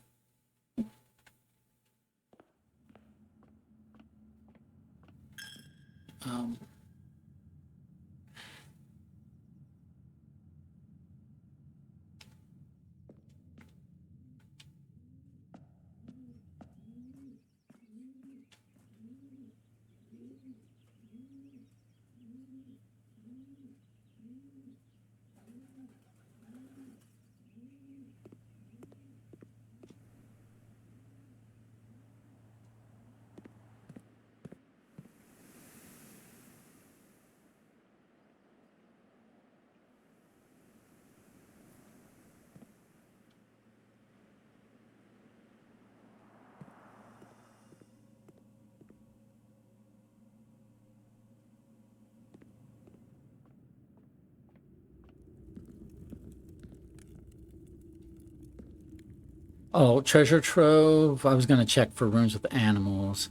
Oh, treasure trove. I was going to check for rooms with animals.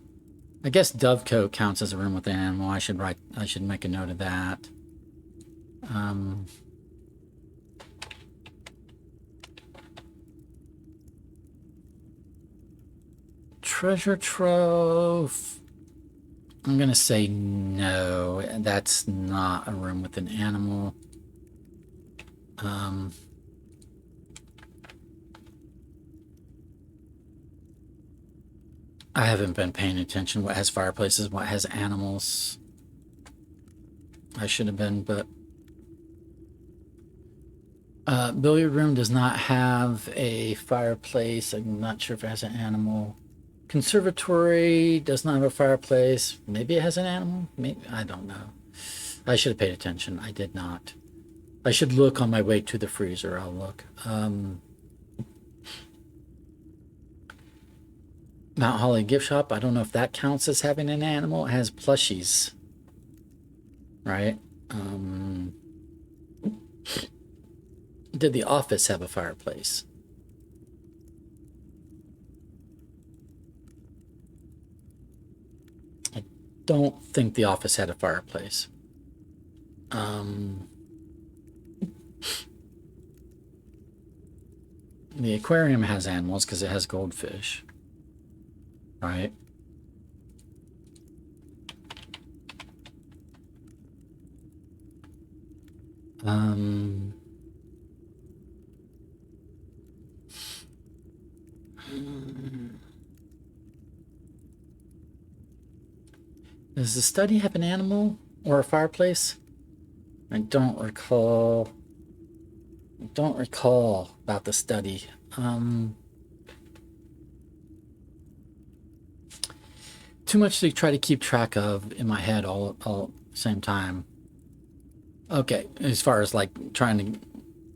I guess Dovecote counts as a room with an animal. I should make a note of that. Treasure trove. I'm going to say no. That's not a room with an animal. I haven't been paying attention what has fireplaces, what has animals. I should have been, but billiard room does not have a fireplace. I'm not sure if it has an animal. Conservatory does not have a fireplace. Maybe it has an animal. Maybe, I don't know. I should have paid attention. I did not. I should look on my way to the freezer. I'll look. Mount Holly gift shop. I don't know if that counts as having an animal. It has plushies, right? Did the office have a fireplace? I don't think the office had a fireplace. The aquarium has animals because it has goldfish, right? Does the study have an animal or a fireplace? I don't recall. I don't recall about the study. Too much to try to keep track of in my head all at the same time. Okay, as far as like trying to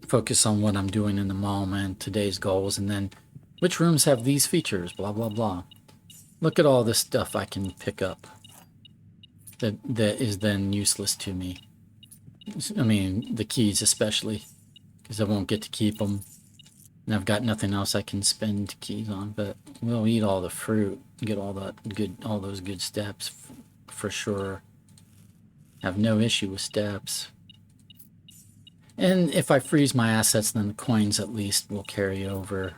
focus on what I'm doing in the moment, today's goals, and then which rooms have these features, blah, blah, blah. Look at all this stuff I can pick up that is then useless to me. I mean, the keys especially, because I won't get to keep them. And I've got nothing else I can spend keys on, but we'll eat all the fruit, get all those good steps for sure. Have no issue with steps. And if I freeze my assets, then the coins at least will carry over.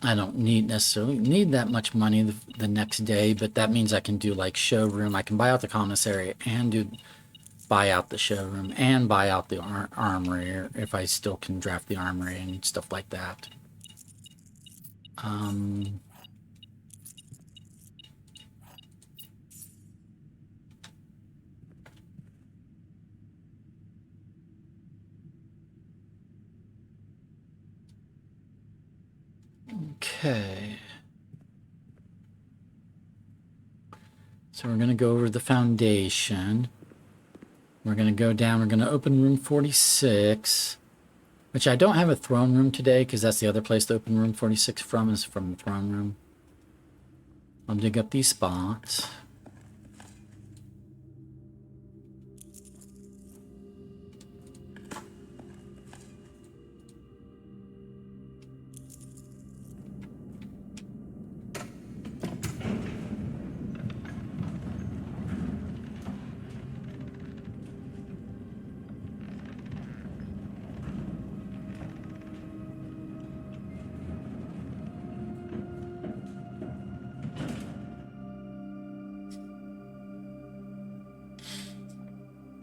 I don't necessarily need that much money the next day, but that means I can do like showroom. I can buy out the commissary and buy out the showroom and buy out the armory, or if I still can draft the armory and stuff like that. Okay. So we're going to go over the foundation. We're going to go down. We're going to open room 46, which I don't have a throne room today because that's the other place to open room 46 from, is from the throne room. I'll dig up these spots.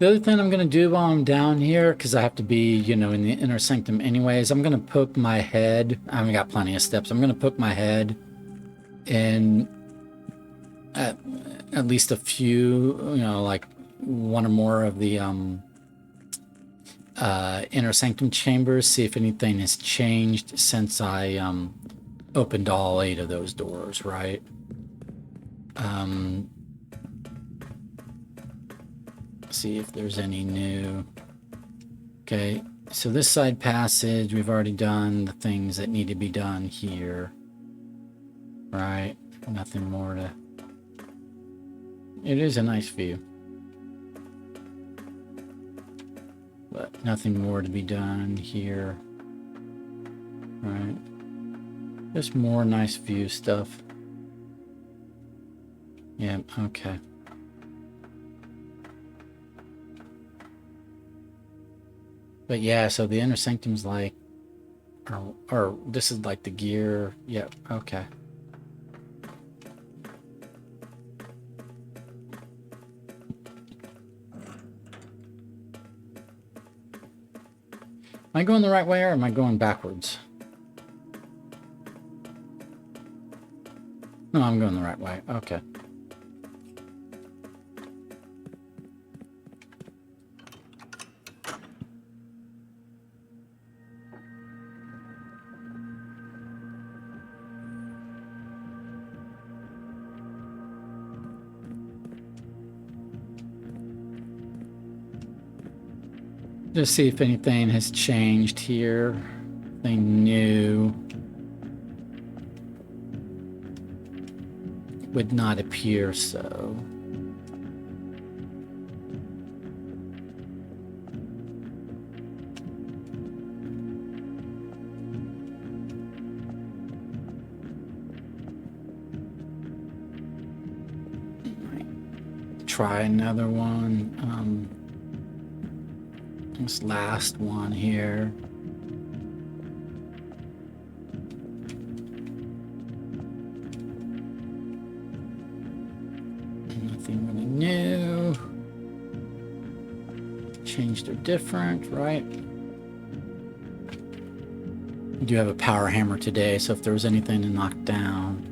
The other thing I'm going to do while I'm down here, because I have to be, you know, in the inner sanctum anyways, I'm going to poke my head. I haven't got plenty of steps. I'm going to poke my head in at least a few, you know, like one or more of the inner sanctum chambers, see if anything has changed since I opened all 8 of those doors, right? See if there's any new. Okay, so this side passage, we've already done the things that need to be done here, right? Nothing more to. It is a nice view, but nothing more to be done here, right? Just more nice view stuff. Yeah, okay. But yeah, so the inner sanctum's like, or this is like the gear. Yep, okay. Am I going the right way or am I going backwards? No, I'm going the right way. Okay. Just see if anything has changed here. Anything new. Would not appear so. Try another one. This last one here. Nothing really new. Changed or different, right? We do have a power hammer today, so if there was anything to knock down.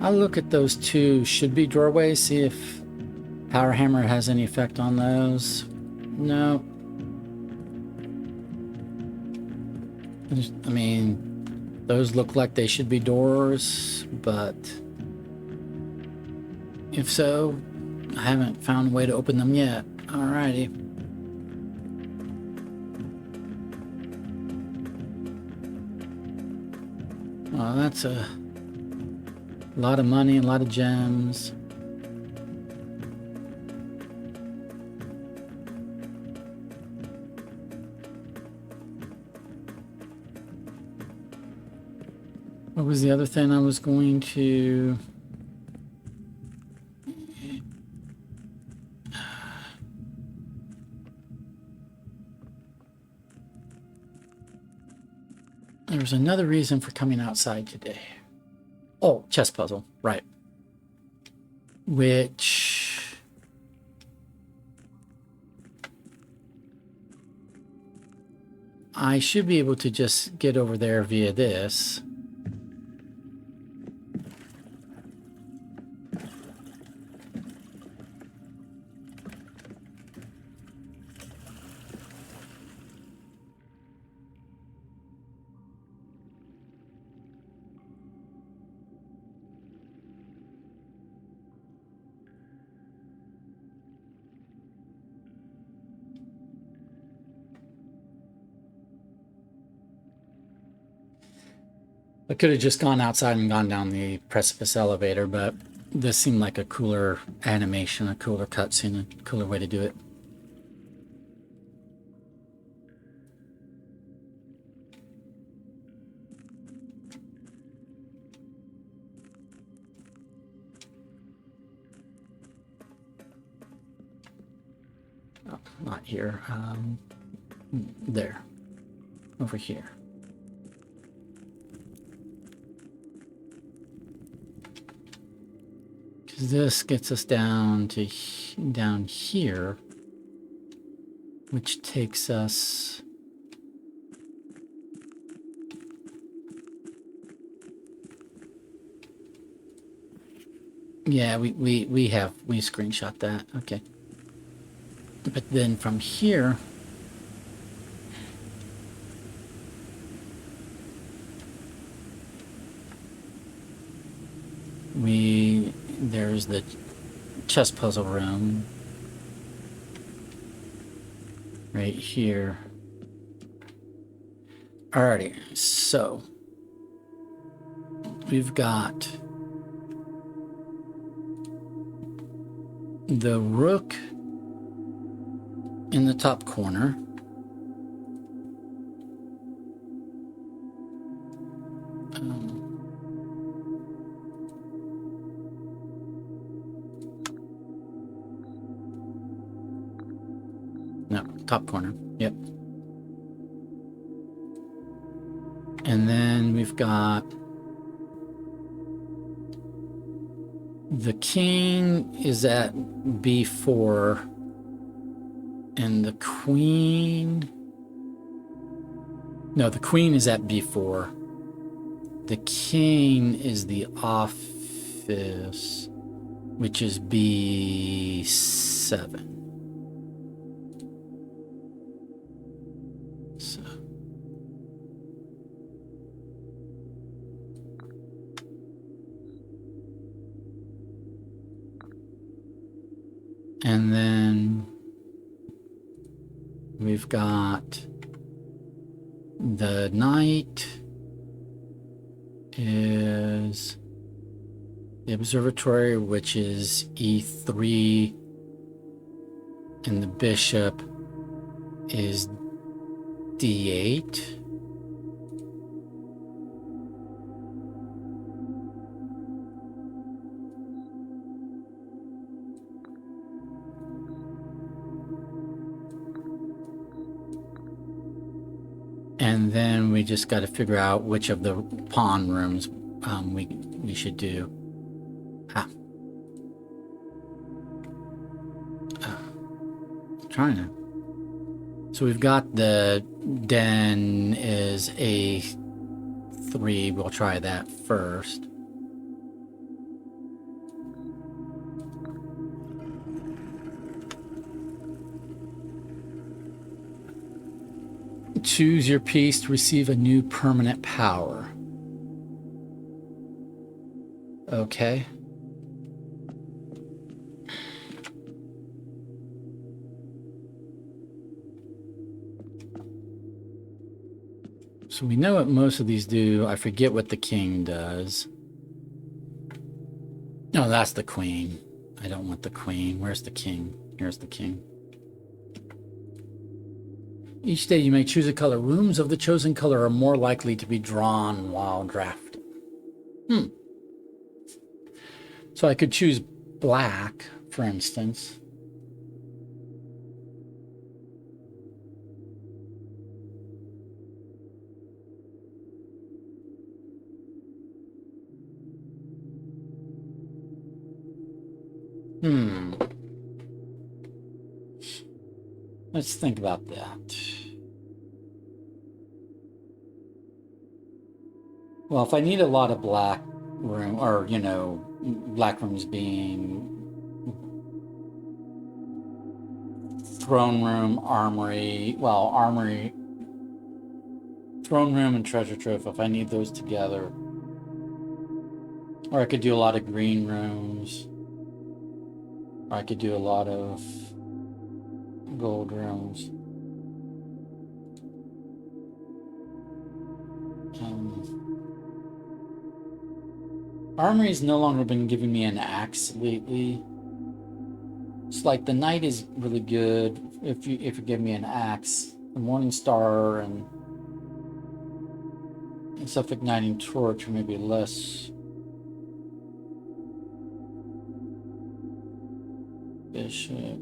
I'll look at those two should-be doorways, see if power hammer has any effect on those. No. I mean, those look like they should be doors, but if so, I haven't found a way to open them yet. Alrighty. Well, that's a lot of money, a lot of gems. What was the other thing I was going to... There's another reason for coming outside today. Oh, chess puzzle, right. Which... I should be able to just get over there via this. I could have just gone outside and gone down the precipice elevator, but this seemed like a cooler animation, a cooler cutscene, a cooler way to do it. Oh, not here. There. Over here. This gets us down to down here, which takes us yeah, we screenshot that. Okay. But then from here there's the chess puzzle room right here. Alrighty, so we've got the rook in the top corner. No, top corner. Yep. And then we've got the king is at B4 and the queen... No, the queen is at B4. The king is the office, which is B7. So And then we've got the knight is the observatory, which is E3, and the bishop is D8. And then we just got to figure out which of the pawn rooms we should do. Trying to. So we've got the den is A3. We'll try that first. Choose your piece to receive a new permanent power. Okay. So we know what most of these do. I forget what the king does. No, that's the queen. I don't want the queen. Where's the king? Here's the king. Each day you may choose a color. Rooms of the chosen color are more likely to be drawn while drafting. So I could choose black, for instance. Let's think about that. Well, if I need a lot of black room, or, you know, black rooms being throne room, armory, well, armory, throne room and treasure trove, if I need those together. Or I could do a lot of green rooms. Or I could do a lot of gold rooms. Armory's no longer been giving me an axe lately. It's like the knight is really good if you give me an axe. The morning star and self-igniting torch, or maybe less. Bishop.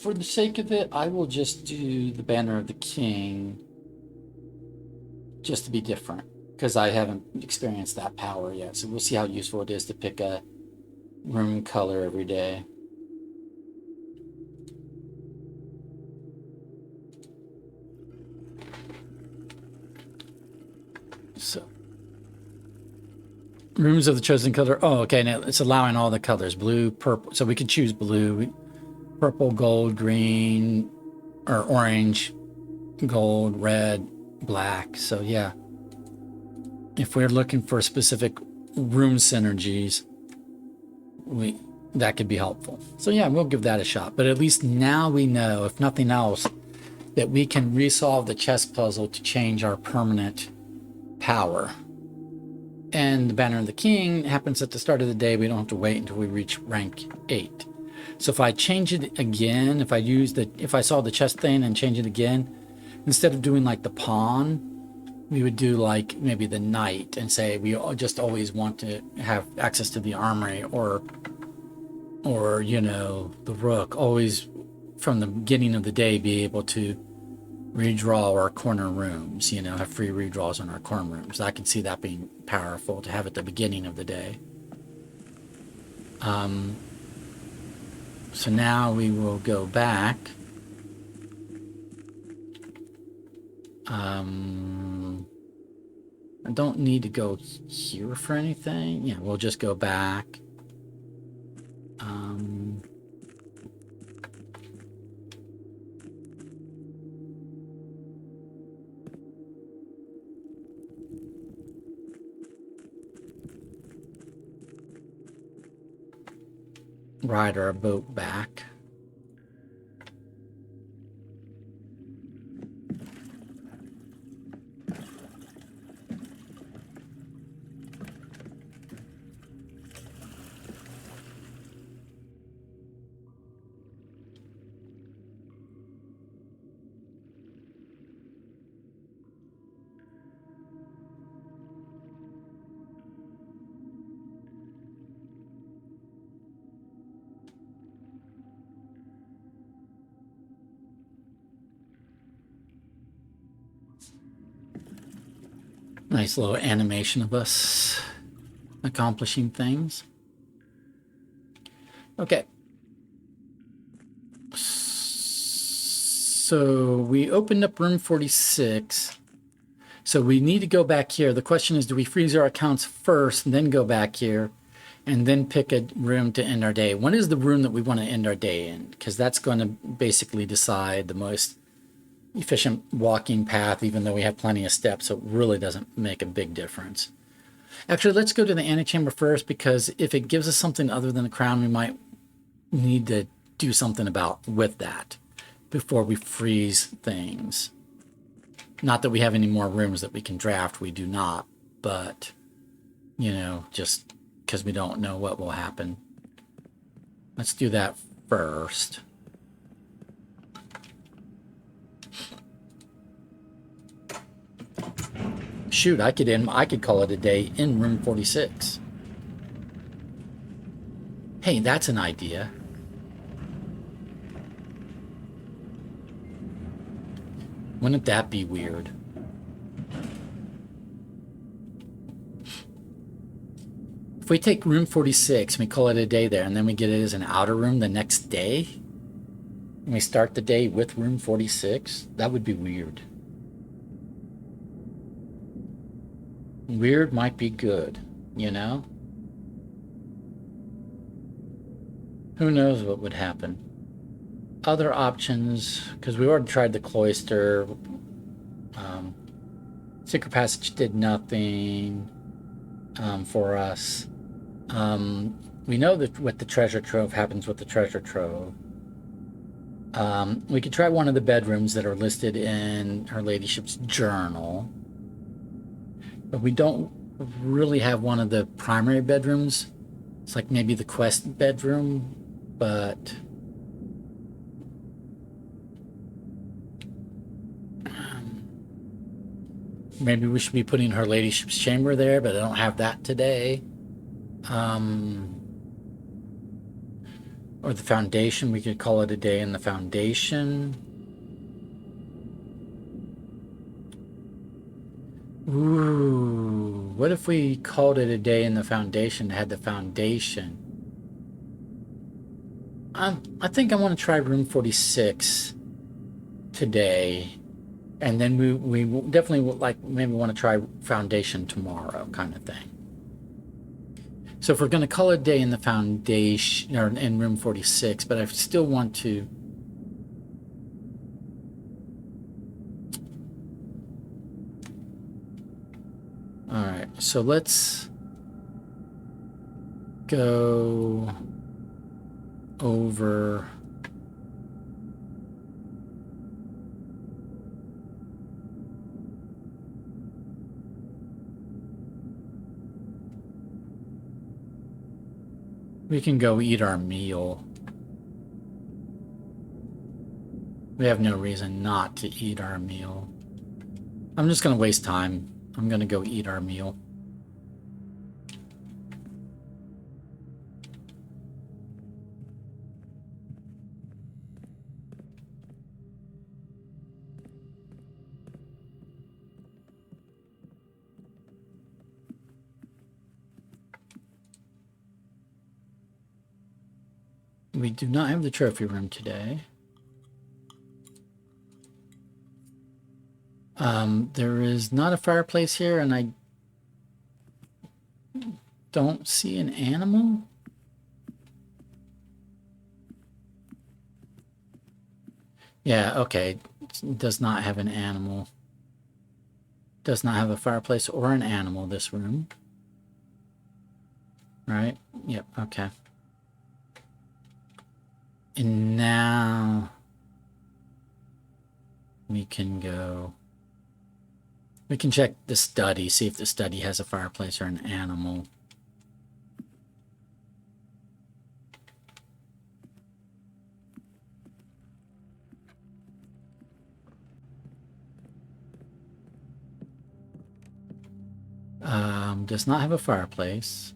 For the sake of it, I will just do the banner of the king, just to be different, because I haven't experienced that power yet. So we'll see how useful it is to pick a room color every day. So, rooms of the chosen color. Oh, okay. Now it's allowing all the colors: blue, purple. So we can choose blue, purple, gold, green, or orange, gold, red, black. So yeah, if we're looking for specific room synergies, that could be helpful. So yeah, we'll give that a shot. But at least now we know, if nothing else, that we can resolve the chess puzzle to change our permanent power. And the banner of the king happens at the start of the day. We don't have to wait until we reach rank 8. So if I change it again, if I saw the chess thing and change it again, instead of doing like the pawn, we would do like maybe the knight and say we just always want to have access to the armory, or you know, the rook, always from the beginning of the day be able to redraw our corner rooms, you know, have free redraws on our corner rooms. I can see that being powerful to have at the beginning of the day. So now we will go back. I don't need to go here for anything. Yeah, we'll just go back. ride our boat back. Nice little animation of us accomplishing things. Okay. So we opened up room 46. So we need to go back here. The question is, do we freeze our accounts first and then go back here and then pick a room to end our day? When is the room that we want to end our day in? Because that's going to basically decide the most efficient walking path, even though we have plenty of steps. So it really doesn't make a big difference. Actually, let's go to the antechamber first, because if it gives us something other than the crown, we might need to do something about with that before we freeze things. Not that we have any more rooms that we can draft, we do not, but, you know, just because we don't know what will happen. Let's do that first. Shoot, I could call it a day in room 46. Hey, that's an idea. Wouldn't that be weird? If we take room 46 and we call it a day there, and then we get it as an outer room the next day, and we start the day with room 46, that would be weird. Weird might be good, you know? Who knows what would happen? Other options, because we already tried the cloister. Secret passage did nothing for us. We know that what the treasure trove happens with the treasure trove. We could try one of the bedrooms that are listed in Her Ladyship's journal. But we don't really have one of the primary bedrooms. It's like maybe the quest bedroom, but maybe we should be putting Her Ladyship's chamber there, but I don't have that today. Or the foundation, we could call it a day in the foundation. Ooh, what if we called it a day in the foundation, had the foundation? I think I want to try room 46 today. And then we definitely would like maybe want to try foundation tomorrow, kind of thing. So if we're going to call it a day in the foundation, or in room 46, but I still want to. All right, so let's go over. We can go eat our meal. We have no reason not to eat our meal. I'm just going to waste time. I'm going to go eat our meal. We do not have the trophy room today. There is not a fireplace here, and I don't see an animal. Yeah, okay. It does not have an animal. Does not have a fireplace or an animal, this room. Right? Yep, okay. And now we can go. We can check the study, see if the study has a fireplace or an animal. Does not have a fireplace.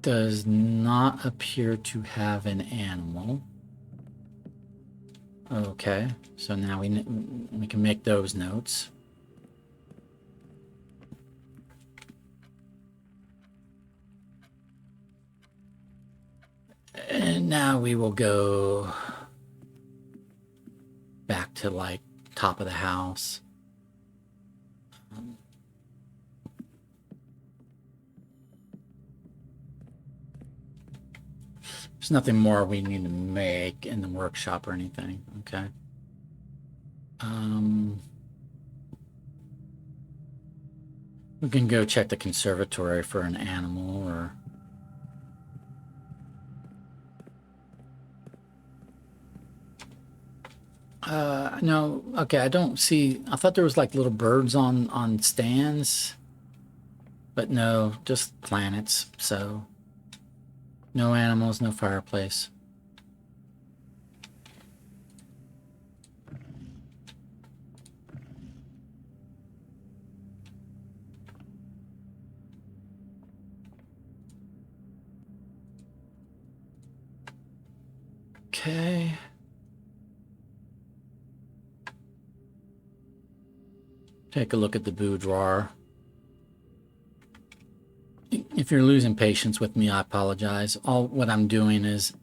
Does not appear to have an animal. Okay, so now we can make those notes. And now we will go back to like top of the house. There's nothing more we need to make in the workshop or anything. Okay. We can go check the conservatory for an animal or... no, okay, I don't see... I thought there was like little birds on stands. But no, just planets, so... No animals, no fireplace. Okay. Take a look at the boudoir. If you're losing patience with me, I apologize. All what I'm doing is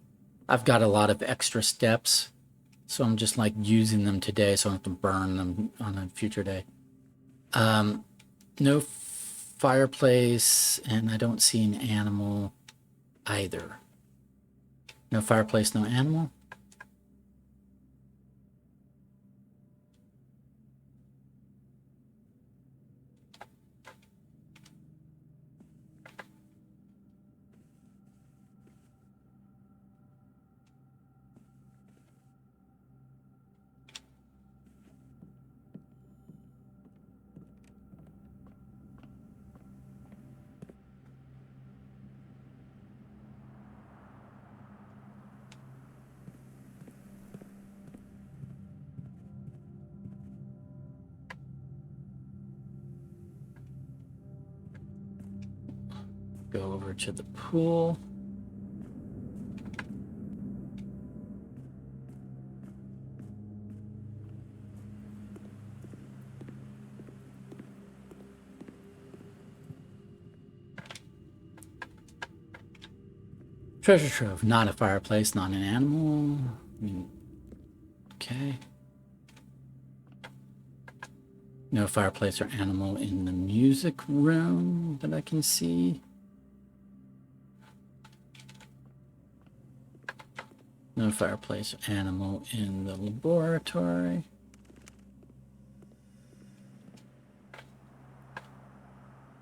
I've got a lot of extra steps, so I'm just like using them today so I don't have to burn them on a future day. No fireplace, and I don't see an animal either. No fireplace, no animal. Go over to the pool. Treasure trove, not a fireplace, not an animal. Okay. No fireplace or animal in the music room that I can see. No fireplace or animal in the laboratory.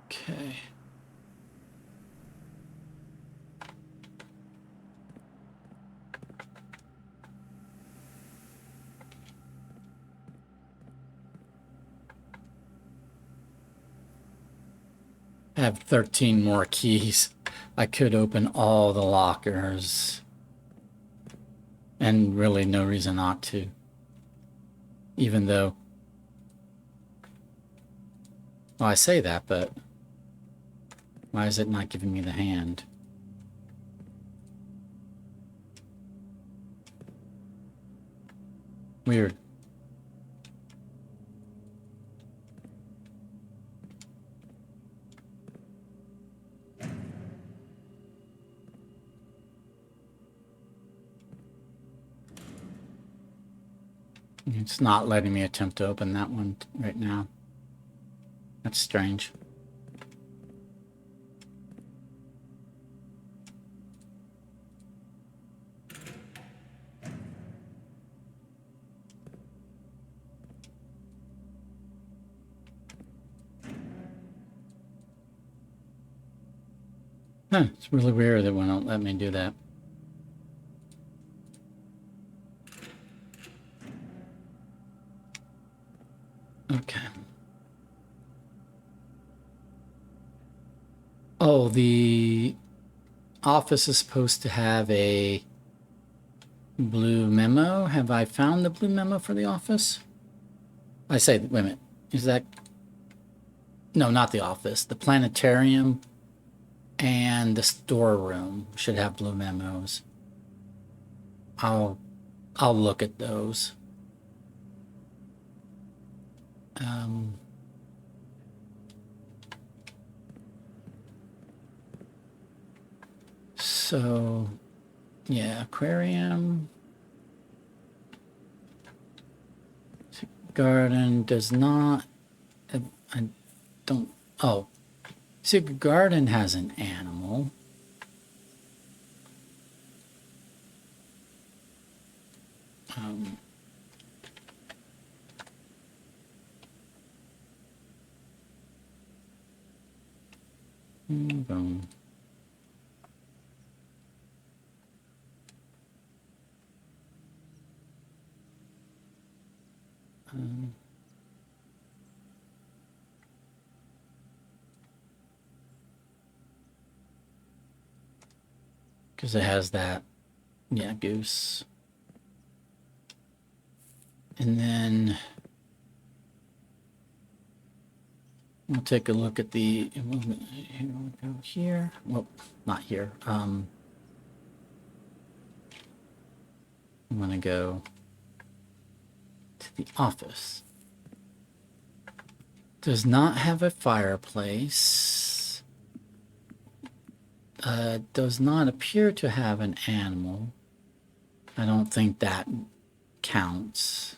Okay. I have 13 more keys. I could open all the lockers. And really no reason not to. Even though... Well, I say that, but... Why is it not giving me the hand? Weird. It's not letting me attempt to open that one right now. That's strange. Huh, it's really weird that it won't let me do that. Okay. Oh, the office is supposed to have a blue memo. Have I found the blue memo for the office? I say, wait a minute. Is that... No, not the office. The planetarium and the storeroom should have blue memos. I'll look at those. So, yeah, aquarium. Garden does not. I don't. Oh, see, garden has an animal. Boom. Because it has that, yeah, goose. And then we'll take a look at the, we'll go here. Well, not here. I'm going to go to the office. Does not have a fireplace. Does not appear to have an animal. I don't think that counts.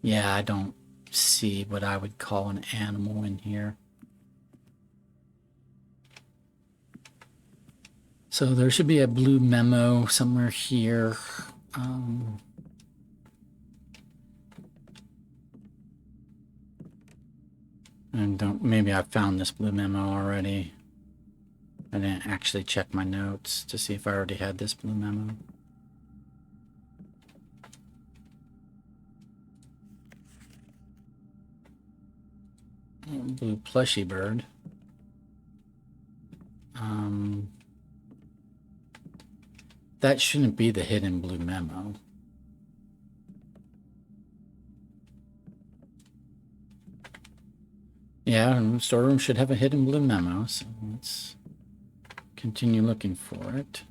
Yeah, I don't see what I would call an animal in here. So there should be a blue memo somewhere here. And maybe I found this blue memo already. I didn't actually check my notes to see if I already had this blue memo. Blue plushy bird. That shouldn't be the hidden blue memo. Yeah, storeroom should have a hidden blue memo, so let's continue looking for it.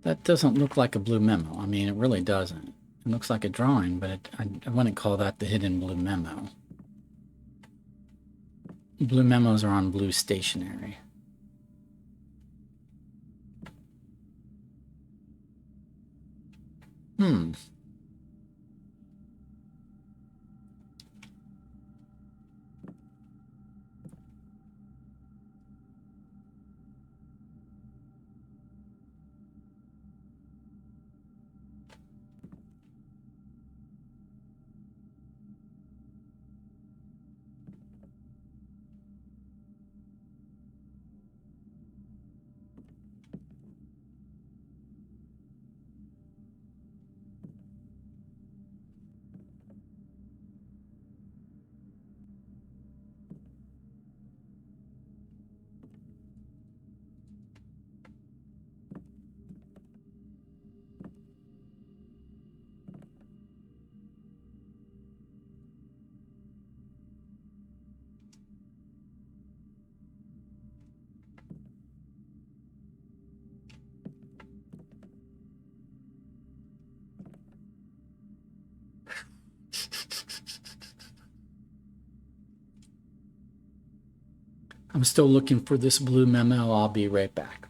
That doesn't look like a blue memo. I mean, it really doesn't. It looks like a drawing, but I wouldn't call that the hidden blue memo. Blue memos are on blue stationery. I'm still looking for this blue memo. I'll be right back.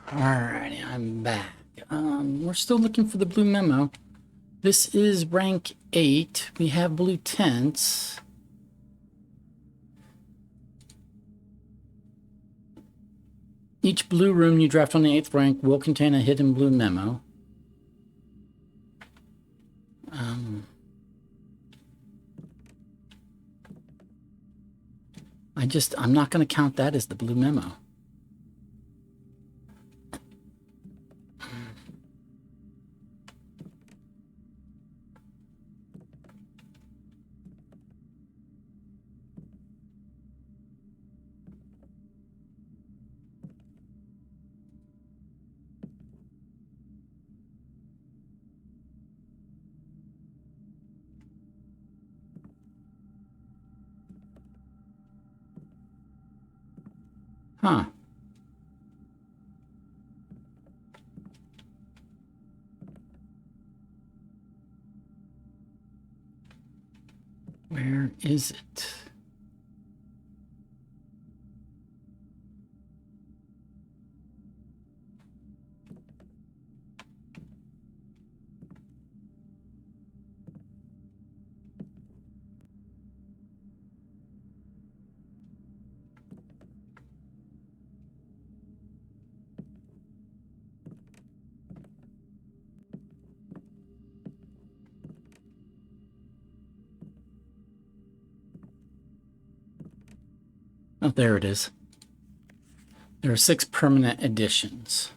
Alrighty, I'm back. We're still looking for the blue memo. This is rank 8. We have blue tents. Each blue room you draft on the 8th rank will contain a hidden blue memo. I'm not going to count that as the blue memo. Huh. Where is it? Oh, there it is. There are 6 permanent additions.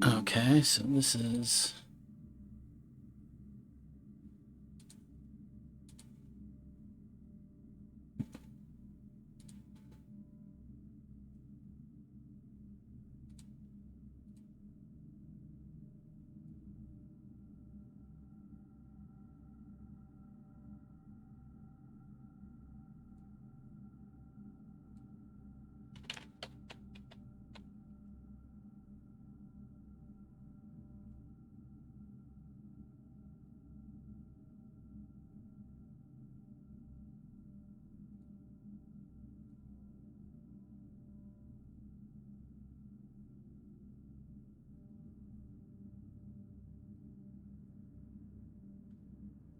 Okay, so this is...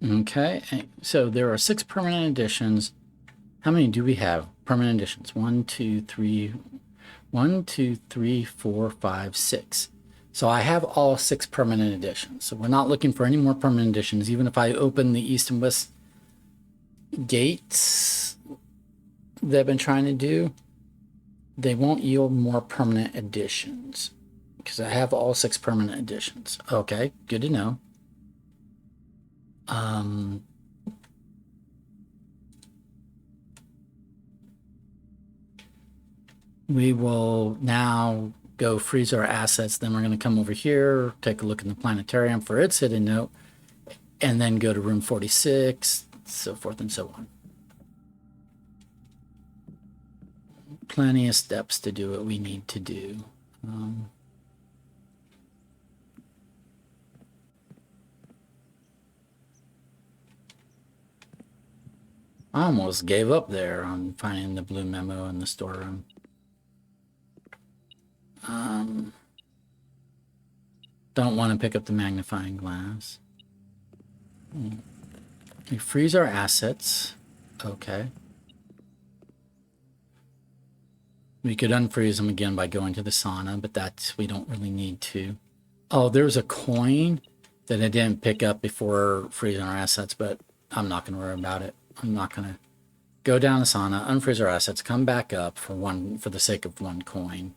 Okay, so there are 6 permanent additions. How many do we have? Permanent additions. 1, 2, 3, 1, 2, 3, 4, 5, 6. So I have all 6 permanent additions. So we're not looking for any more permanent additions. Even if I open the east and west gates that I've been trying to do, they won't yield more permanent additions. because I have all 6 permanent additions. Okay, good to know. We will now go freeze our assets. Then we're going to come over here, take a look in the planetarium for its hidden note, and then go to room 46, so forth and so on. Plenty of steps to do what we need to do. I almost gave up there on finding the blue memo in the storeroom. Don't want to pick up the magnifying glass. We freeze our assets. Okay. We could unfreeze them again by going to the sauna, but that's, we don't really need to. Oh, there's a coin that I didn't pick up before freezing our assets, but I'm not going to worry about it. I'm not going to go down the sauna, unfreeze our assets, come back up for the sake of 1 coin.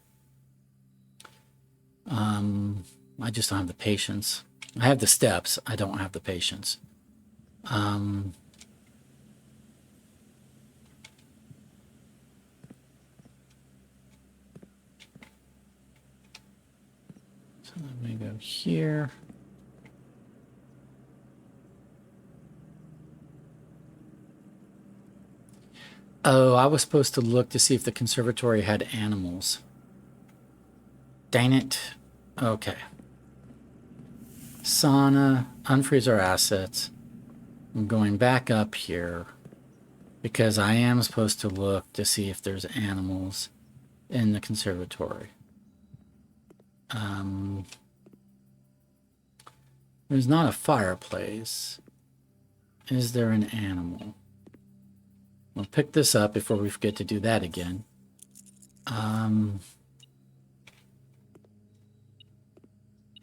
I just don't have the patience. I have the steps. I don't have the patience. So let me go here. Oh, I was supposed to look to see if the conservatory had animals. Dang it. Okay. Sauna, unfreeze our assets. I'm going back up here because I am supposed to look to see if there's animals in the conservatory. There's not a fireplace. Is there an animal? We'll pick this up before we forget to do that again.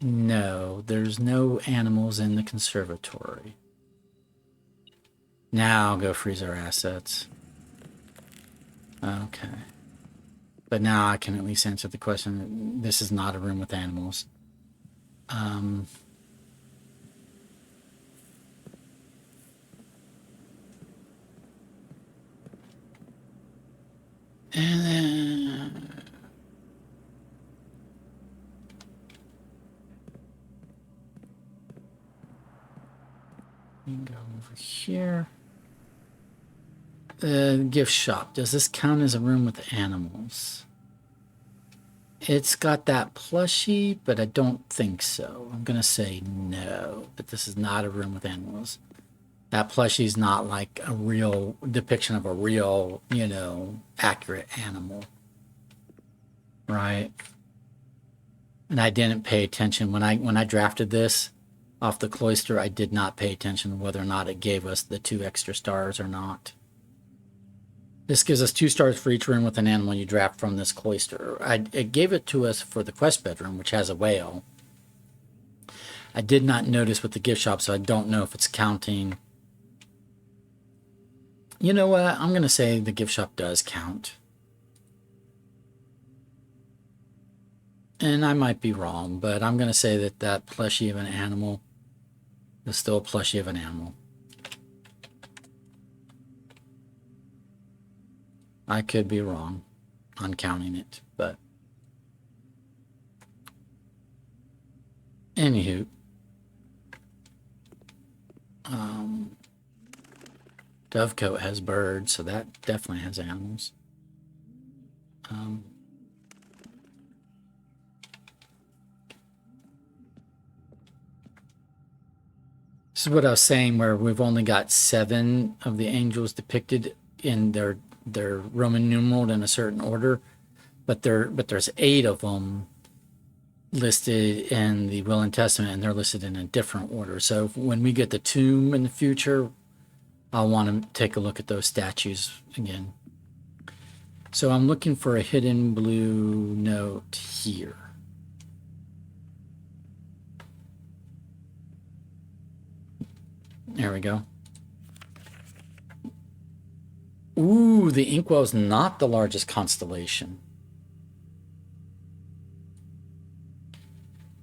No, there's no animals in the conservatory. Now I'll go freeze our assets. Okay. But now I can at least answer the question. This is not a room with animals. And then we can go over here. Gift shop. Does this count as a room with animals? It's got that plushie, but I don't think so. I'm going to say no, that this is not a room with animals. That plushie is not like a real depiction of a real, you know, accurate animal. Right? And I didn't pay attention. When I drafted this off the cloister, I did not pay attention to whether or not it gave us the 2 extra stars or not. This gives us 2 stars for each room with an animal you draft from this cloister. It gave it to us for the quest bedroom, which has a whale. I did not notice with the gift shop, so I don't know if it's counting. You know what? I'm going to say the gift shop does count. And I might be wrong, but I'm going to say that that plushie of an animal is still a plushie of an animal. I could be wrong on counting it, but anywho, Dovecote has birds, so that definitely has animals. This is what I was saying, where we've only got 7 of the angels depicted in their Roman numeral in a certain order, but there's 8 of them listed in the Will and Testament, and they're listed in a different order. So when we get the tomb in the future, I'll want to take a look at those statues again. So I'm looking for a hidden blue note here. There we go. Ooh, the Inkwell is not the largest constellation.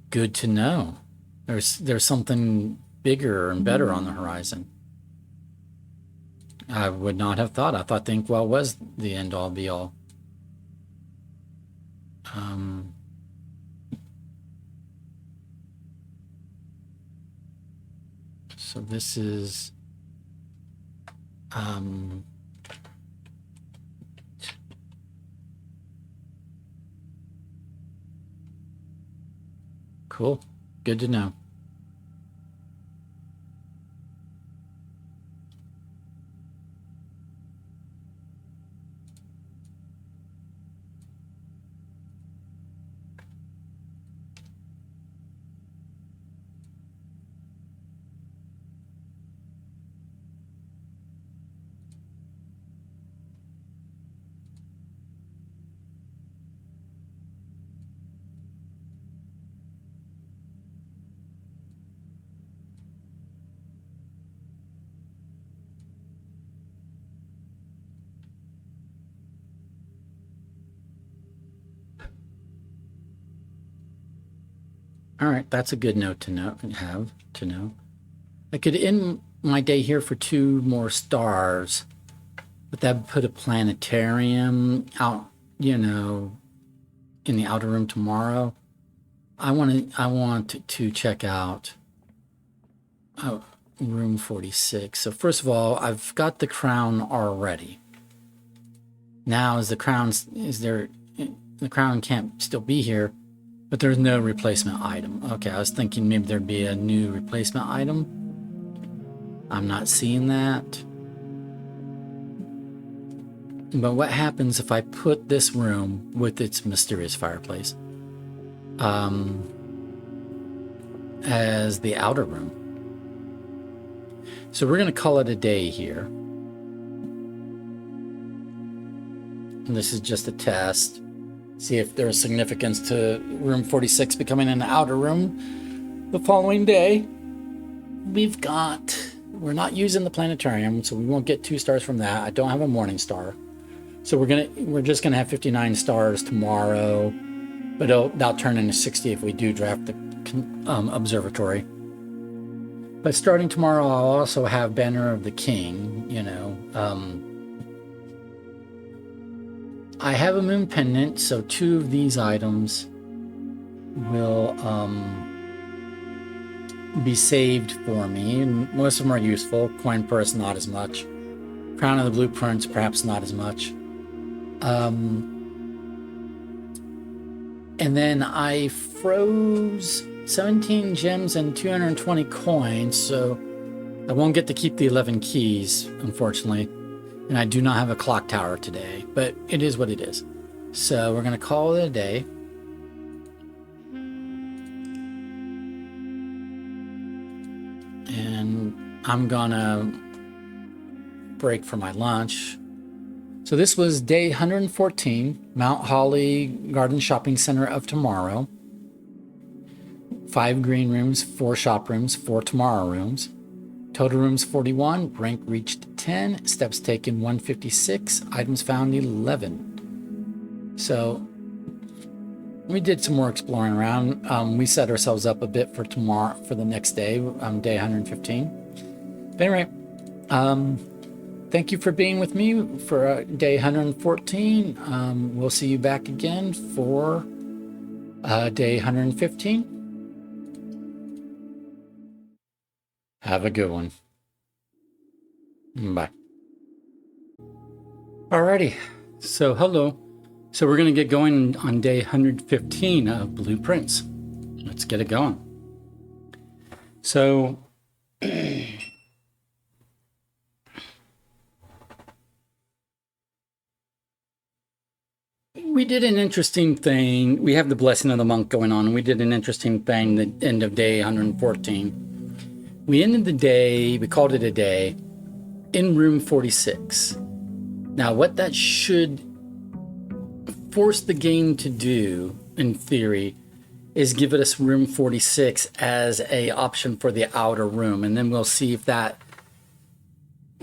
Good to know. There's something bigger and better on the horizon. I would not have thought. I thought the inkwell was the end all be all. So this is cool. Good to know. All right, that's a good note to know. I could end my day here for 2 more stars, but that would put a planetarium out, in the outer room tomorrow. I want to check out room 46. So first of all, I've got the crown already. Now the crown can't still be here, but there's no replacement item. Okay, I was thinking maybe there'd be a new replacement item. I'm not seeing that. But what happens if I put this room with its mysterious fireplace as the outer room? So we're going to call it a day here. And this is just a test. See if there's significance to room 46 becoming an outer room the following day. We're not using the planetarium, so we won't get 2 stars from that. I don't have a morning star. So we're just gonna have 59 stars tomorrow, but that'll turn into 60 if we do draft the observatory. But starting tomorrow, I'll also have Banner of the King. I have a moon pendant, so 2 of these items will be saved for me. And most of them are useful. Coin purse, not as much. Crown of the Blueprints, perhaps not as much. And then I froze 17 gems and 220 coins, so I won't get to keep the 11 keys, unfortunately. And I do not have a clock tower today, but it is what it is. So we're going to call it a day. And I'm going to break for my lunch. So this was day 114, Mount Holly Garden Shopping Center of tomorrow. 5 green rooms, 4 shop rooms, 4 tomorrow rooms. Total rooms 41, rank reached 10, steps taken 156, items found 11. So we did some more exploring around. We set ourselves up a bit for tomorrow, for the next day, day 115. But anyway, thank you for being with me for day 114. We'll see you back again for day 115. Have a good one. Bye. Alrighty, so hello. So we're going to get going on day 115 of Blueprints. Let's get it going. So we did an interesting thing. We have the Blessing of the Monk going on. We did an interesting thing the end of day 114. We ended the day, we called it a day, in room 46. Now, what that should force the game to do, in theory, is give us room 46 as a option for the outer room, and then we'll see if that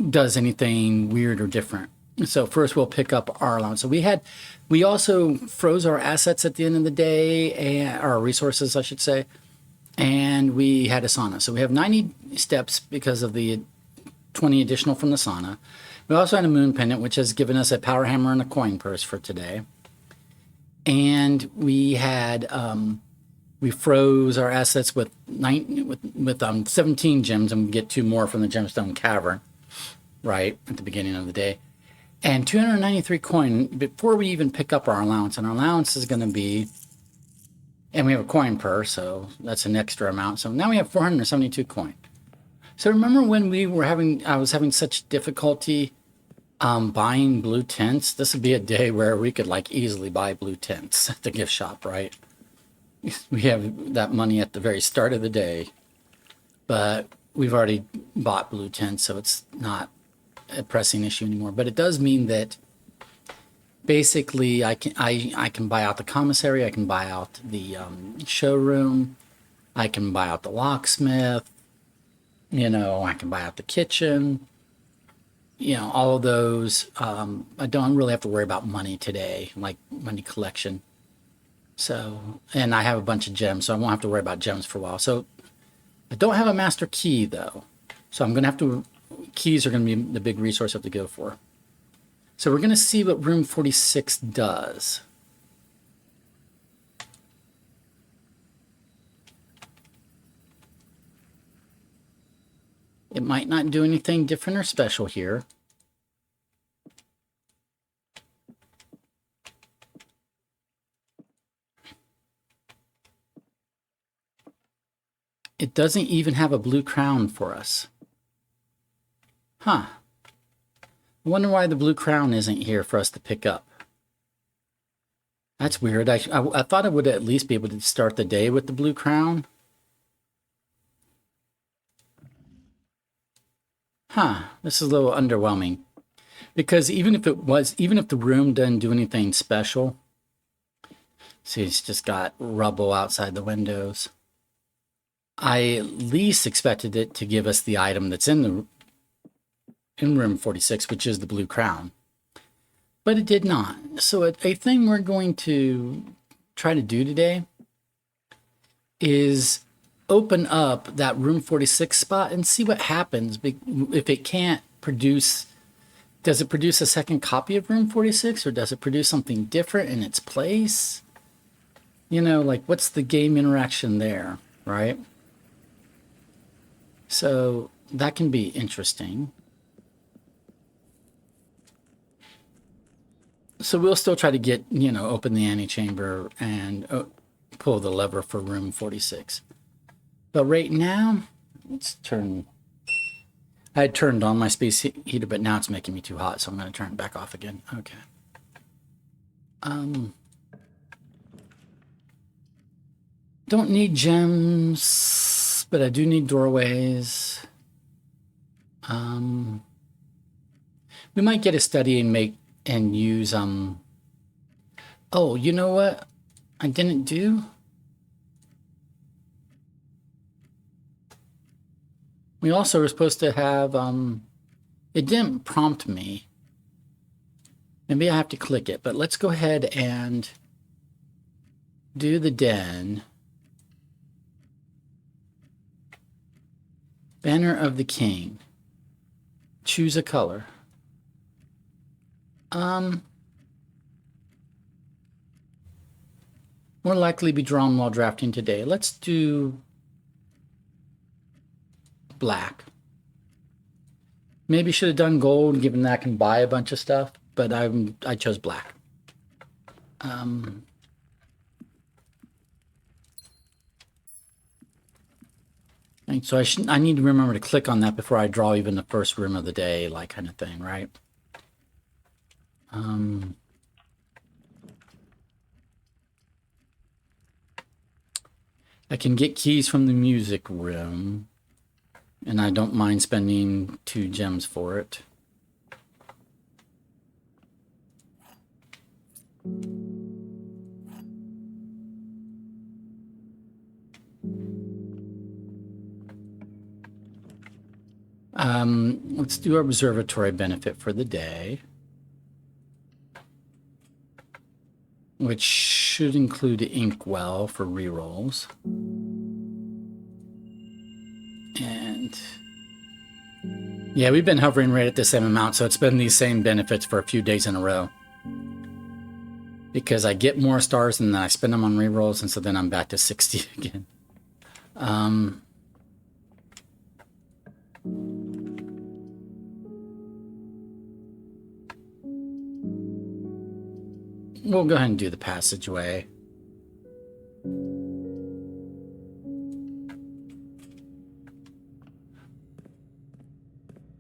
does anything weird or different. So first we'll pick up our allowance. So we also froze our assets at the end of the day, and our resources, I should say, and we had a sauna. So we have 90 steps because of the 20 additional from the sauna. We also had a moon pendant, which has given us a power hammer and a coin purse for today. And we had we froze our assets with 17 gems, and we get 2 more from the gemstone cavern, right at the beginning of the day, and 293 coin before we even pick up our allowance. And our allowance is going to be, and we have a coin purse, so that's an extra amount. So now we have 472 coin. So remember when I was having such difficulty buying blue tints? This would be a day where we could like easily buy blue tints at the gift shop, right? We have that money at the very start of the day, but we've already bought blue tints, so it's not a pressing issue anymore. But it does mean that basically I can buy out the commissary, I can buy out the showroom, I can buy out the locksmith, I can buy out the kitchen, all of those. I don't really have to worry about money today, like money collection. So, and I have a bunch of gems, so I won't have to worry about gems for a while. So I don't have a master key though. So I'm going to have to, keys are going to be the big resource I have to go for. So we're going to see what room 46 does. It might not do anything different or special here. It doesn't even have a blue crown for us. Huh. I wonder why the blue crown isn't here for us to pick up. That's weird. I thought I would at least be able to start the day with the blue crown. Huh. This is a little underwhelming. Because even if the room doesn't do anything special, see, it's just got rubble outside the windows. I at least expected it to give us the item that's in room 46, which is the blue crown. But it did not. So a thing we're going to try to do today is open up that room 46 spot and see what happens. If it can't produce, does it produce a second copy of room 46, or does it produce something different in its place? Like what's the game interaction there, right? So that can be interesting. So we'll still try to get, open the antechamber and pull the lever for room 46. But right now, let's turn. I had turned on my space heater, but now it's making me too hot, so I'm going to turn it back off again. Okay. Don't need gems, but I do need doorways. We might get a study and use oh, you know what I didn't do? We also were supposed to have it didn't prompt me. Maybe I have to click it, but let's go ahead and do the den. Banner of the King. Choose a color. More likely be drawn while drafting today. Let's do black. Maybe should have done gold, given that I can buy a bunch of stuff, but I chose black. And so I need to remember to click on that before I draw even the first room of the day, like kind of thing, right? I can get keys from the music room, and I don't mind spending 2 gems for it. Let's do our observatory benefit for the day. which should include Inkwell for rerolls. And yeah, we've been hovering right at the same amount, so it's been these same benefits for a few days in a row. Because I get more stars and then I spend them on rerolls, and so then I'm back to 60 again. We'll go ahead and do the passageway.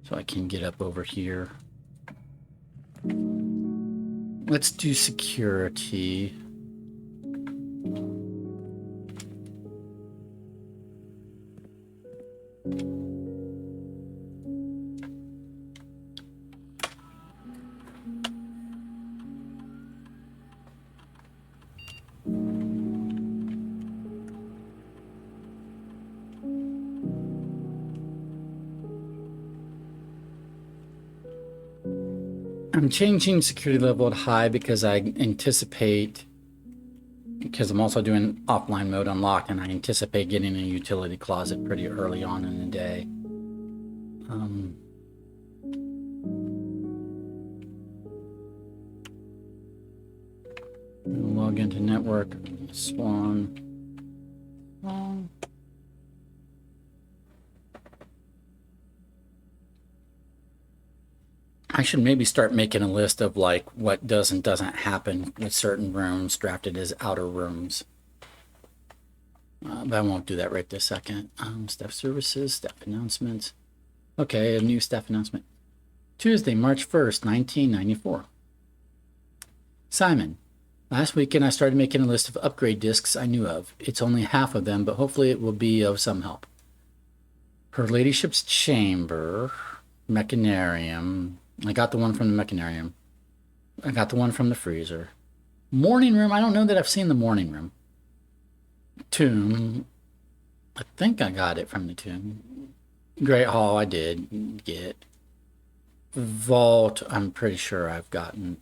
So I can get up over here. Let's do security. I'm changing security level to high because I anticipate, because I'm also doing offline mode unlocked, and I anticipate getting a utility closet pretty early on in the day. Log into network, Swan. I should maybe start making a list of like what does and doesn't happen with certain rooms drafted as outer rooms. But I won't do that right this second. Staff services, staff announcements. Okay, a new staff announcement. Tuesday, March 1st, 1994. Simon, last weekend I started making a list of upgrade discs I knew of. It's only half of them, but hopefully it will be of some help. Her Ladyship's Chamber, Mechanarium. I got the one from the Mechanarium. I got the one from the freezer. Morning room, I don't know that I've seen the morning room. Tomb, I think I got it from the tomb. Great Hall, I did get. Vault, I'm pretty sure I've gotten.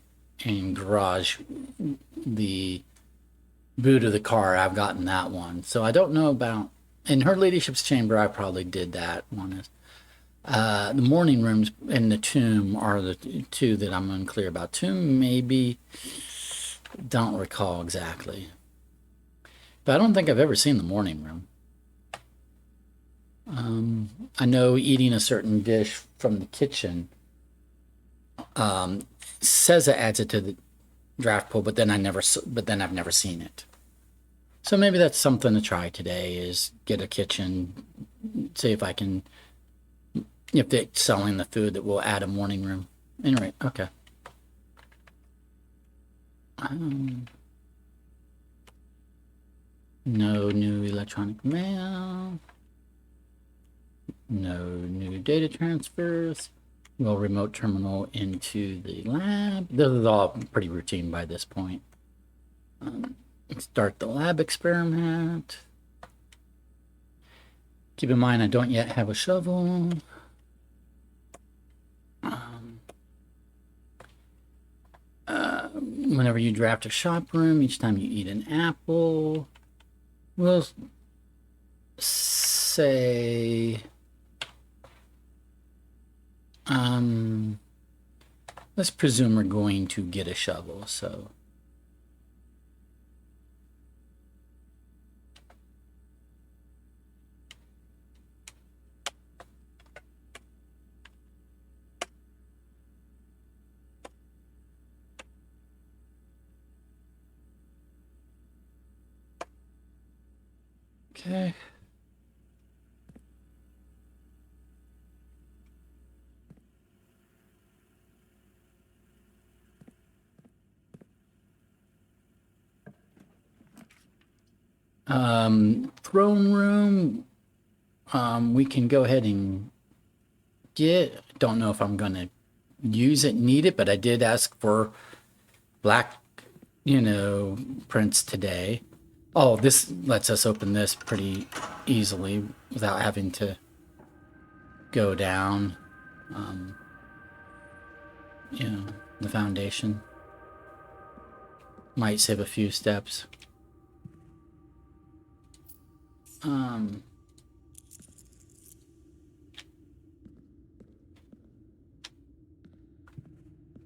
And garage, the boot of the car, I've gotten that one. So I don't know about. In Her Ladyship's Chamber, I probably did that one. The morning rooms and the tomb are the two that I'm unclear about. Tomb, maybe, don't recall exactly. But I don't think I've ever seen the morning room. I know eating a certain dish from the kitchen says it adds it to the draft pool, but then I've never seen it. So maybe that's something to try today, is get a kitchen, see if I can. If they're selling the food, that will add a morning room. Anyway, okay. No new electronic mail. No new data transfers. We'll remote terminal into the lab. This is all pretty routine by this point. Start the lab experiment. Keep in mind, I don't yet have a shovel. Whenever you draft a shop room, each time you eat an apple, we'll say, let's presume we're going to get a shovel, so. Okay. Throne room, we can go ahead and get. Don't know if I'm gonna use it, need it, but I did ask for black, prints today. Oh, this lets us open this pretty easily without having to go down, the foundation. Might save a few steps.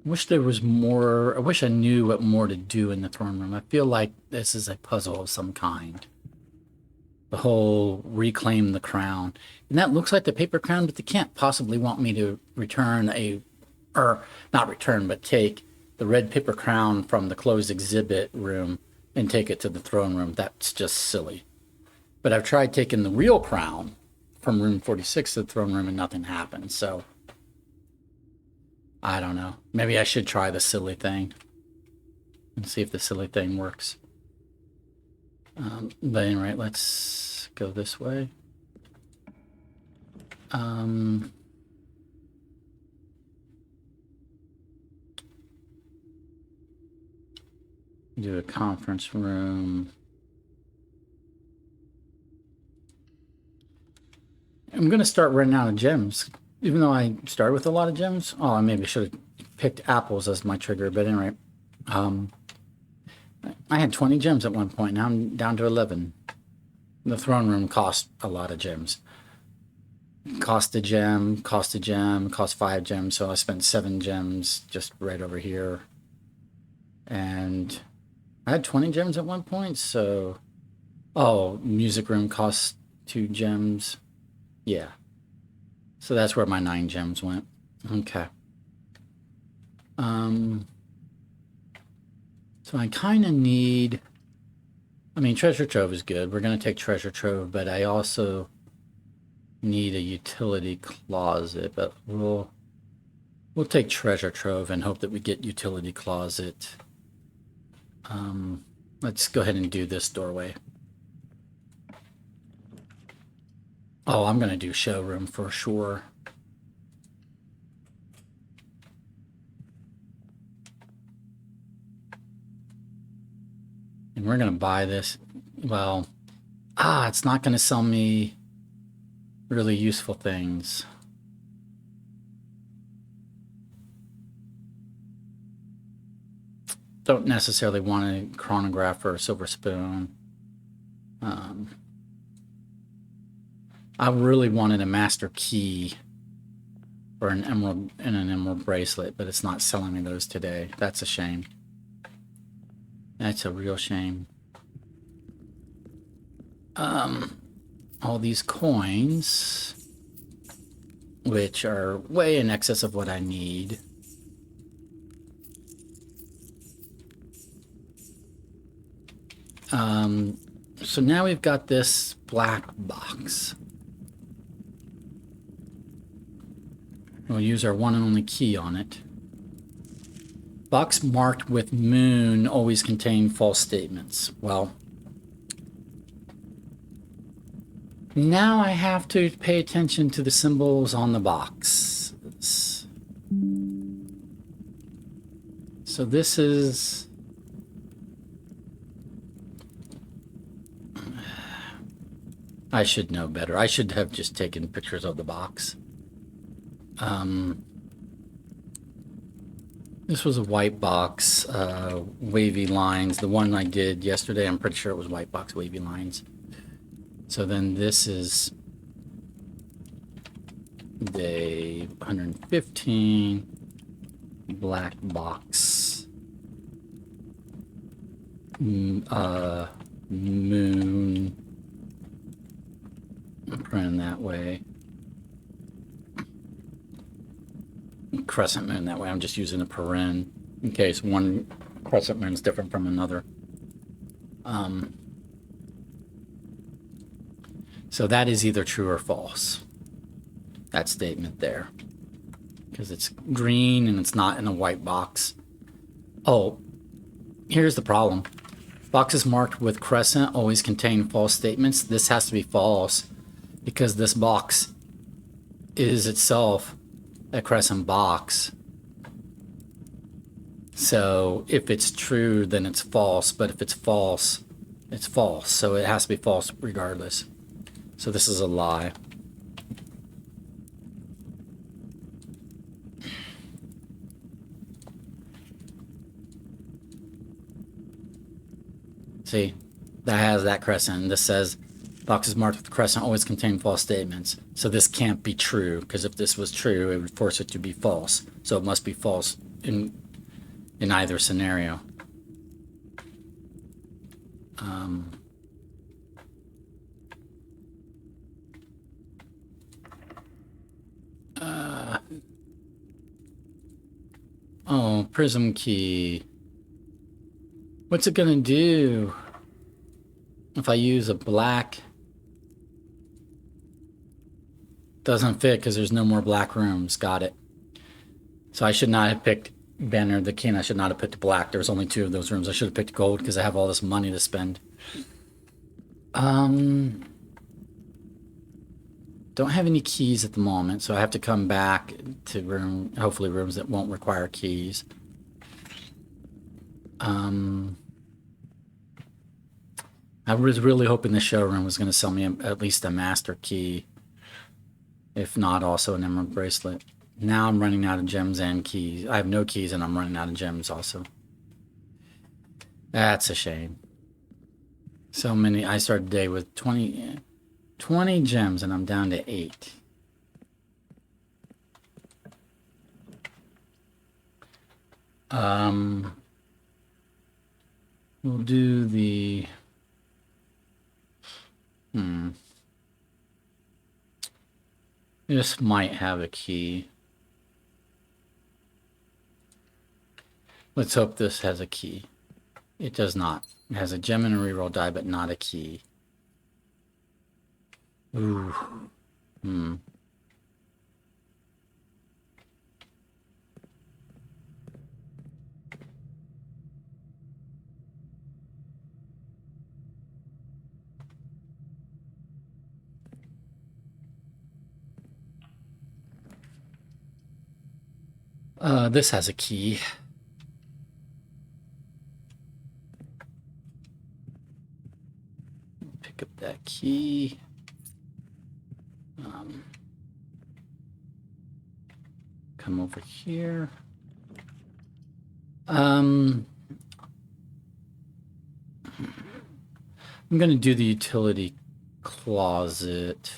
Wish there was more. I wish I knew what more to do in the throne room. I feel like this is a puzzle of some kind. The whole reclaim the crown. And that looks like the paper crown, but they can't possibly want me to return or not return, but take the red paper crown from the closed exhibit room and take it to the throne room. That's just silly. But I've tried taking the real crown from room 46 to the throne room and nothing happened. So I don't know. Maybe I should try the silly thing and see if the silly thing works. But anyway, let's go this way. Do a conference room. I'm going to start running out of gems. Even though I started with a lot of gems. Oh, I maybe should have picked apples as my trigger. But anyway, I had 20 gems at one point. Now I'm down to 11. The throne room cost a lot of gems. Cost a gem, cost 5 gems. So I spent 7 gems just right over here. And I had 20 gems at one point. So, oh, music room cost 2 gems. Yeah. So that's where my 9 gems went. Okay. So I kind of need, I mean, treasure trove is good. We're going to take treasure trove, but I also need a utility closet, but we'll take treasure trove and hope that we get utility closet. Let's go ahead and do this doorway. Oh, I'm going to do showroom for sure. And we're going to buy this. Well, it's not going to sell me really useful things. Don't necessarily want a chronograph or a silver spoon. I really wanted a master key or an emerald and an emerald bracelet, but it's not selling me those today. That's a shame. That's a real shame. All these coins, which are way in excess of what I need. So now we've got this black box. We'll use our one and only key on it. Box marked with moon always contain false statements. Well, now I have to pay attention to the symbols on the box. So this is... I should know better. I should have just taken pictures of the box. This was a white box, wavy lines. The one I did yesterday, I'm pretty sure it was white box, wavy lines. So then this is day 115, black box, moon, print that way. Crescent moon that way. I'm just using a paren in case one crescent moon is different from another. So that is either true or false. That statement there. Because it's green and it's not in a white box. Oh, here's the problem. Boxes marked with crescent always contain false statements. This has to be false because this box is itself a crescent box. So if it's true, then it's false. But if it's false, it's false. So it has to be false regardless. So this is a lie. See, that has that crescent. This says boxes marked with crescent always contain false statements. So this can't be true, because if this was true, it would force it to be false. So it must be false in either scenario. Oh, prism key. What's it gonna do if I use a black? Doesn't fit because there's no more black rooms. Got it. So I should not have picked Banner the King. I should not have picked black. There was only 2 of those rooms. I should have picked gold because I have all this money to spend. Don't have any keys at the moment, so I have to come back to hopefully rooms that won't require keys. I was really hoping the showroom was going to sell me at least a master key. If not, also an emerald bracelet. Now I'm running out of gems and keys. I have no keys and I'm running out of gems also. That's a shame. So many. I started the day with 20 gems and I'm down to 8. We'll do the... This might have a key. Let's hope this has a key. It does not. It has a gem and a reroll die, but not a key. Ooh. This has a key. Pick up that key. Come over here. I'm going to do the utility closet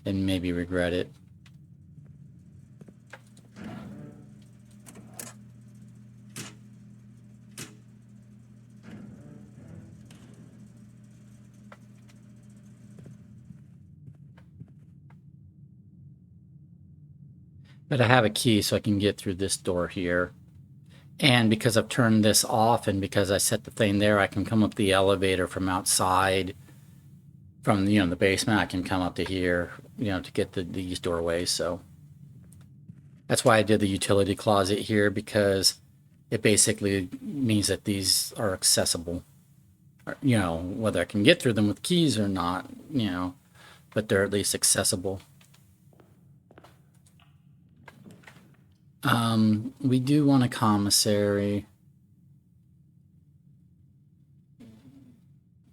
and maybe regret it. But I have a key so I can get through this door here. And because I've turned this off and because I set the thing there, I can come up the elevator from outside, from the basement. I can come up to here, to get these doorways. So that's why I did the utility closet here, because it basically means that these are accessible. Whether I can get through them with keys or not, but they're at least accessible. We do want a commissary.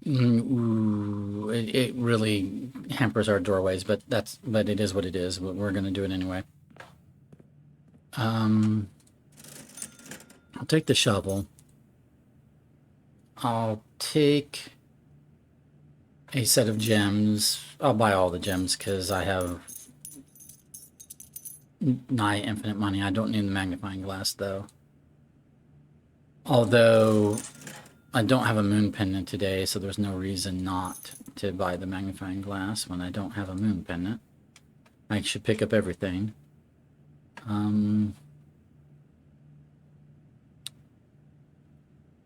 Ooh, it really hampers our doorways, but it is what it is. We're gonna do it anyway. I'll take the shovel. I'll take a set of gems. I'll buy all the gems because I have nigh infinite money. I don't need the magnifying glass though. Although I don't have a moon pendant today, so there's no reason not to buy the magnifying glass when I don't have a moon pendant. I should pick up everything.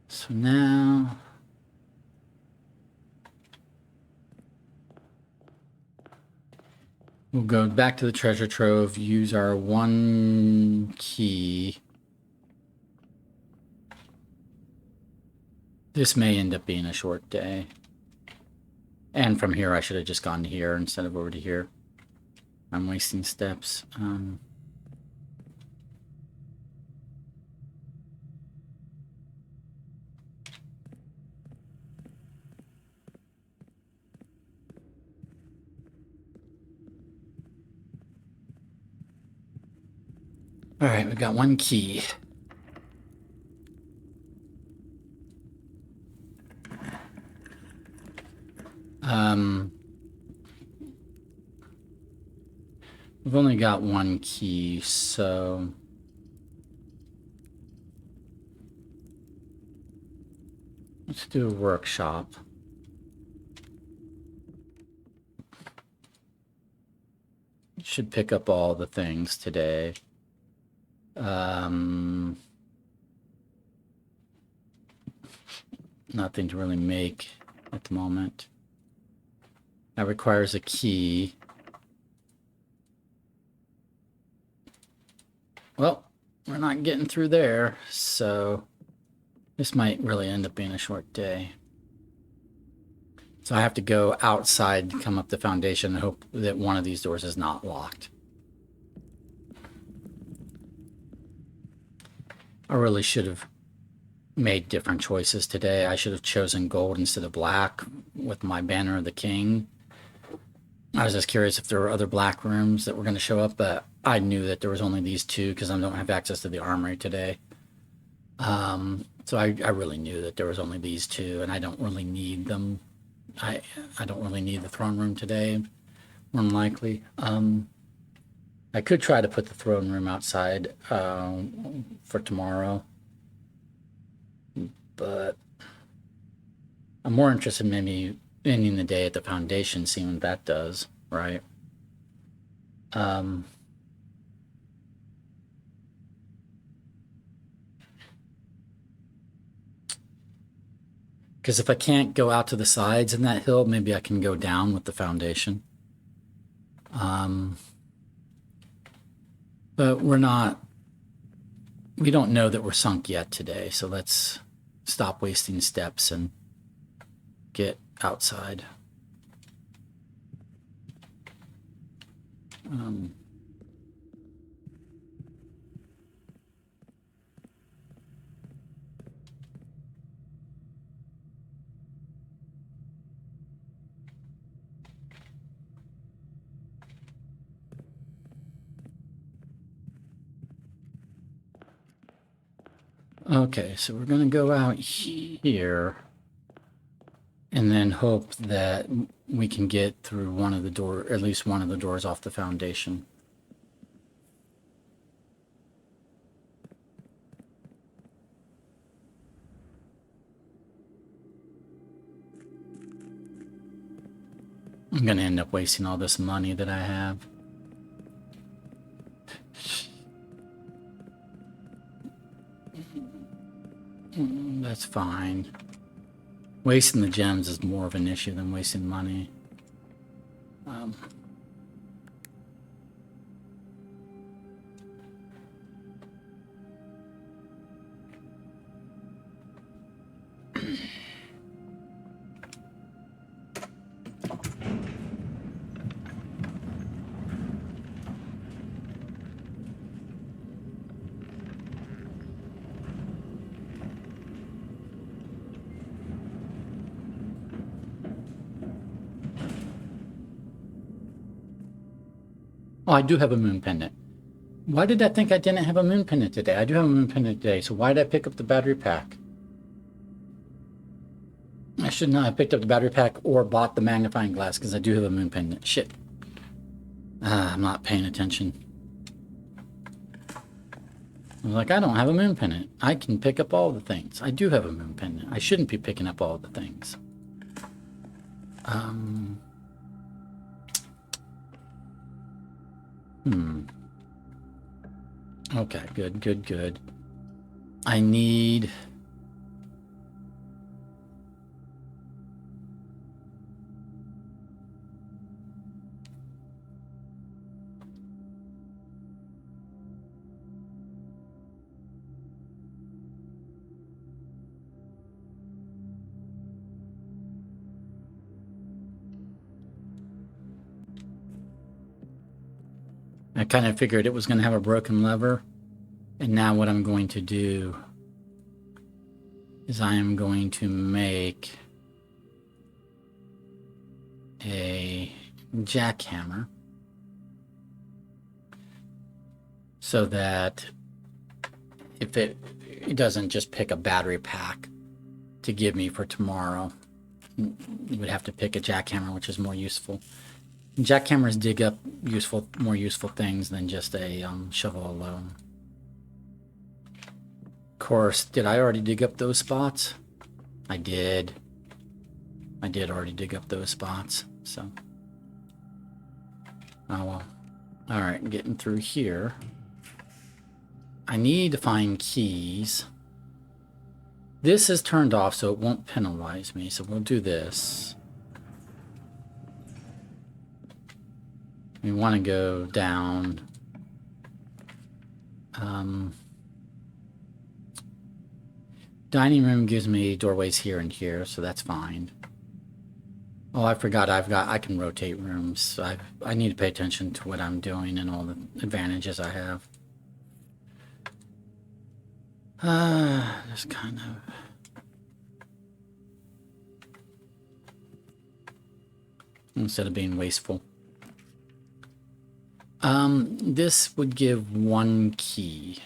So now we'll go back to the treasure trove, use our 1 key. This may end up being a short day. And from here, I should have just gone to here instead of over to here. I'm wasting steps. All right, we've got 1 key. We've only got one key, so let's do a workshop. Should pick up all the things today. Nothing to really make at the moment. That requires a key. Well, we're not getting through there, so this might really end up being a short day. So I have to go outside, come up the foundation, and hope that one of these doors is not locked. I really should have made different choices today. I should have chosen gold instead of black with my Banner of the King. I was just curious if there were other black rooms that were going to show up, but I knew that there was only these two because I don't have access to the armory today. So I really knew that there was only these two, and I don't really need them. I don't really need the throne room today, more than likely. I could try to put the throne room outside for tomorrow, but I'm more interested in maybe ending the day at the foundation, seeing what that does, right? Because if I can't go out to the sides in that hill, maybe I can go down with the foundation. But we don't know that we're sunk yet today, so let's stop wasting steps and get outside. Okay, so we're going to go out here and then hope that we can get through one of the doors, at least one of the doors off the foundation. I'm going to end up wasting all this money that I have. That's fine. Wasting the gems is more of an issue than wasting money. Oh, I do have a moon pendant. Why did I think I didn't have a moon pendant today? I do have a moon pendant today, so why did I pick up the battery pack? I should not have picked up the battery pack or bought the magnifying glass because I do have a moon pendant. Shit. I'm not paying attention. I was like, I don't have a moon pendant. I can pick up all the things. I do have a moon pendant. I shouldn't be picking up all the things. Okay, good. I need... I kind of figured it was going to have a broken lever. And now what I'm going to do is I am going to make a jackhammer so that if it doesn't just pick a battery pack to give me for tomorrow. you would have to pick a jackhammer, which is more useful. Jackhammers dig up more useful things than just a shovel alone. Of course, did I already dig up those spots? I did. I did already dig up those spots, so. Oh well. Alright, getting through here. I need to find keys. This is turned off, so it won't penalize me, so we'll do this. We want to go down. Dining room gives me doorways here and here, so that's fine. Oh, I forgot I can rotate rooms. I need to pay attention to what I'm doing and all the advantages I have. Just kind of... Instead of being wasteful. This would give 1 key.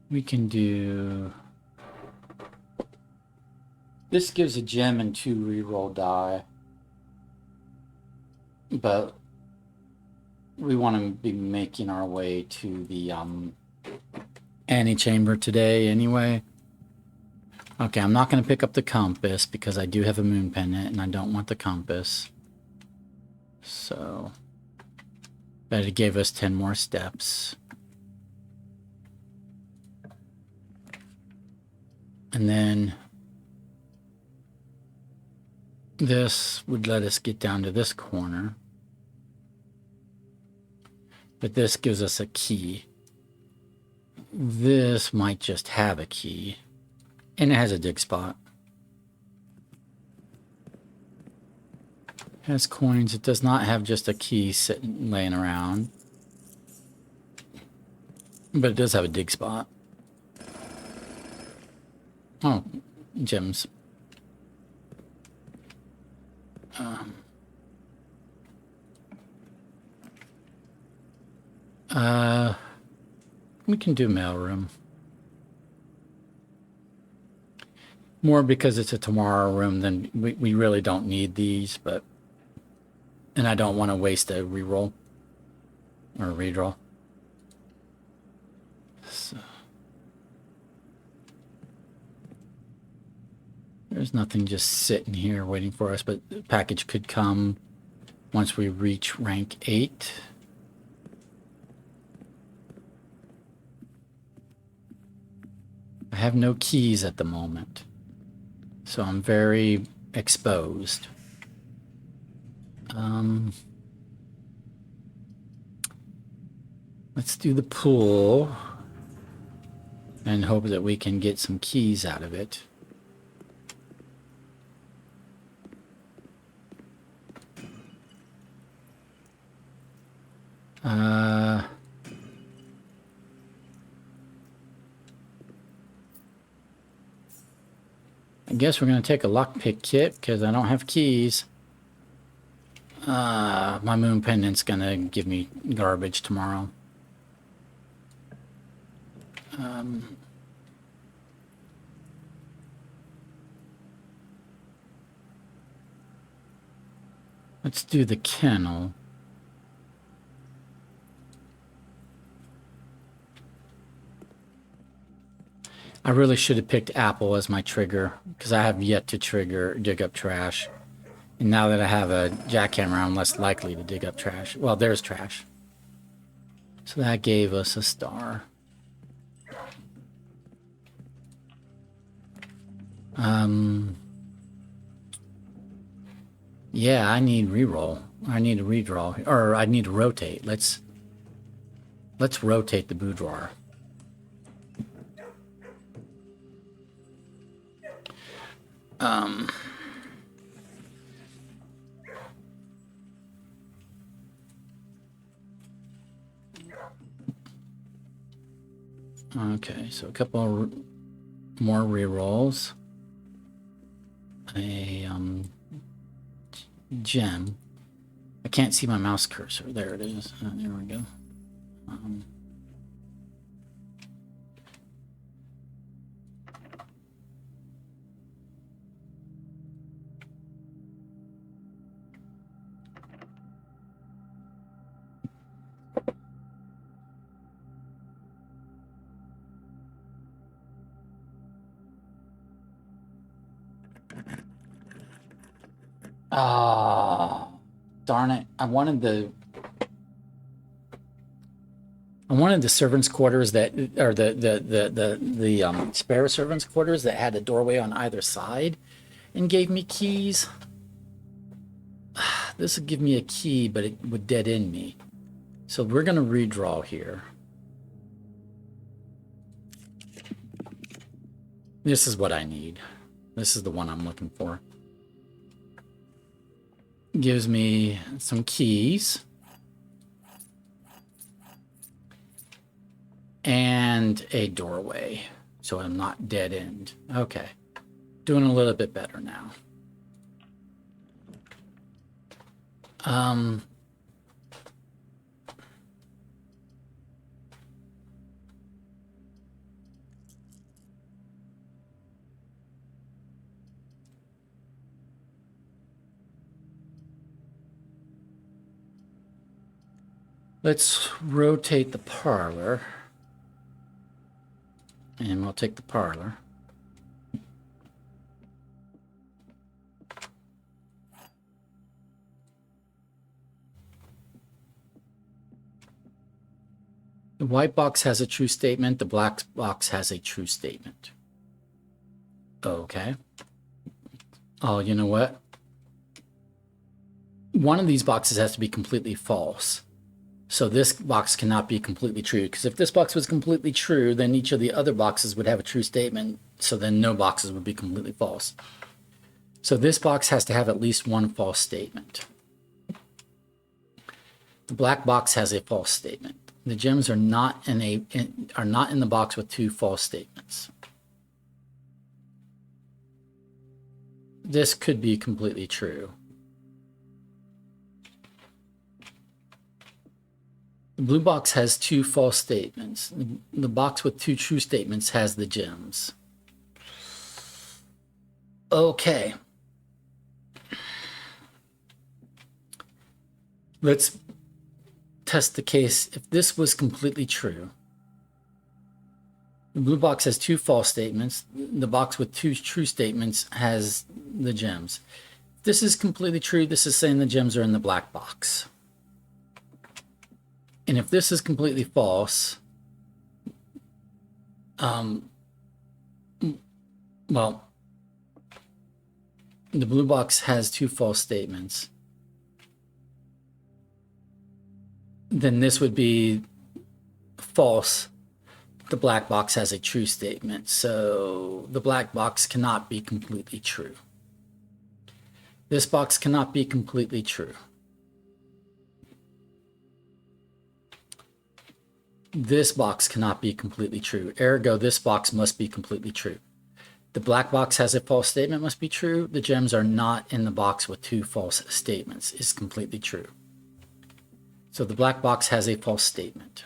We can do... This gives a gem and 2 reroll die. But we want to be making our way to the antechamber today anyway. Okay, I'm not going to pick up the compass because I do have a moon pendant and I don't want the compass. So... But it gave us 10 more steps. And then this would let us get down to this corner. But this gives us a key. This might just have a key. And it has a dig spot. It has coins. It does not have just a key sitting laying around. But it does have a dig spot. Oh, gems. We can do mailroom. More because it's a tomorrow room than we really don't need these, but... And I don't want to waste a reroll. Or a redraw. So... There's nothing just sitting here waiting for us, but the package could come once we reach rank 8. I have no keys at the moment, so I'm very exposed. Let's do the pool and hope that we can get some keys out of it. I guess we're going to take a lockpick kit because I don't have keys. My moon pendant's going to give me garbage tomorrow. Let's do the kennel. I really should have picked apple as my trigger because I have yet to dig up trash. And now that I have a jackhammer, I'm less likely to dig up trash. Well, there's trash. So that gave us a star. Yeah, I need reroll. I need a redraw, or I need to rotate. Let's rotate the boudoir. Okay, so a couple more rerolls. A gem. I can't see my mouse cursor. There it is. There we go. Ah, darn it. I wanted the servants' quarters that, or the spare servants' quarters that had a doorway on either side and gave me keys. This would give me a key, but it would dead end me. So we're going to redraw here. This is what I need. This is the one I'm looking for. Gives me some keys. And a doorway. So I'm not dead end. Okay. Doing a little bit better now. Let's rotate the parlor. And we'll take the parlor. The white box has a true statement. The black box has a true statement. Okay. Oh, you know what? One of these boxes has to be completely false. So this box cannot be completely true, because if this box was completely true, then each of the other boxes would have a true statement. So then no boxes would be completely false. So this box has to have at least one false statement. The black box has a false statement. The gems are not in the box with two false statements. This could be completely true. The blue box has two false statements. The box with two true statements has the gems. Okay. Let's test the case. If this was completely true, the blue box has two false statements. The box with two true statements has the gems. If this is completely true, this is saying the gems are in the black box. And if this is completely false, well, the blue box has two false statements. Then this would be false. The black box has a true statement. So the black box cannot be completely true. This box cannot be completely true. This box cannot be completely true. Ergo, this box must be completely true. The black box has a false statement, must be true. The gems are not in the box with two false statements, is completely true. So the black box has a false statement.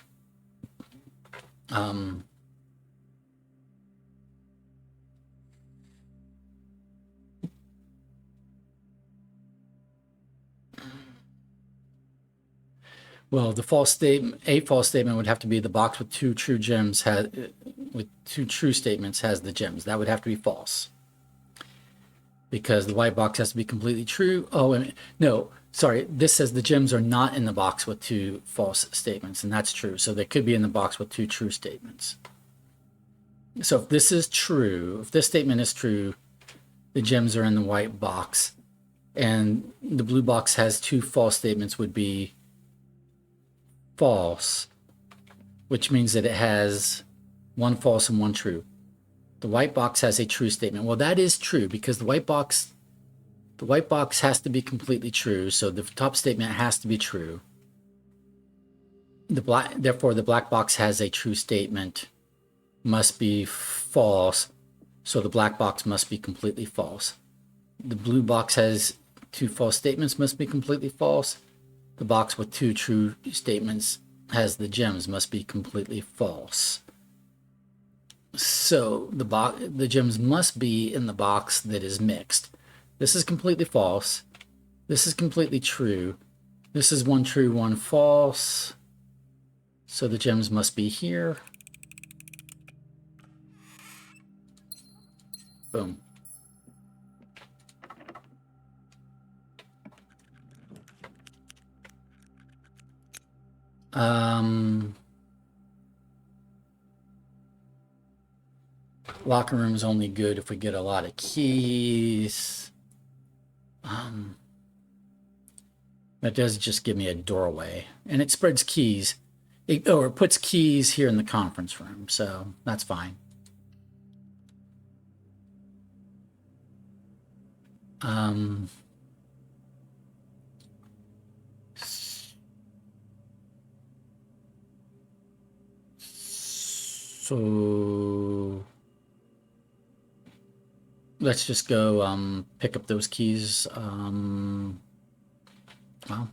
Well, the false statement, a false statement would have to be the box with two true gems with two true statements has the gems. That would have to be false. Because the white box has to be completely true. Oh, no, sorry. This says the gems are not in the box with two false statements, and that's true. So they could be in the box with two true statements. So if this is true, if this statement is true, the gems are in the white box, and the blue box has two false statements would be false, which means that it has one false and one true. The white box has a true statement. Well, that is true because the white box has to be completely true. So the top statement has to be true. Therefore, the black box has a true statement. must be false. So the black box must be completely false. The blue box has 2 false statements, must be completely false. The box with 2 true statements has the gems, must be completely false. So the gems must be in the box that is mixed. This is completely false. This is completely true. This is 1 true, 1 false. So the gems must be here. Boom. Locker room is only good if we get a lot of keys. That does just give me a doorway, and it spreads keys. It puts keys here in the conference room, so that's fine. So let's just go pick up those keys. Well,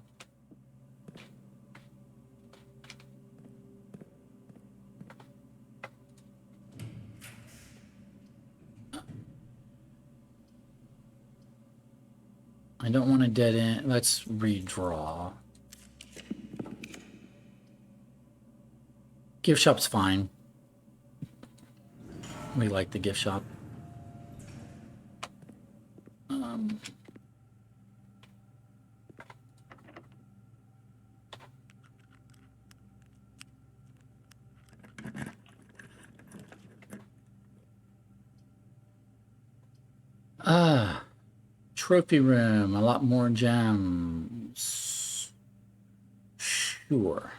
I don't want to dead end. Let's redraw. Gift shop's fine. We like the gift shop. Trophy room, a lot more gems. Sure.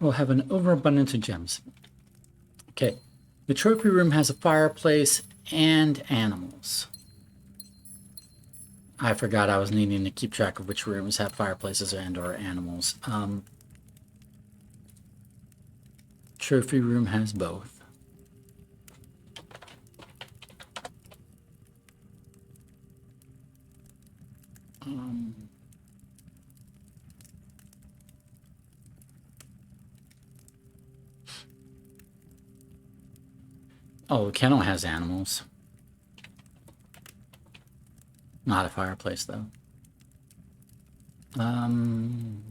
We'll have an overabundance of gems. Okay. The trophy room has a fireplace and animals. I forgot I was needing to keep track of which rooms have fireplaces and or animals. Trophy room has both. Oh, the kennel has animals. Not a fireplace, though. And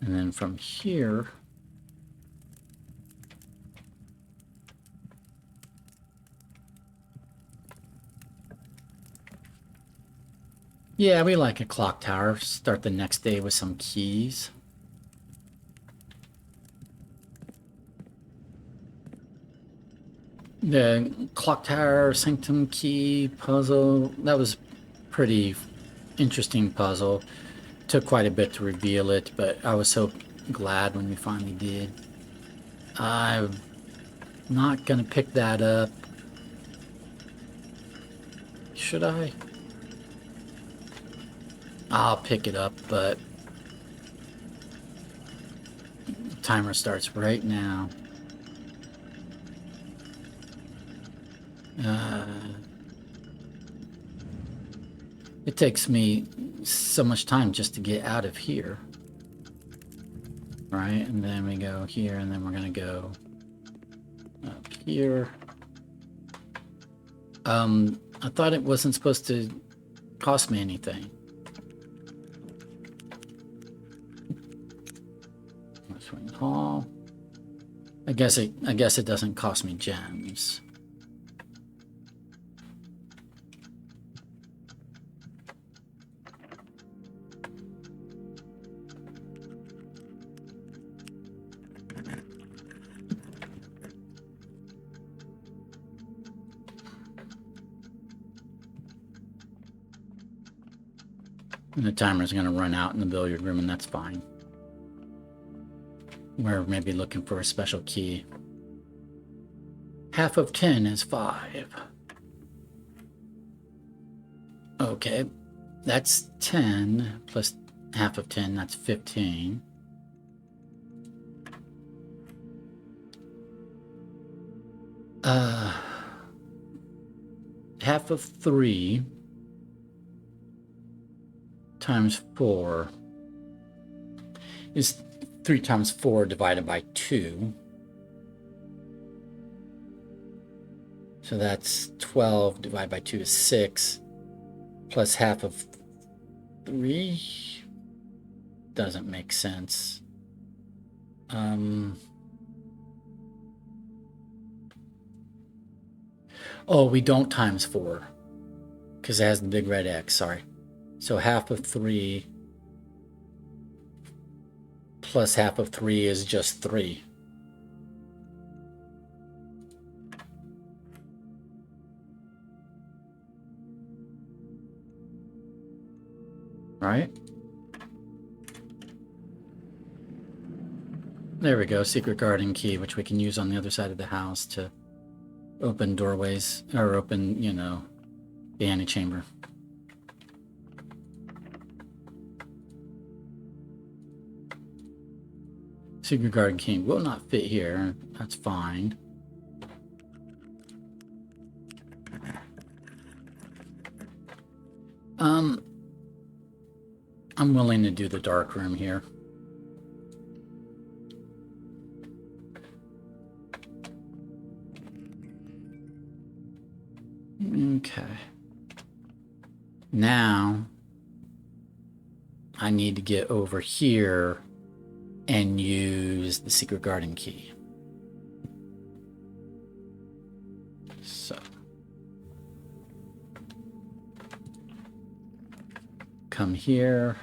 then from here, yeah, we like a clock tower. Start the next day with some keys. The clock tower sanctum key puzzle, that was pretty interesting puzzle. Took quite a bit to reveal it, but I was so glad when we finally did. I'm not gonna pick that up. Should I? I'll pick it up, but the timer starts right now. It takes me so much time just to get out of here. Right, and then we go here, and then we're gonna go up here. I thought it wasn't supposed to cost me anything. Swing hall. I guess it doesn't cost me gems. And the timer's going to run out in the billiard room, and that's fine. We're maybe looking for a special key. Half of 10 is 5. Okay, that's 10 plus half of 10, that's 15. Half of 3 times 4 is 3 times 4 divided by 2. So that's 12 divided by 2 is 6, plus half of 3 doesn't make sense. Oh, we don't times 4 because it has the big red X, sorry. So half of 3 plus half of 3 is just 3. Right? There we go, secret garden key, which we can use on the other side of the house to open doorways, or open, you know, the antechamber. Secret garden key will not fit here. That's fine. I'm willing to do the dark room here. Okay. Now I need to get over here and use the secret garden key. So come here,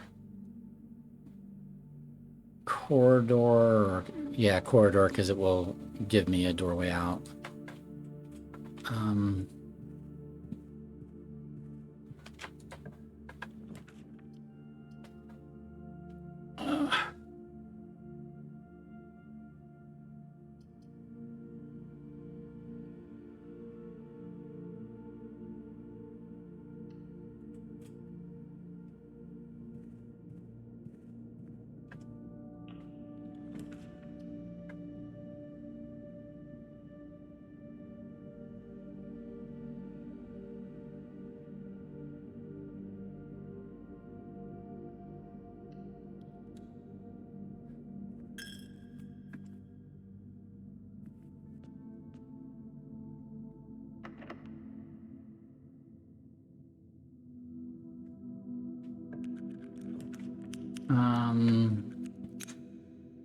corridor, yeah, corridor, because it will give me a doorway out.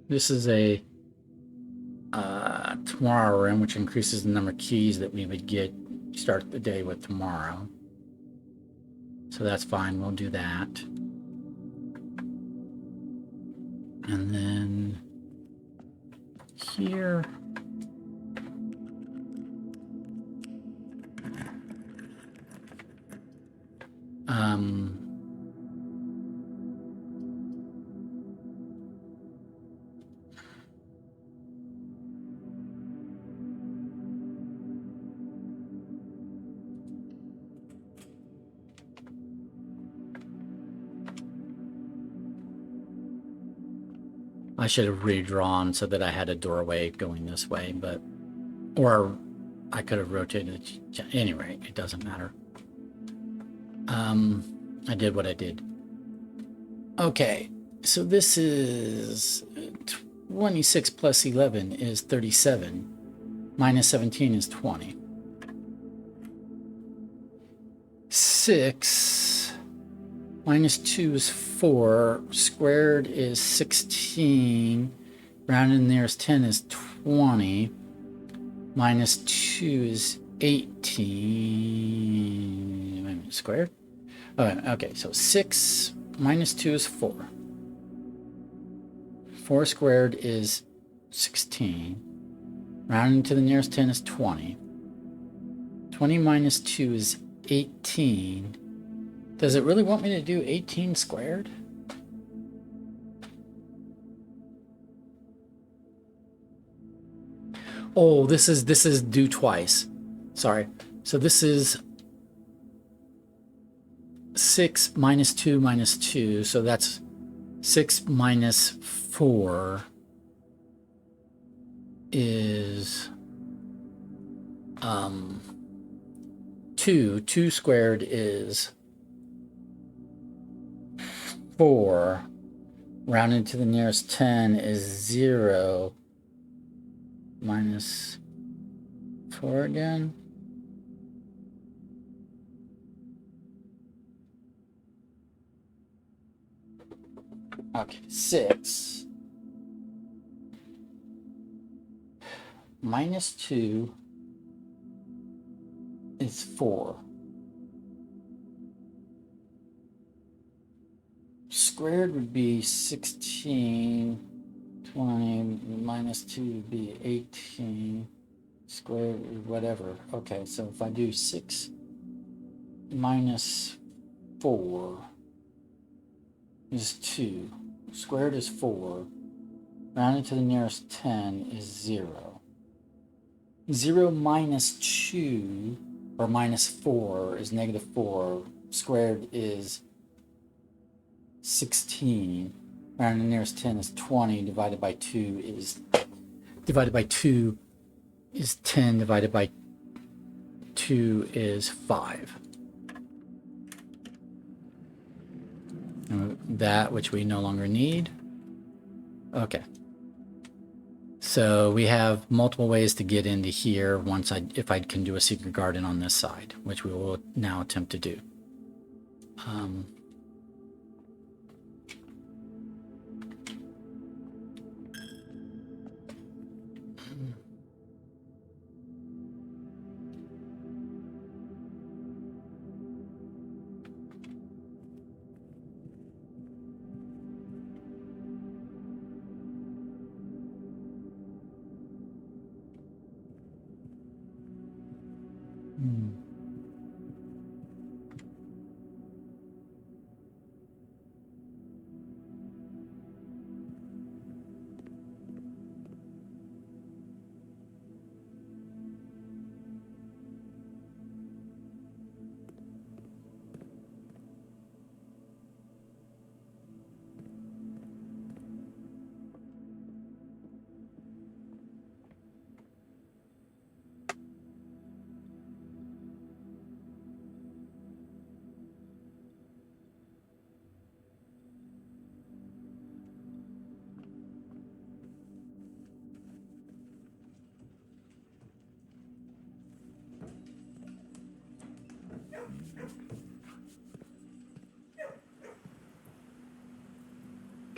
This is a tomorrow room, which increases the number of keys that we would get start the day with tomorrow. So that's fine, we'll do that. And then here, I should have redrawn so that I had a doorway going this way, but, or I could have rotated it. Anyway, it doesn't matter. I did what I did. Okay, so this is 26 plus 11 is 37. Minus 17 is 20. 6 minus 2 is 4. Squared is 16. Rounded in there is 10 is 20. Minus 2 is 18. Wait a minute, squared? Oh, okay, so 6 minus 2 is 4. 4 squared is 16. Rounding to the nearest 10 is 20. 20 minus 2 is 18. Does it really want me to do 18 squared? Oh, this is due twice. Sorry. So this is 6 minus 2 minus 2. So that's 6 minus 4 is 2. 2 squared is 4. Rounded to the nearest 10 is 0. Minus 4 again. Okay, 6 minus 2 is 4. Squared would be 16. 20 minus 2 would be 18. Squared, whatever. Okay, so if I do 6 minus 4 is 2. Squared is 4. Rounded to the nearest 10 is 0. 0 minus 2, or minus 4, is negative 4. Squared is 16. Rounded to the nearest 10 is 20. Divided by 2 is 10. Divided by 2 is 5. That which we no longer need. Okay. So we have multiple ways to get into here if I can do a secret garden on this side, which we will now attempt to do.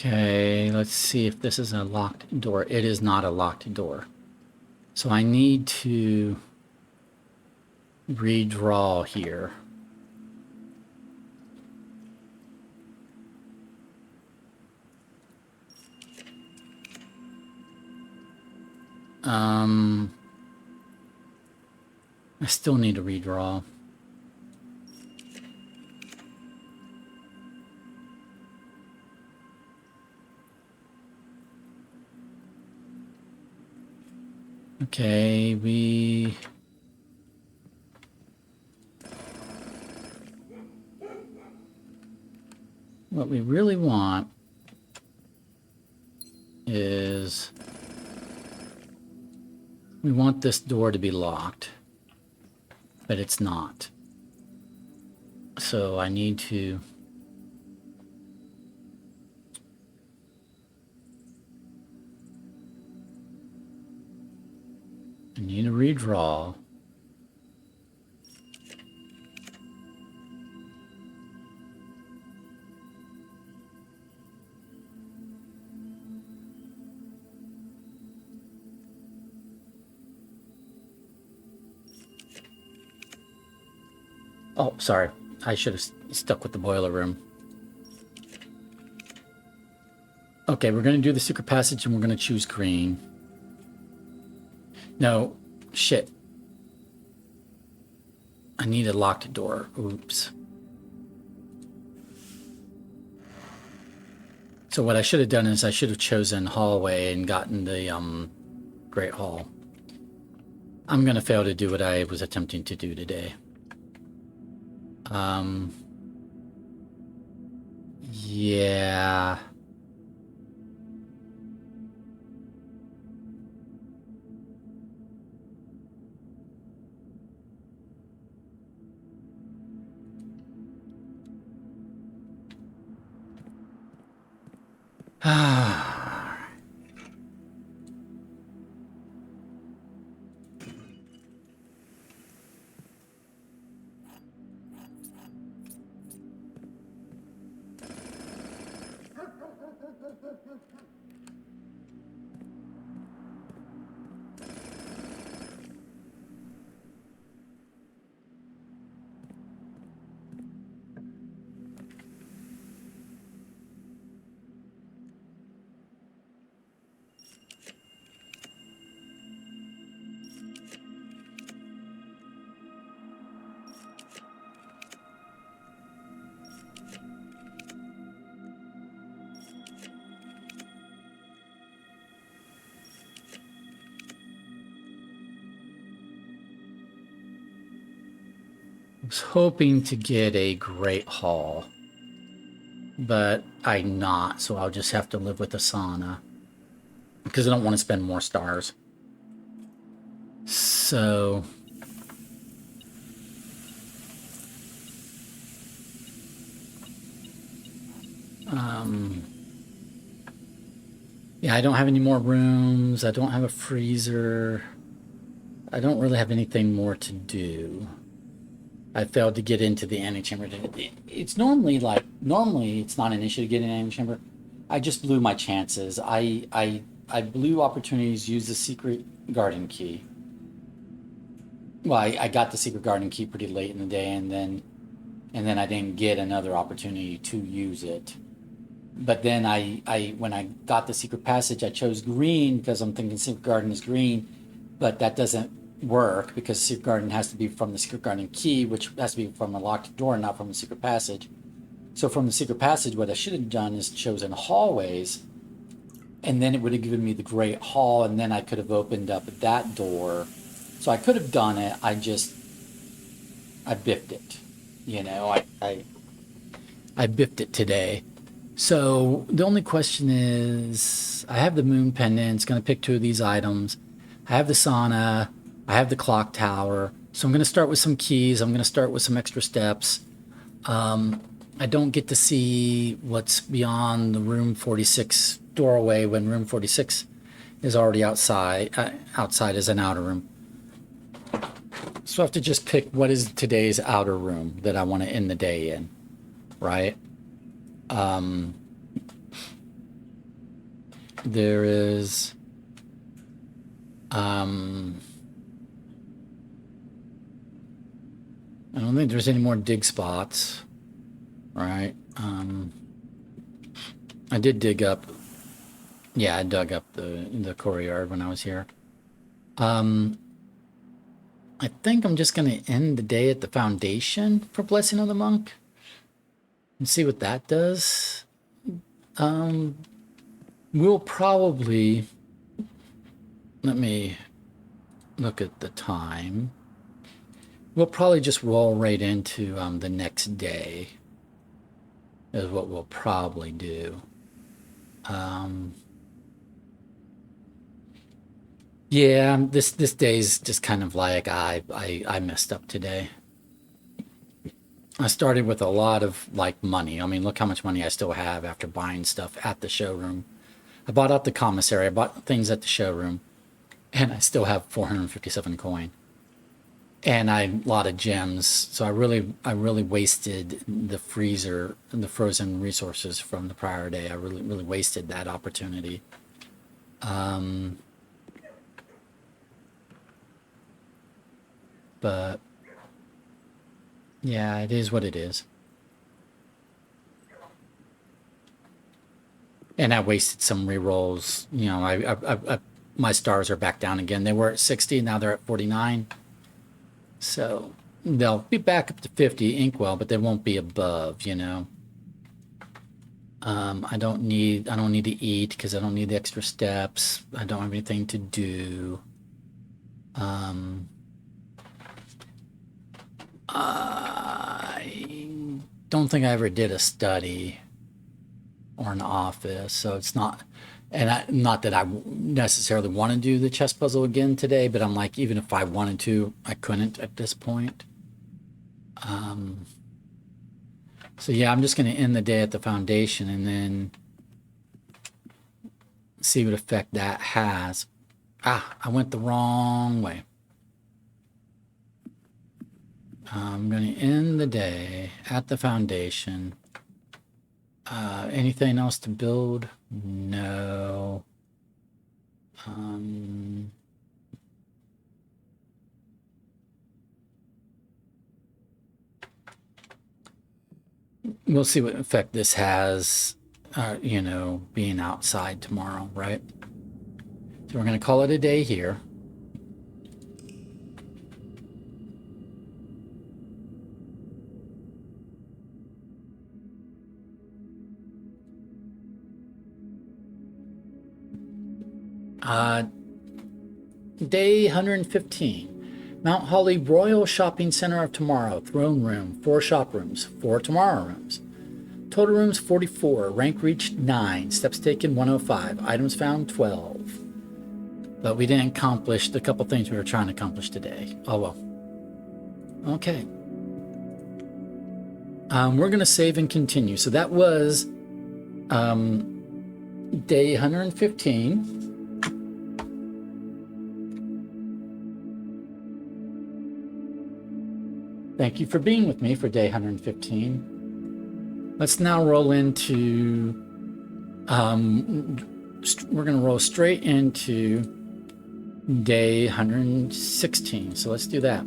Okay, let's see if this is a locked door. It is not a locked door. So I need to redraw here. I still need to redraw. Okay, what we really want is we want this door to be locked, but it's not. So I need to redraw. Oh, sorry. I should have stuck with the boiler room. Okay, we're going to do the secret passage and we're going to choose green. No, shit. I need a locked door. Oops. So what I should have done is I should have chosen hallway and gotten the Great Hall. I'm going to fail to do what I was attempting to do today. Yeah. I was hoping to get a great haul, but I'm not, so I'll just have to live with the sauna because I don't want to spend more stars. So yeah, I don't have any more rooms. I don't have a freezer. I don't really have anything more to do. I failed to get into the antechamber. It's normally it's not an issue to get in an antechamber. I just blew my chances. I blew opportunities to use the secret garden key. Well, I got the secret garden key pretty late in the day, and then I didn't get another opportunity to use it. But then I when I got the secret passage, I chose green because I'm thinking secret garden is green, but that doesn't work because secret garden has to be from the secret garden key, which has to be from a locked door, not from the secret passage. So from the secret passage, what I should have done is chosen hallways, and then it would have given me the great hall, and then I could have opened up that door. So I could have done it. I biffed it. You know, I biffed it today. So the only question is, I have the moon pendant. It's going to pick two of these items. I have the sauna. I have the clock tower. So I'm going to start with some keys. I'm going to start with some extra steps. I don't get to see what's beyond the room 46 doorway when room 46 is already outside. Outside is an outer room. So I have to just pick what is today's outer room that I want to end the day in, right? There is I don't think there's any more dig spots, right? I did dig up. Yeah, I dug up the courtyard when I was here. I think I'm just going to end the day at the foundation for Blessing of the Monk and see what that does. We'll probably, let me look at the time. We'll probably just roll right into the next day is what we'll probably do. Yeah, this day's just kind of like I messed up today. I started with a lot of like money. I mean, look how much money I still have after buying stuff at the showroom. I bought out the commissary. I bought things at the showroom, and I still have 457 coin. And a lot of gems. So I really wasted the freezer and the frozen resources from the prior day. I really wasted that opportunity. But yeah, it is what it is. And I wasted some rerolls. You know, my stars are back down again. They were at 60, now they're at 49. So they'll be back up to 50 inkwell, but they won't be above, you know. I don't need to eat because I don't need the extra steps. I don't have anything to do. I don't think I ever did a study or an office, so it's not. And not that I necessarily want to do the chess puzzle again today, but I'm like, even if I wanted to, I couldn't at this point. So yeah, I'm just going to end the day at the foundation, and then see what effect that has. Ah, I went the wrong way. I'm going to end the day at the foundation. Anything else to build? No. We'll see what effect this has, you know, being outside tomorrow, right? So we're going to call it a day here. Day 115. Mount Holly Royal Shopping Center of tomorrow. Throne room, 4 shop rooms, 4 tomorrow rooms. Total rooms 44. Rank reached 9. Steps taken 105. Items found 12. But we didn't accomplish the couple things we were trying to accomplish today. Oh well. Okay. We're going to save and continue. So that was day 115. Thank you for being with me for day 115. Let's now roll into, we're going to roll straight into day 116. So let's do that.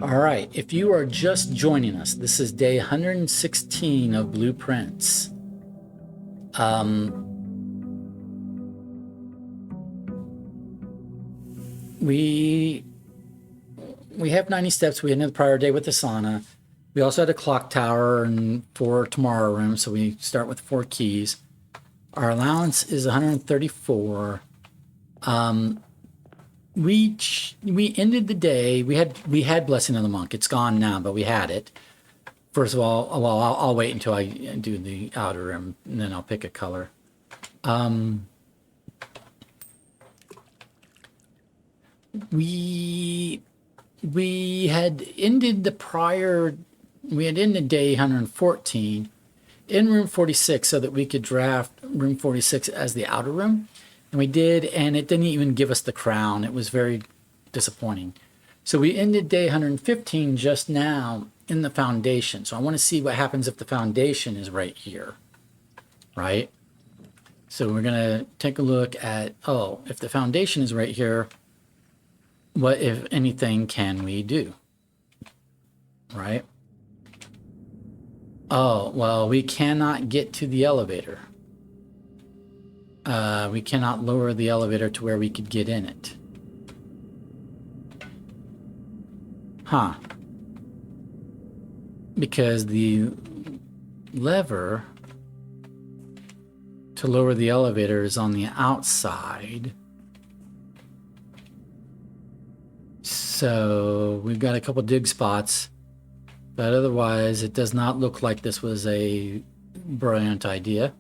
All right, if you are just joining us, this is day 116 of Blueprints. We have 90 steps. We had another prior day with the sauna. We also had a clock tower and 4 tomorrow rooms, so we start with 4 keys. Our allowance is 134. We ended the day. We had Blessing of the Monk. It's gone now, but we had it. First of all, well, I'll wait until I do the outer rim, and then I'll pick a color. We had ended the prior. We had ended day 114 in room 46 so that we could draft room 46 as the outer room, and we did, and it didn't even give us the crown. It was very disappointing. So we ended day 115 just now in the foundation. So I want to see what happens if the foundation is right here, right? So we're going to take a look at, oh, if the foundation is right here, what, if anything, can we do, right? Oh, well, we cannot get to the elevator. We cannot lower the elevator to where we could get in it. Huh. Because the lever to lower the elevator is on the outside. So we've got a couple dig spots, but otherwise it does not look like this was a brilliant idea.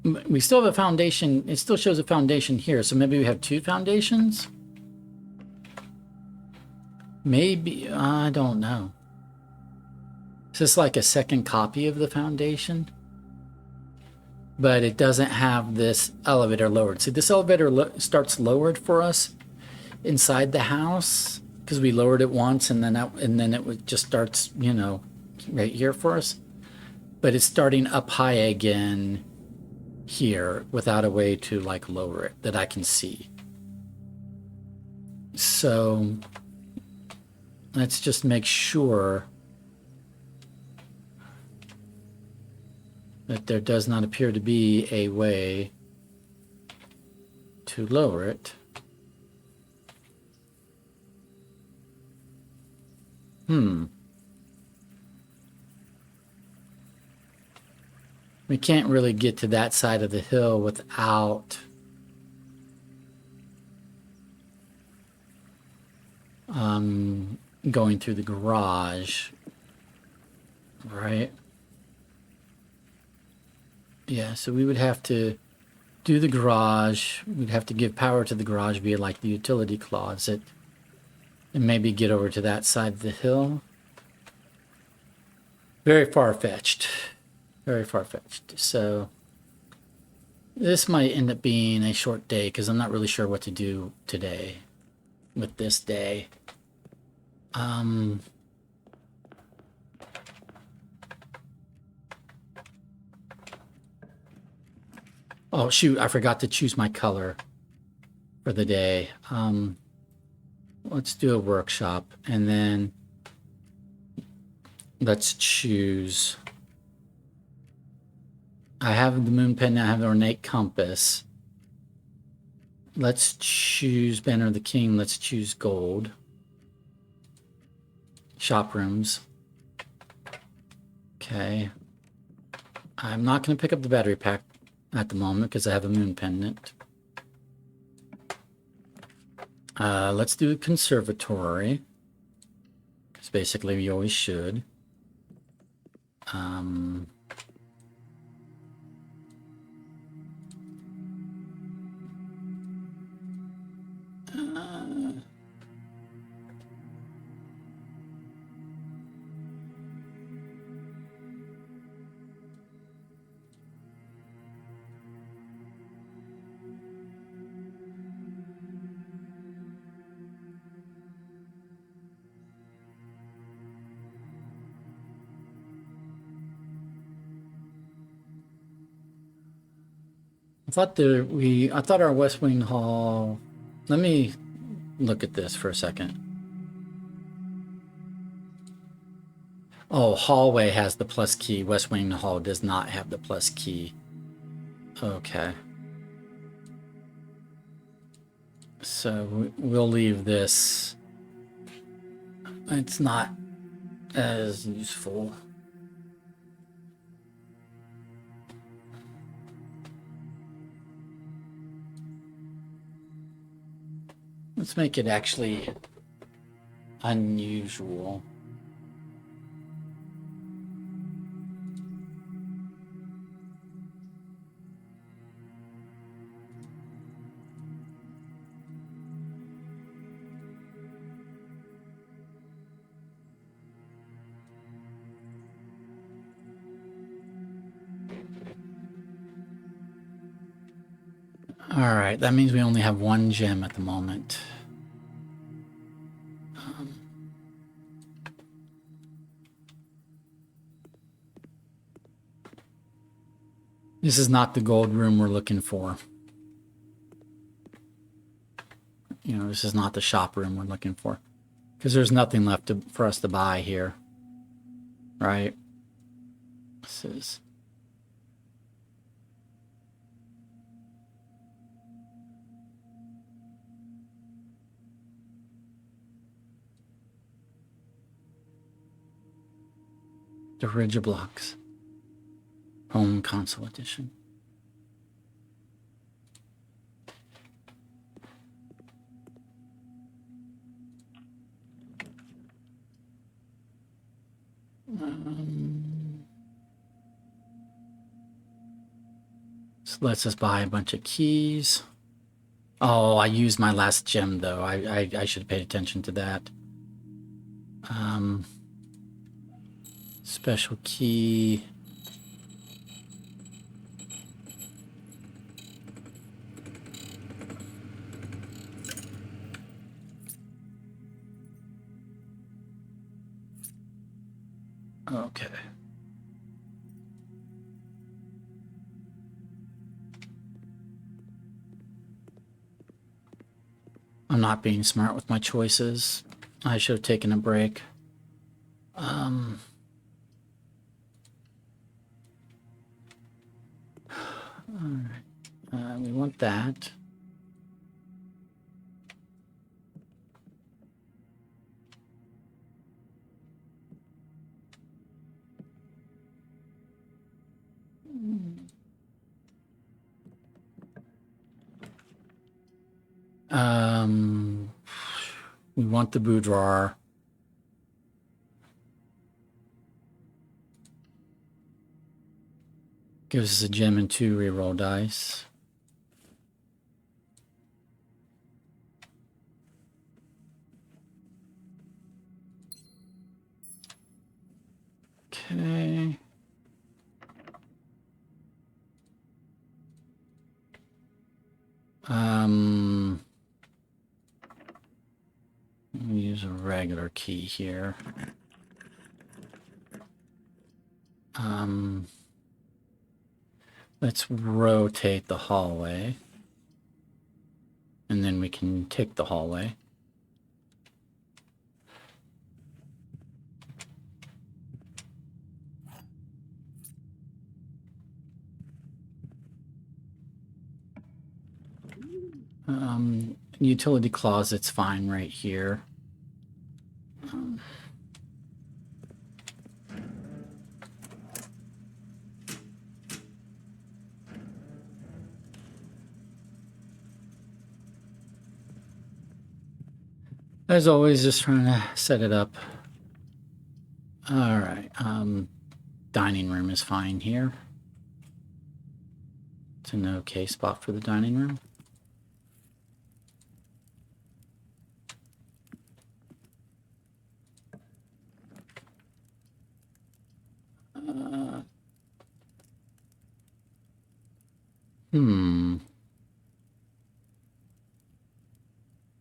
We still have a foundation. It still shows a foundation here. So maybe we have 2 foundations. Maybe, I don't know. Is this like a second copy of the foundation? But it doesn't have this elevator lowered. See, this elevator starts lowered for us inside the house because we lowered it once, and then it just starts, you know, right here for us. But it's starting up high again here without a way to like lower it that I can see. So let's just make sure that there does not appear to be a way to lower it. We can't really get to that side of the hill without going through the garage, right? Yeah, so we would have to do the garage. We'd have to give power to the garage via like the utility closet. and maybe get over to that side of the hill. Very far-fetched. Very far-fetched. So this might end up being a short day because I'm not really sure what to do today with this day. Oh, shoot, I forgot to choose my color for the day. Let's do a workshop, and then let's choose. I have the moon pendant, I have the ornate compass. Let's choose Banner of the King. Let's choose gold. Shop rooms. Okay. I'm not going to pick up the battery pack at the moment because I have a moon pendant. Let's do conservatory. Because basically we always should. I thought our West Wing Hall. Let me look at this for a second. Oh, hallway has the plus key. West Wing Hall does not have the plus key. Okay. So we'll leave this. It's not as useful. Let's make it actually unusual. All right, that means we only have one gem at the moment. This is not the gold room we're looking for. You know, this is not the shop room we're looking for. Because there's nothing left for us to buy here. Right? This is... the Rigiblocks. Home Console Edition. This lets us buy a bunch of keys. Oh, I used my last gem though. I should have paid attention to that. Special key. Okay. I'm not being smart with my choices. I should have taken a break. All right. We want that. We want the boudoir. Gives us a gem and 2 reroll dice. Okay. Let me use a regular key here. Let's rotate the hallway. And then we can take the hallway. Utility closet's fine right here. As always, just trying to set it up. All right. Dining room is fine here. It's an okay spot for the dining room.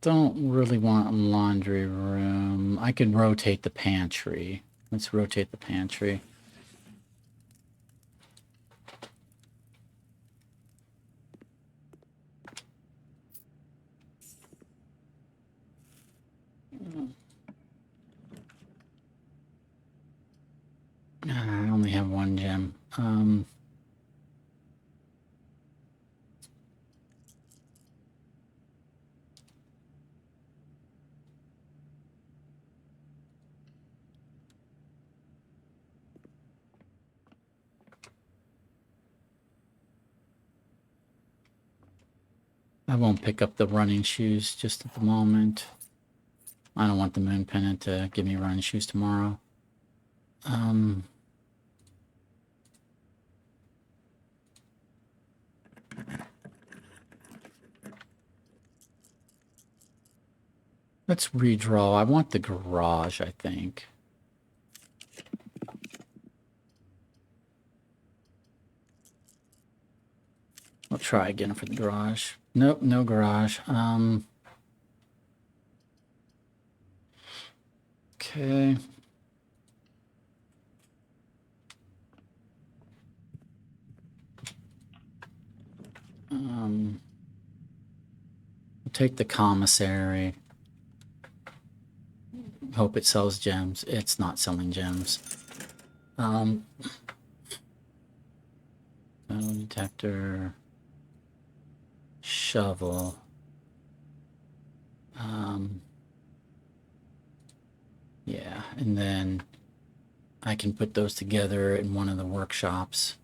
Don't really want a laundry room. I could rotate the pantry. Let's rotate the pantry. I only have one gem. I won't pick up the running shoes just at the moment. I don't want the moon pennant to give me running shoes tomorrow. Let's redraw. I want the garage, I think. I'll try again for the garage. Nope, no garage. Okay. We'll take the commissary. Hope it sells gems. It's not selling gems. Metal detector. Shovel. Yeah, and then I can put those together in one of the workshops.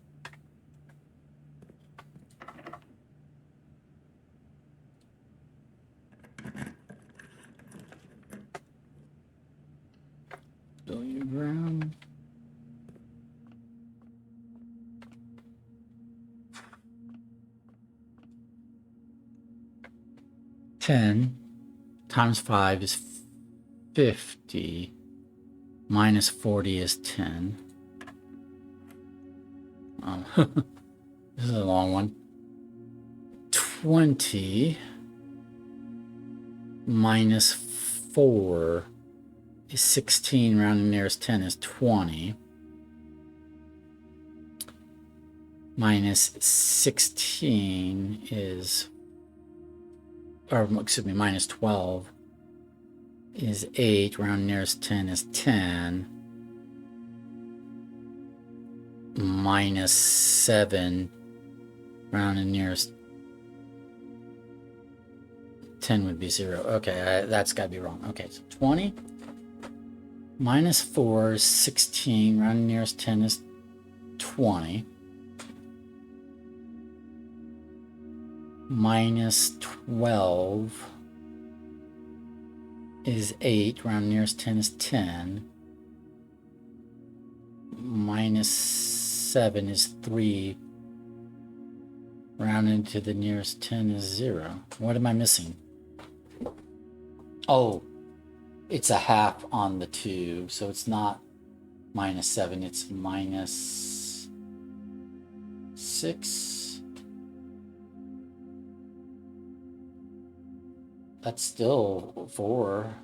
Billiard room. $10 times 5 is 50. Minus 40 is 10. This is a long one. 20 minus 4 is 16. Rounding nearest 10 is 20. Minus 16 is, or excuse me, minus 12 is 8. Round nearest 10 is 10. Minus 7. Round and nearest 10 would be 0. Okay, that's got to be wrong. Okay, so 20. Minus 4 is 16. Round and nearest 10 is 20. Minus 12 is 8. Round nearest 10 is 10. Minus 7 is 3. Rounded to the nearest 10 is 0. What am I missing? Oh, it's a half on the 2, so it's not minus 7, it's minus 6. That's still 4.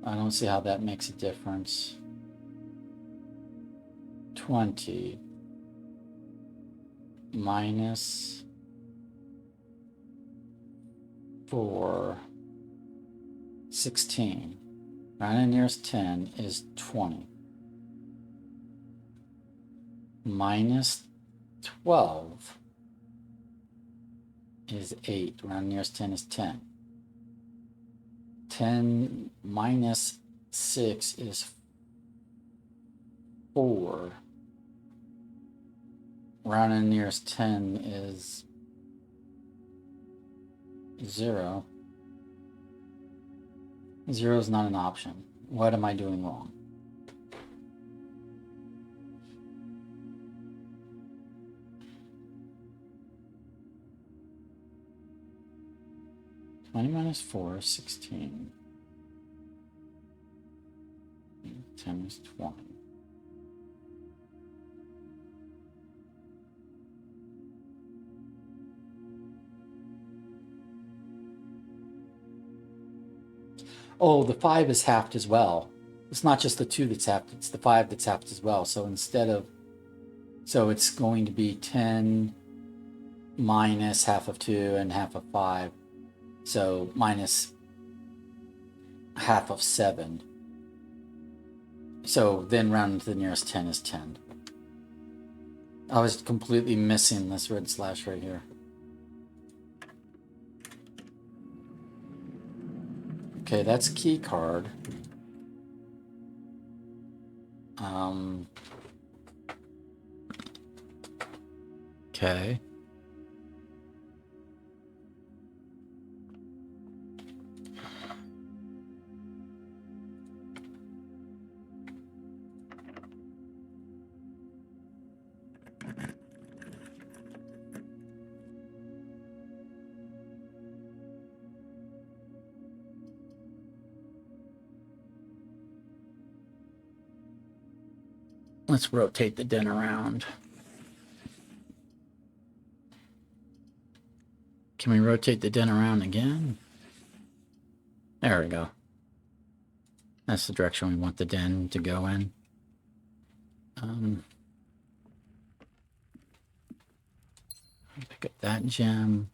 I don't see how that makes a difference. 20 minus 4, 16. Rounding nearest 10 is 20. Minus 12 is 8. Rounding nearest 10 is 10. 10 minus 6 is 4. Rounding nearest 10 is 0. 0 is not an option. What am I doing wrong? Minus 4 is 16. 10 is 20. Oh, the 5 is halved as well. It's not just the 2 that's halved, it's the 5 that's halved as well. So instead of, so it's going to be 10 minus half of 2 and half of 5. So minus half of 7. So then round to the nearest 10 is 10. I was completely missing this red slash right here. Okay, that's key card. Okay. Let's rotate the den around. Can we rotate the den around again? There we go. That's the direction we want the den to go in. Pick up that gem.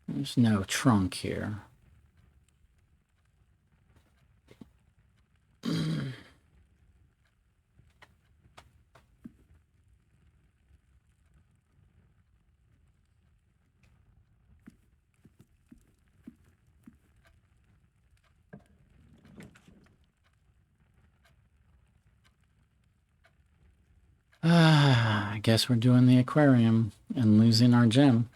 There's no trunk here. I guess we're doing the aquarium and losing our gem.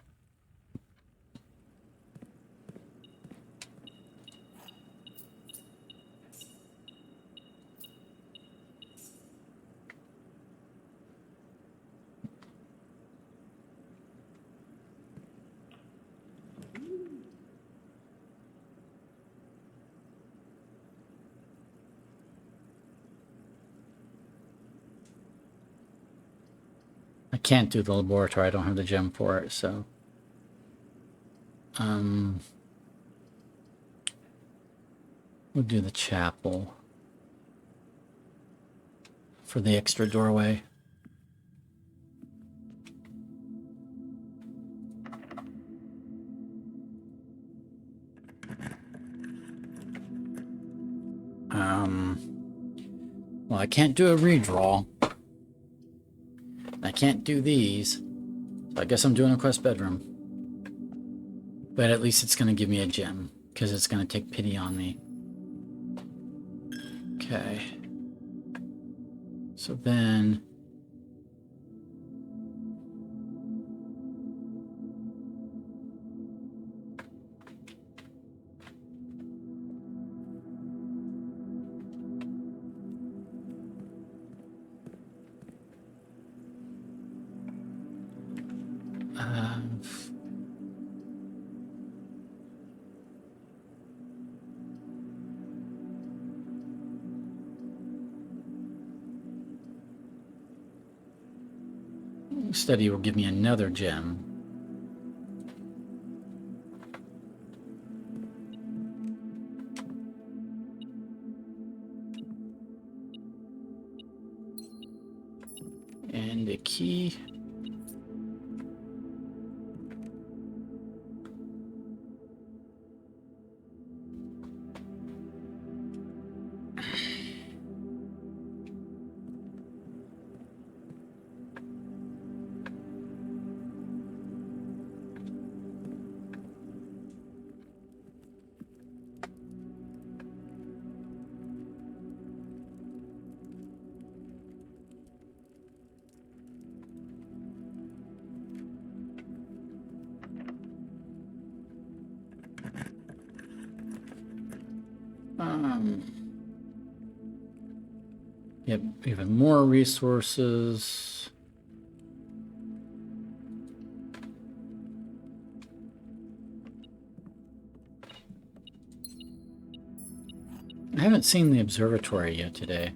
I can't do the laboratory. I don't have the gem for it, so. We'll do the chapel for the extra doorway. Well, I can't do a redraw. I can't do these. So I guess I'm doing a quest bedroom. But at least it's going to give me a gem, because it's going to take pity on me. Okay. So then... Study will give me another gem. And a key. Yep, even more resources. I haven't seen the observatory yet today.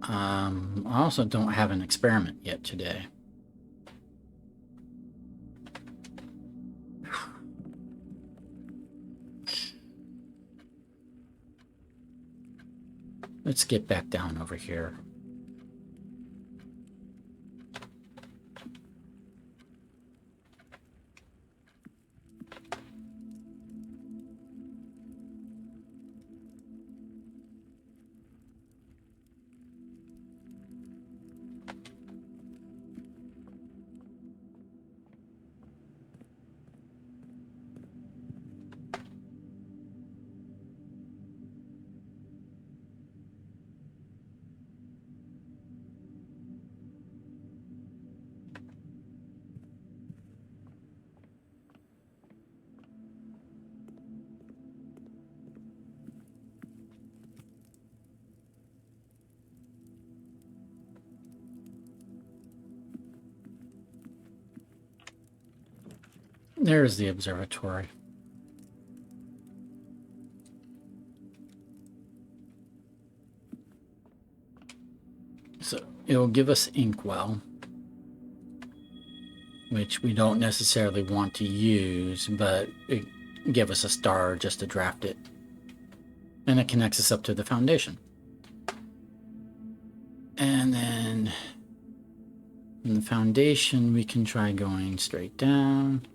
I also don't have an experiment yet today. Let's get back down over here. There's the observatory. So it'll give us inkwell, which we don't necessarily want to use, but it give us a star just to draft it. And it connects us up to the foundation. And then in the foundation, we can try going straight down.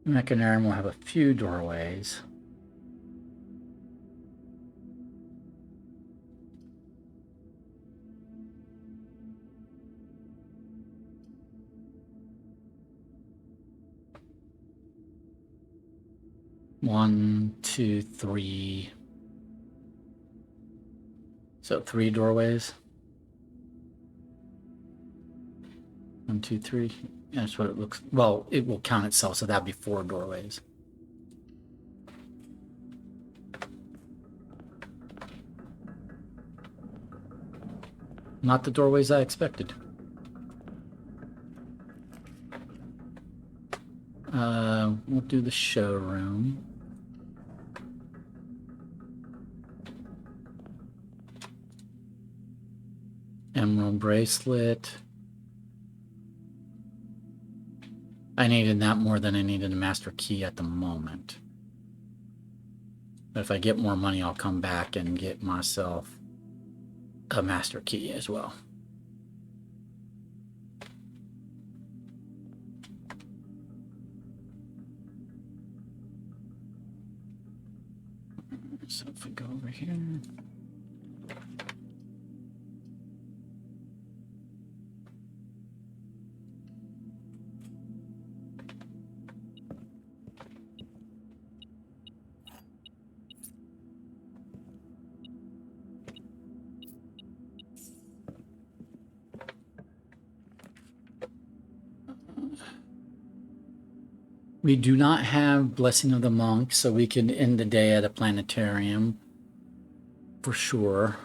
Mechanarium will have a few doorways. One, two, three. So 3 doorways. 1, 2, 3. That's what it looks. Well, it will count itself, so that'd be 4 doorways. Not the doorways I expected. We'll do the showroom. Emerald bracelet. I needed that more than I needed a master key at the moment. But if I get more money, I'll come back and get myself a master key as well. So if we go over here. We do not have Blessing of the Monk, so we can end the day at a planetarium for sure.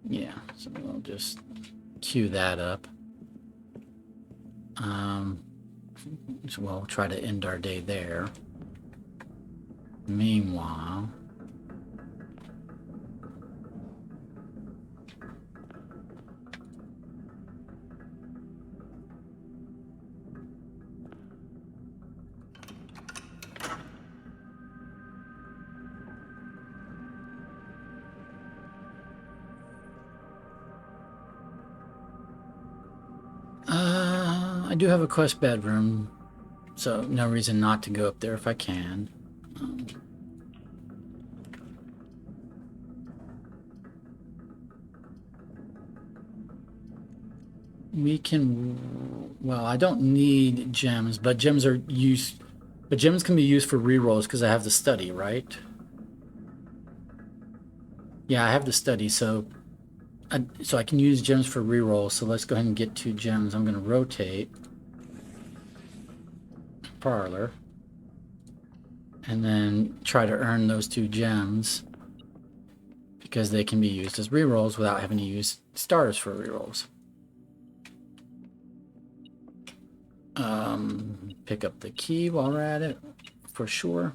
Yeah, so we'll just queue that up. So we'll try to end our day there. Meanwhile, I do have a quest bedroom, so no reason not to go up there if I can. We can, well, I don't need gems, but gems are used, but gems can be used for rerolls because I have the study, right? Yeah, I have the study, so I can use gems for rerolls. So let's go ahead and get 2 gems. I'm going to rotate parlor and then try to earn those 2 gems because they can be used as rerolls without having to use stars for rerolls. Pick up the key while we're at it for sure.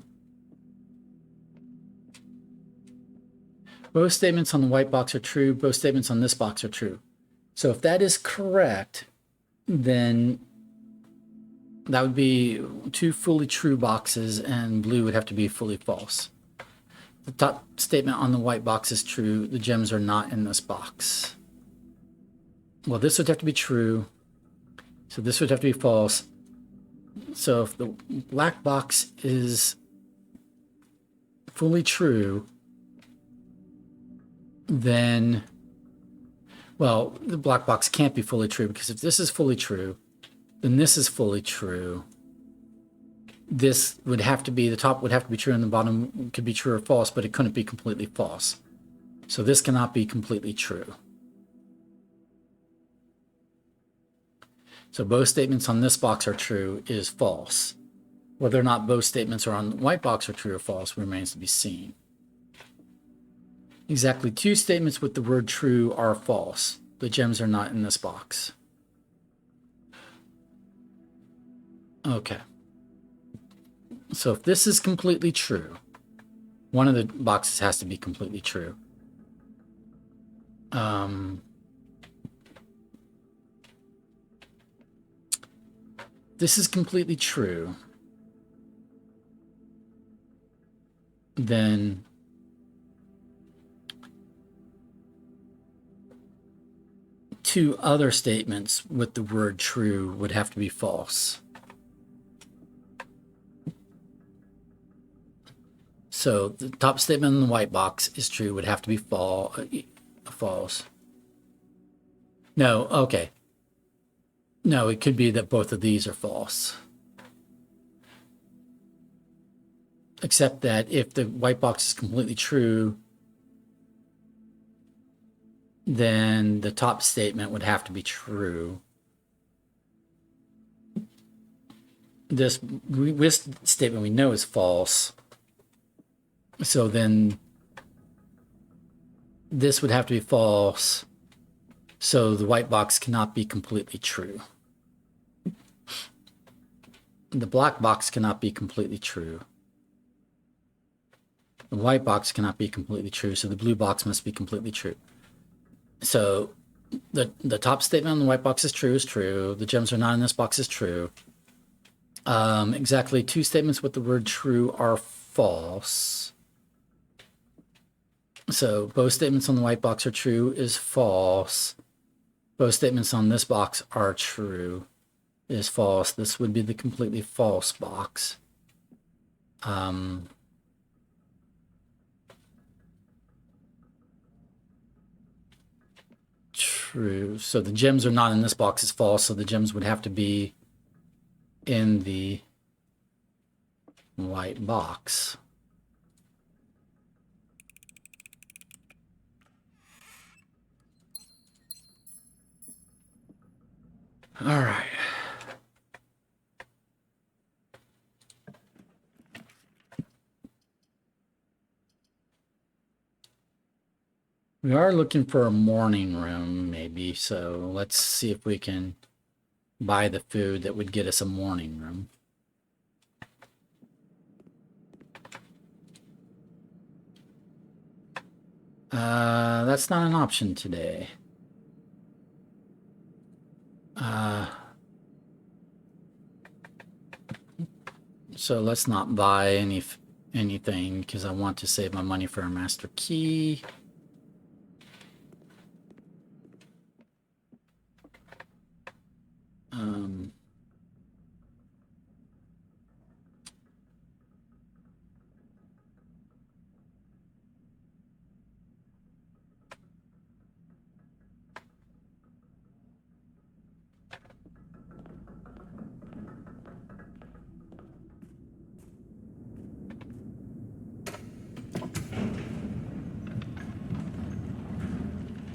Both statements on the white box are true. Both statements on this box are true. So if that is correct, then that would be 2 fully true boxes and blue would have to be fully false. The top statement on the white box is true. The gems are not in this box. Well, this would have to be true. So this would have to be false. So if the black box is fully true, then, well, the black box can't be fully true because if this is fully true, then this is fully true. This would have to be, the top would have to be true and the bottom could be true or false, but it couldn't be completely false. So this cannot be completely true. So both statements on this box are true is false. Whether or not both statements are on the white box are true or false remains to be seen. Exactly 2 statements with the word true are false. The gems are not in this box. Okay. So if this is completely true, one of the boxes has to be completely true. This is completely true. Then two other statements with the word true would have to be false. So the top statement in the white box is true, would have to be false. No, okay. No, it could be that both of these are false. Except that if the white box is completely true, then the top statement would have to be true. This statement we know is false. So then this would have to be false. So the white box cannot be completely true. The black box cannot be completely true. The white box cannot be completely true, so the blue box must be completely true. So the top statement on the white box is true. The gems are not in this box is true. Exactly 2 statements with the word true are false. So both statements on the white box are true is false. Both statements on this box are true is false. This would be the completely false box. True. So the gems are not in this box is false. So the gems would have to be in the white box. All right. We are looking for a morning room, maybe. So let's see if we can buy the food that would get us a morning room. That's not an option today. So let's not buy anything because I want to save my money for a master key.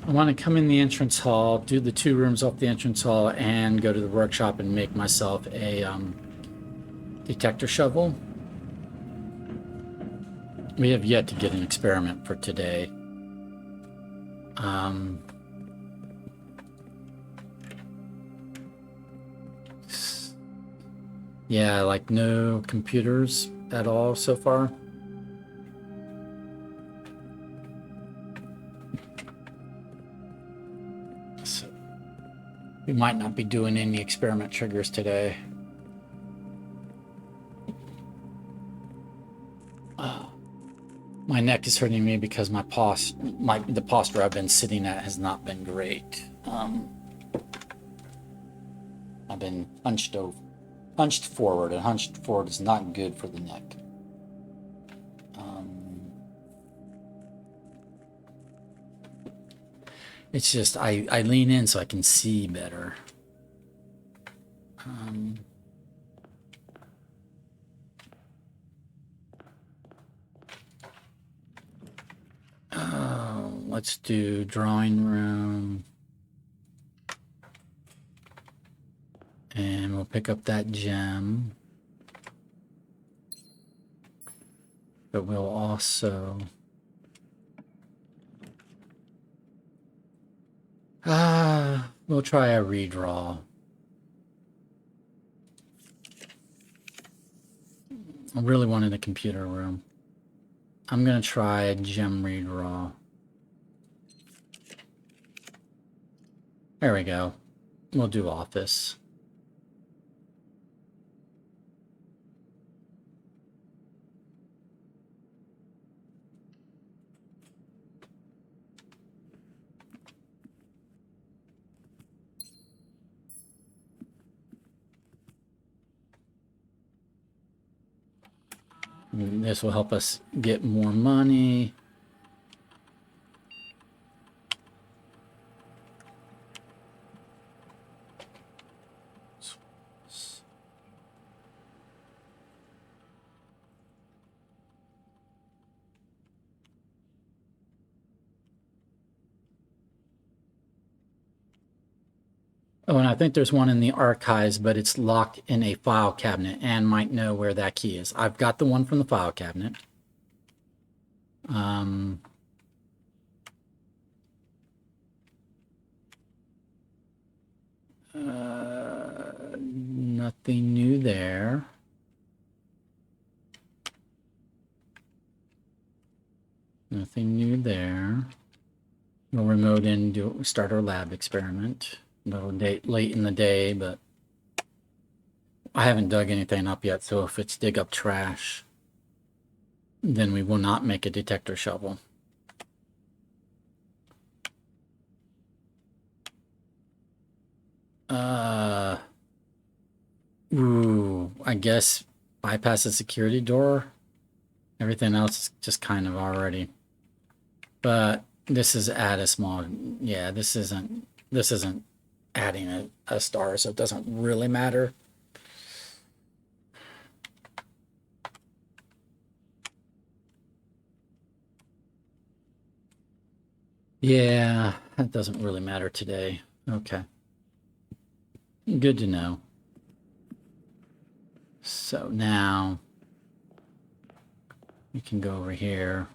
I want to come in the entrance hall, do the 2 rooms off the entrance hall, and go to the workshop and make myself a detector shovel. We have yet to get an experiment for today. Yeah, like no computers at all so far. So we might not be doing any experiment triggers today. My neck is hurting me because the posture I've been sitting at has not been great. I've been hunched forward, and hunched forward is not good for the neck. It's just I lean in so I can see better. Let's do drawing room. And we'll pick up that gem. But we'll also... we'll try a redraw. I really wanted a computer room. I'm going to try a gem redraw. There we go. We'll do office. This will help us get more money. Oh, and I think there's one in the archives, but it's locked in a file cabinet and might know where that key is. I've got the one from the file cabinet. Nothing new there. Nothing new there. We'll remote in, start our lab experiment. A little late in the day, but I haven't dug anything up yet, so if it's dig up trash, then we will not make a detector shovel. I guess bypass the security door. Everything else is just kind of already. But this is add a small, yeah, this isn't adding a star, so it doesn't really matter. Yeah, that doesn't really matter today. Okay. Good to know. So now we can go over here.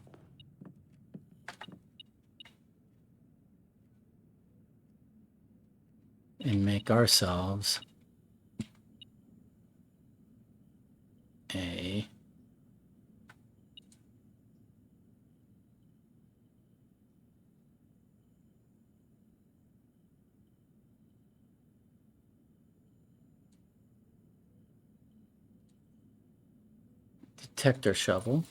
And make ourselves a detector shovel.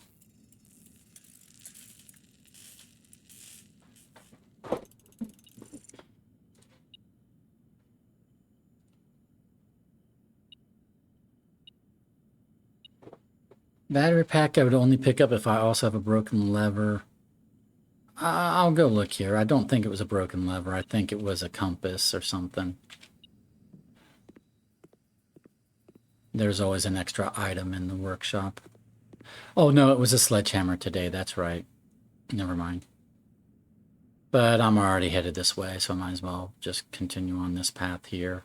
Battery pack I would only pick up if I also have a broken lever. I'll go look here. I don't think it was a broken lever. I think it was a compass or something. There's always an extra item in the workshop. Oh, no, it was a sledgehammer today. That's right. Never mind. But I'm already headed this way, so I might as well just continue on this path here.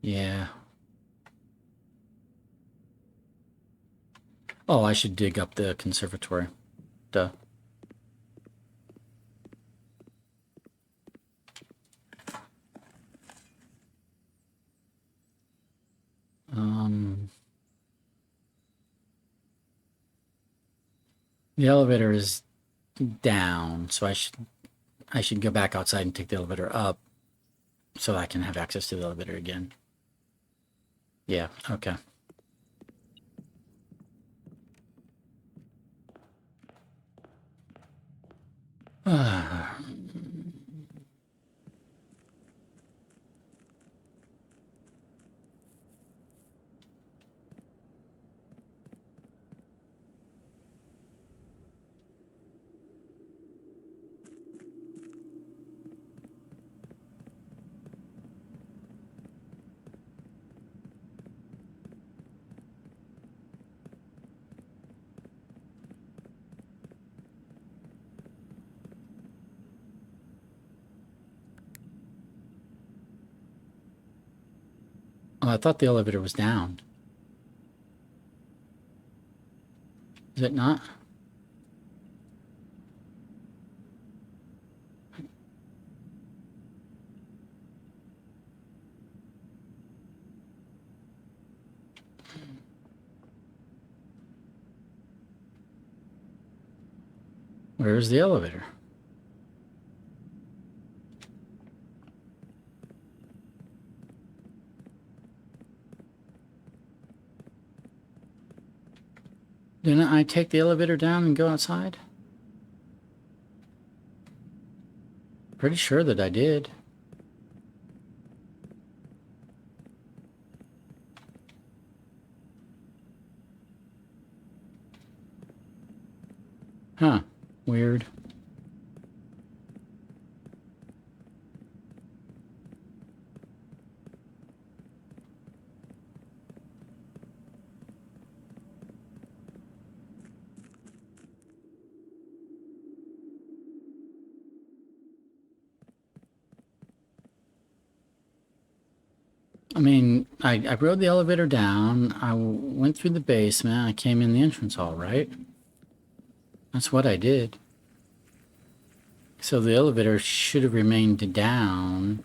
Yeah. Oh, I should dig up the conservatory. Duh. The elevator is down, so I should go back outside and take the elevator up so I can have access to the elevator again. Yeah, okay. Oh, I thought the elevator was down. Is it not? Where's the elevator? Didn't I take the elevator down and go outside? Pretty sure that I did. Huh. Weird. I mean, I rode the elevator down. I went through the basement. I came in the entrance hall, right? That's what I did. So the elevator should have remained down.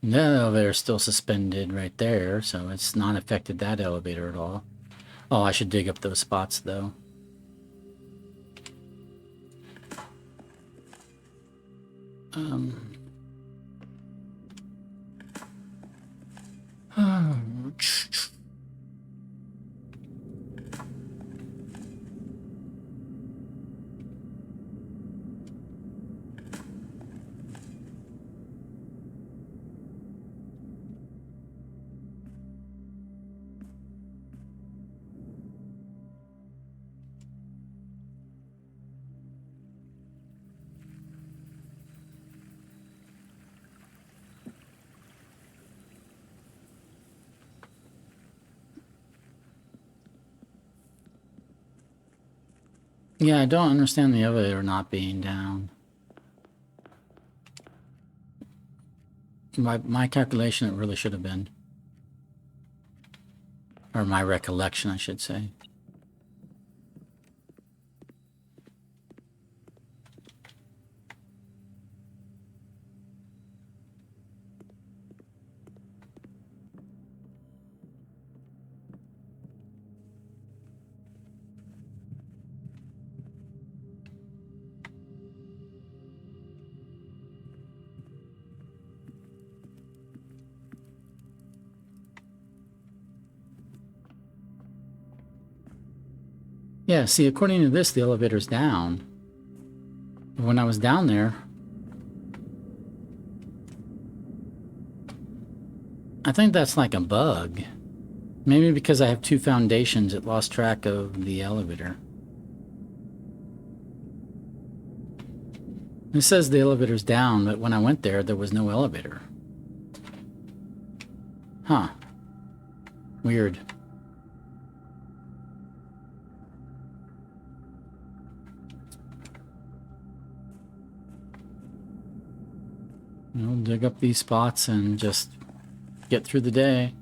The elevator's still suspended right there, so it's not affected that elevator at all. Oh, I should dig up those spots, though. Yeah, I don't understand the elevator not being down. My calculation, it really should have been. Or my recollection, I should say. Yeah, see, according to this, the elevator's down. When I was down there, I think that's like a bug. Maybe because I have two foundations, it lost track of the elevator. It says the elevator's down, but when I went there, there was no elevator. Huh. Weird. We'll dig up these spots and just get through the day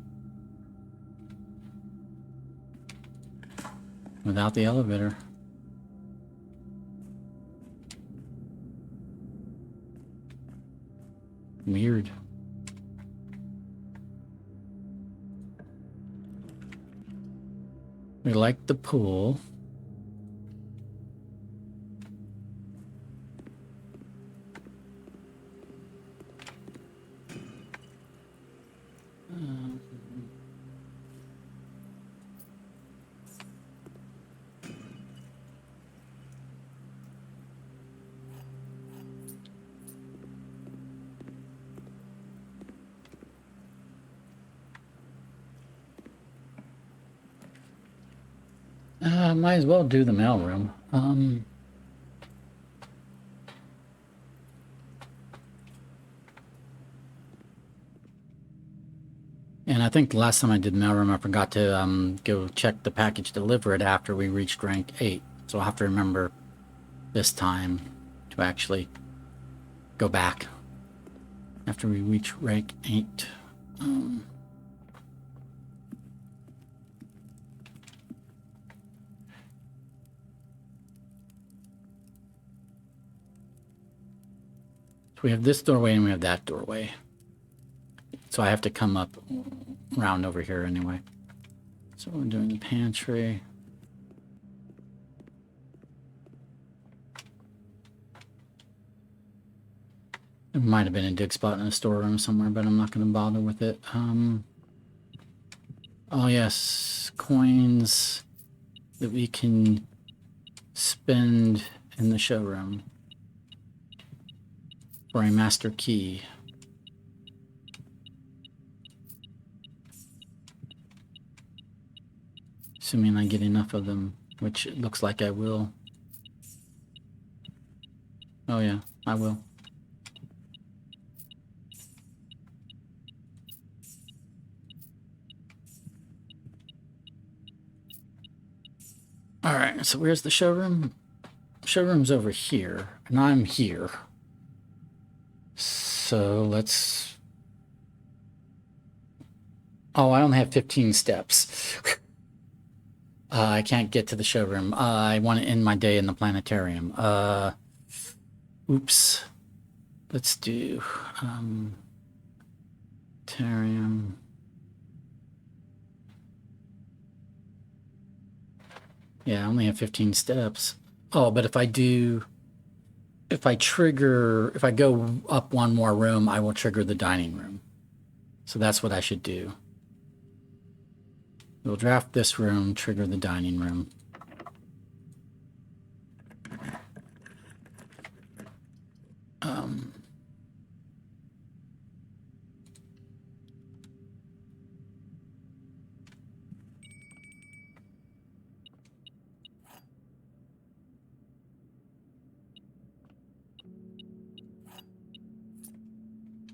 without the elevator. Weird. We like the pool. Might as well do the mailroom. And I think the last time I did mailroom, I forgot to go check the package, deliver it after we reached rank 8. So I'll have to remember this time to actually go back after we reach rank 8. We have this doorway and we have that doorway. So I have to come up around over here anyway. So we're doing the pantry. There might have been a dig spot in a storeroom somewhere, but I'm not going to bother with it. Oh yes, coins that we can spend in the showroom for a master key. Assuming I get enough of them, which it looks like I will. Oh yeah, I will. All right, so where's the showroom? Showroom's over here, and I'm here. So let's... Oh, I only have 15 steps. I can't get to the showroom. I want to end my day in the planetarium. Oops. Let's do... planetarium... Yeah, I only have 15 steps. Oh, but if I do... If I go up one more room, I will trigger the dining room. So that's what I should do. We'll draft this room, trigger the dining room.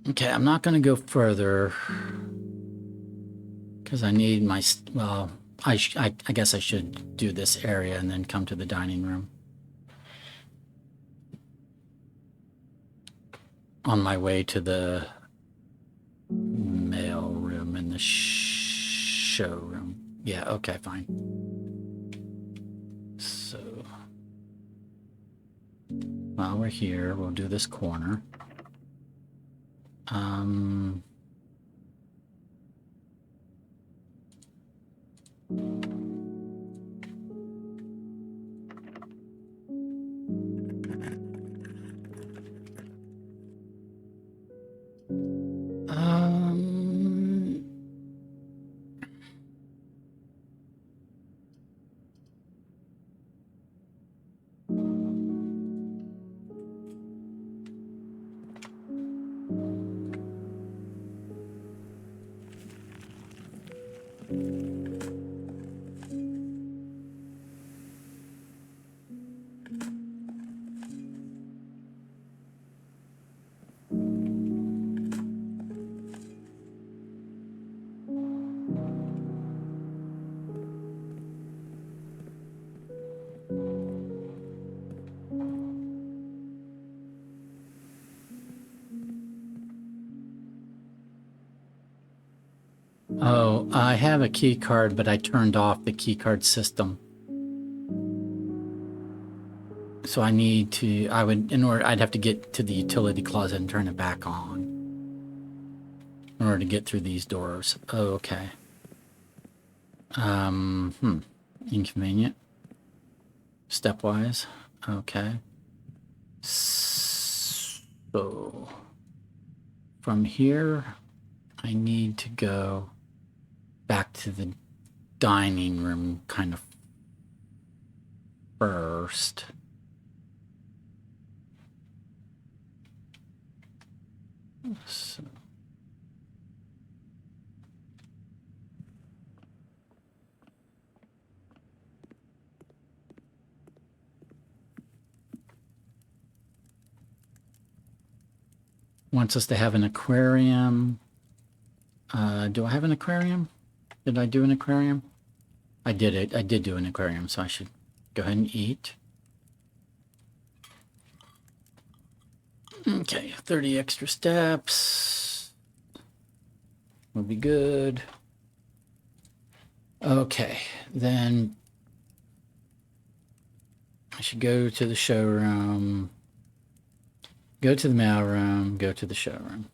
Okay, I'm not going to go further because I need my... Well, I guess I should do this area and then come to the dining room. on my way to the mail room and the showroom. Yeah, okay, fine. So while we're here, we'll do this corner. Oh, I have a key card, but I turned off the key card system. So I need to, I'd have to get to the utility closet and turn it back on in order to get through these doors. Oh, okay. Inconvenient. Stepwise. Okay. So from here, I need to go back to the dining room kind of first. So. Wants us to have an aquarium. Do I have an aquarium? Did I do an aquarium? I did it. I did do an aquarium, so I should go ahead and eat. Okay, 30 extra steps. Will be good. Okay, then I should go to the showroom, go to the mail room, go to the showroom.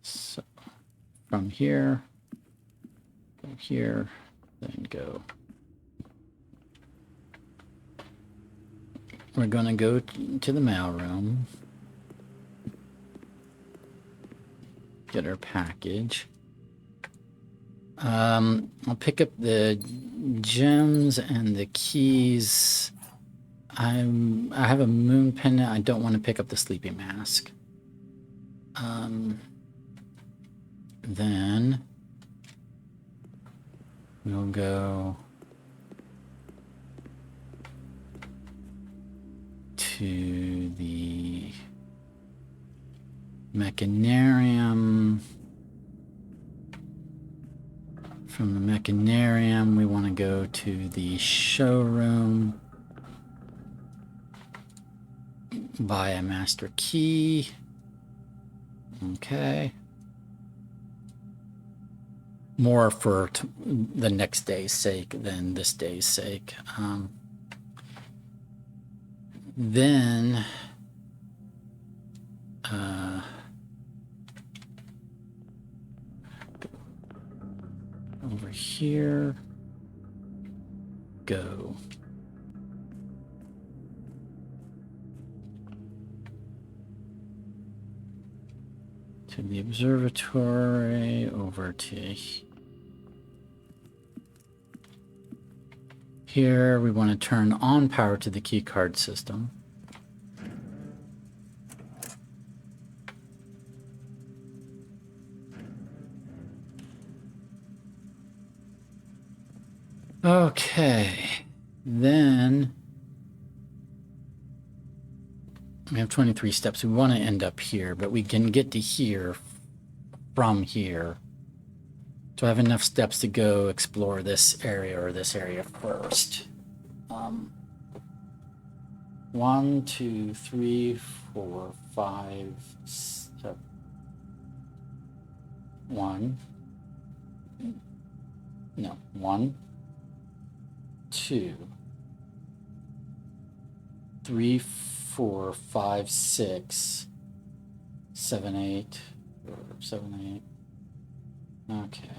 So from here, go here, then go. We're going to go to the mail room, get our package. I'll pick up the gems and the keys. I have a moon pendant. I don't want to pick up the sleeping mask. Then we'll go to the mechanarium. From the mechanarium, we want to go to the showroom, buy a master key. Okay. More for the next day's sake than this day's sake. Then over here, go. To the observatory, over to here. We want to turn on power to the key card system. Okay, then we have 23 steps. We want to end up here, but we can get to here from here. So I have enough steps to go explore this area or this area first. 1, 2, 3, 4, 5, 1. No, 1, 2, 3, 4, 5, 6, 7, 8, or 7, 8. Okay.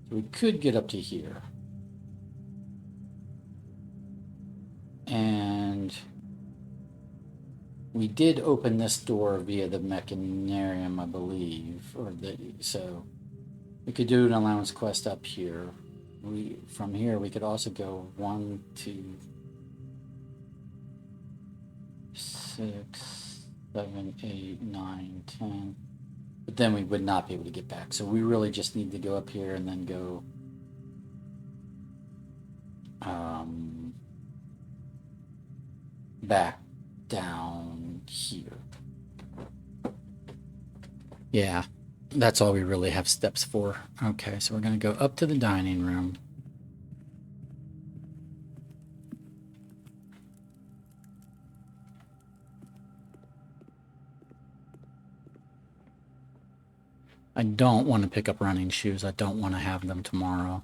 So we could get up to here. And we did open this door via the mechanarium, I believe, so we could do an allowance quest up here. From here we could also go 1, 2, 6, 7, 8, 9, 10. But then we would not be able to get back. So we really just need to go up here and then go back down here. Yeah, that's all we really have steps for. Okay, so we're going to go up to the dining room. I don't want to pick up running shoes. I don't want to have them tomorrow.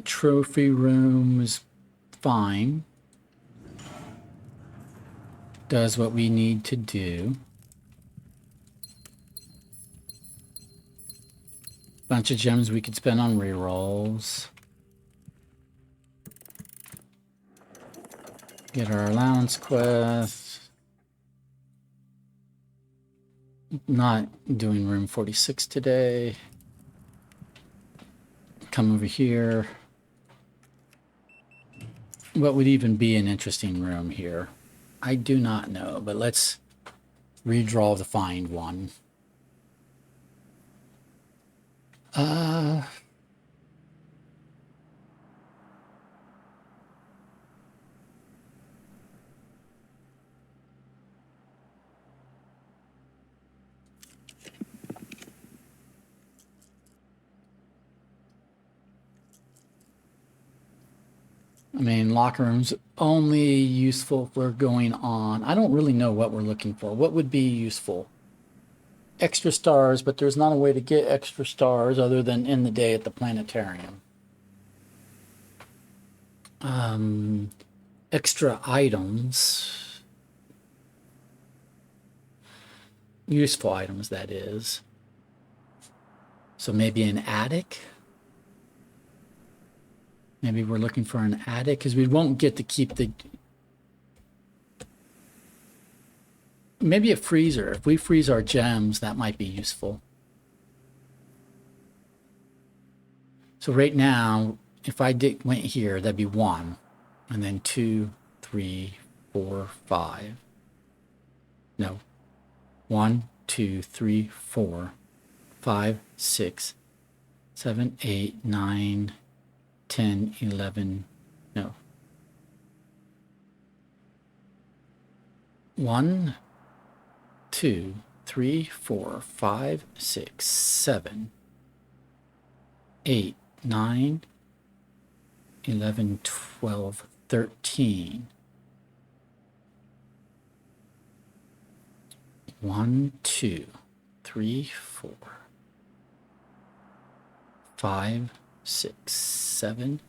Trophy room is fine. Does what we need to do. Bunch of gems we could spend on rerolls. Get our allowance quest. Not doing room 46 today. Come over here. What would even be an interesting room here? I do not know, but let's redraw the find one. I mean, locker rooms only useful if we're going on. I don't really know what we're looking for. What would be useful? Extra stars, but there's not a way to get extra stars other than in the day at the planetarium. Extra items. Useful items, that is. So maybe an attic? Maybe we're looking for an attic because we won't get to keep the... Maybe a freezer. If we freeze our gems, that might be useful. So right now, if I went here, that'd be 1. And then 2, 3, 4, 5. No. 1, 2, 3, 4, 5, 6, 7, 8, 9, 10, 11. No. 1, 2, 3, 4, 5, 6, 7, 8, 9, 11, 12, 13. 1, 2, 3, 4, 5, 6, 7,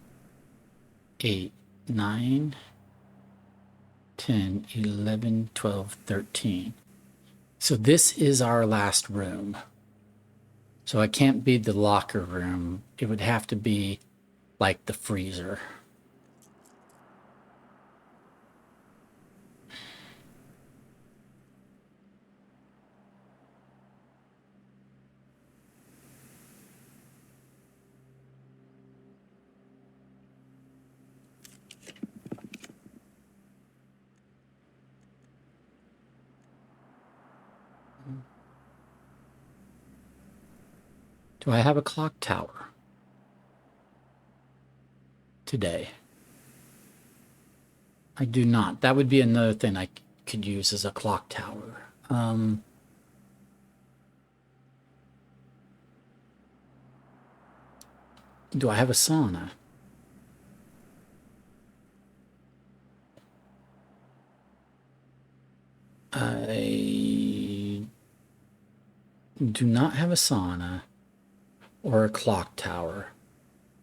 8, 9, 10, 11, 12, 13. So this is our last room. So it can't be the locker room. It would have to be like the freezer. Do I have a clock tower? today. I do not. That would be another thing I could use as a clock tower. Do I have a sauna? I do not have a sauna or a clock tower.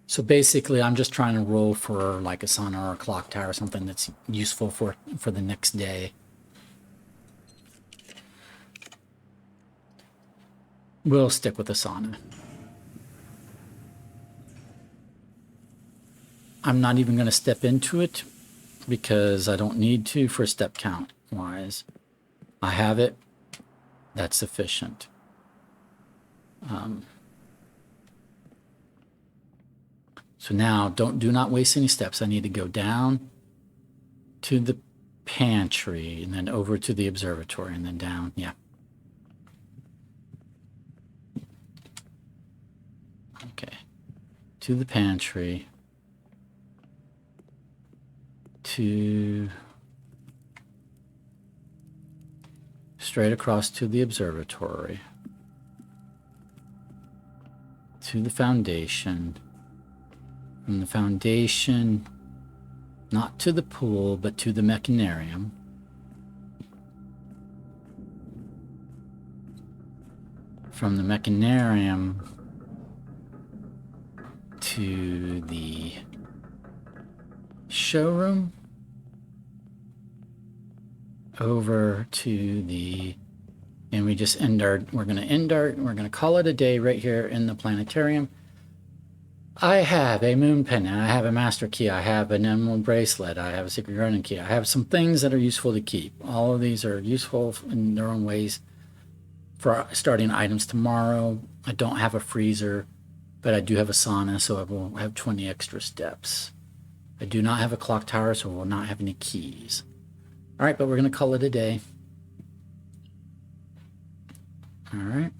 So basically, I'm just trying to roll for like a sauna or a clock tower, something that's useful for the next day. We'll stick with the sauna. I'm not even going to step into it because I don't need to for step count wise. I have it. That's sufficient. So now do not waste any steps. I need to go down to the pantry and then over to the observatory and then down. Yeah. Okay. To the pantry. To straight across to the observatory. To the foundation. From the foundation, not to the pool, but to the mechanarium. From the mechanarium to the showroom, over to the, and we just we're going to call it a day right here in the planetarium. I have a moon pendant, I have a master key, I have an emerald bracelet, I have a secret garden key, I have some things that are useful to keep. All of these are useful in their own ways for starting items tomorrow. I don't have a freezer, but I do have a sauna, so I will have 20 extra steps. I do not have a clock tower, so I will not have any keys. All right, but we're going to call it a day. All right.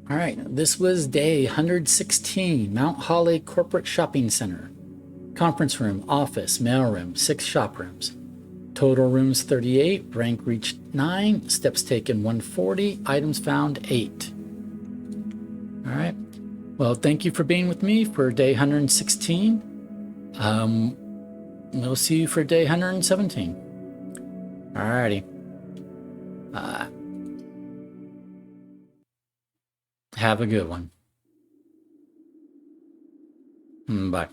All right, this was day 116, Mount Holly Corporate Shopping Center. Conference room, office, mailroom, 6 shop rooms. Total rooms 38, rank reached 9, steps taken 140, items found 8. All right, well, thank you for being with me for day 116. We'll see you for day 117. All righty. Have a good one. Bye.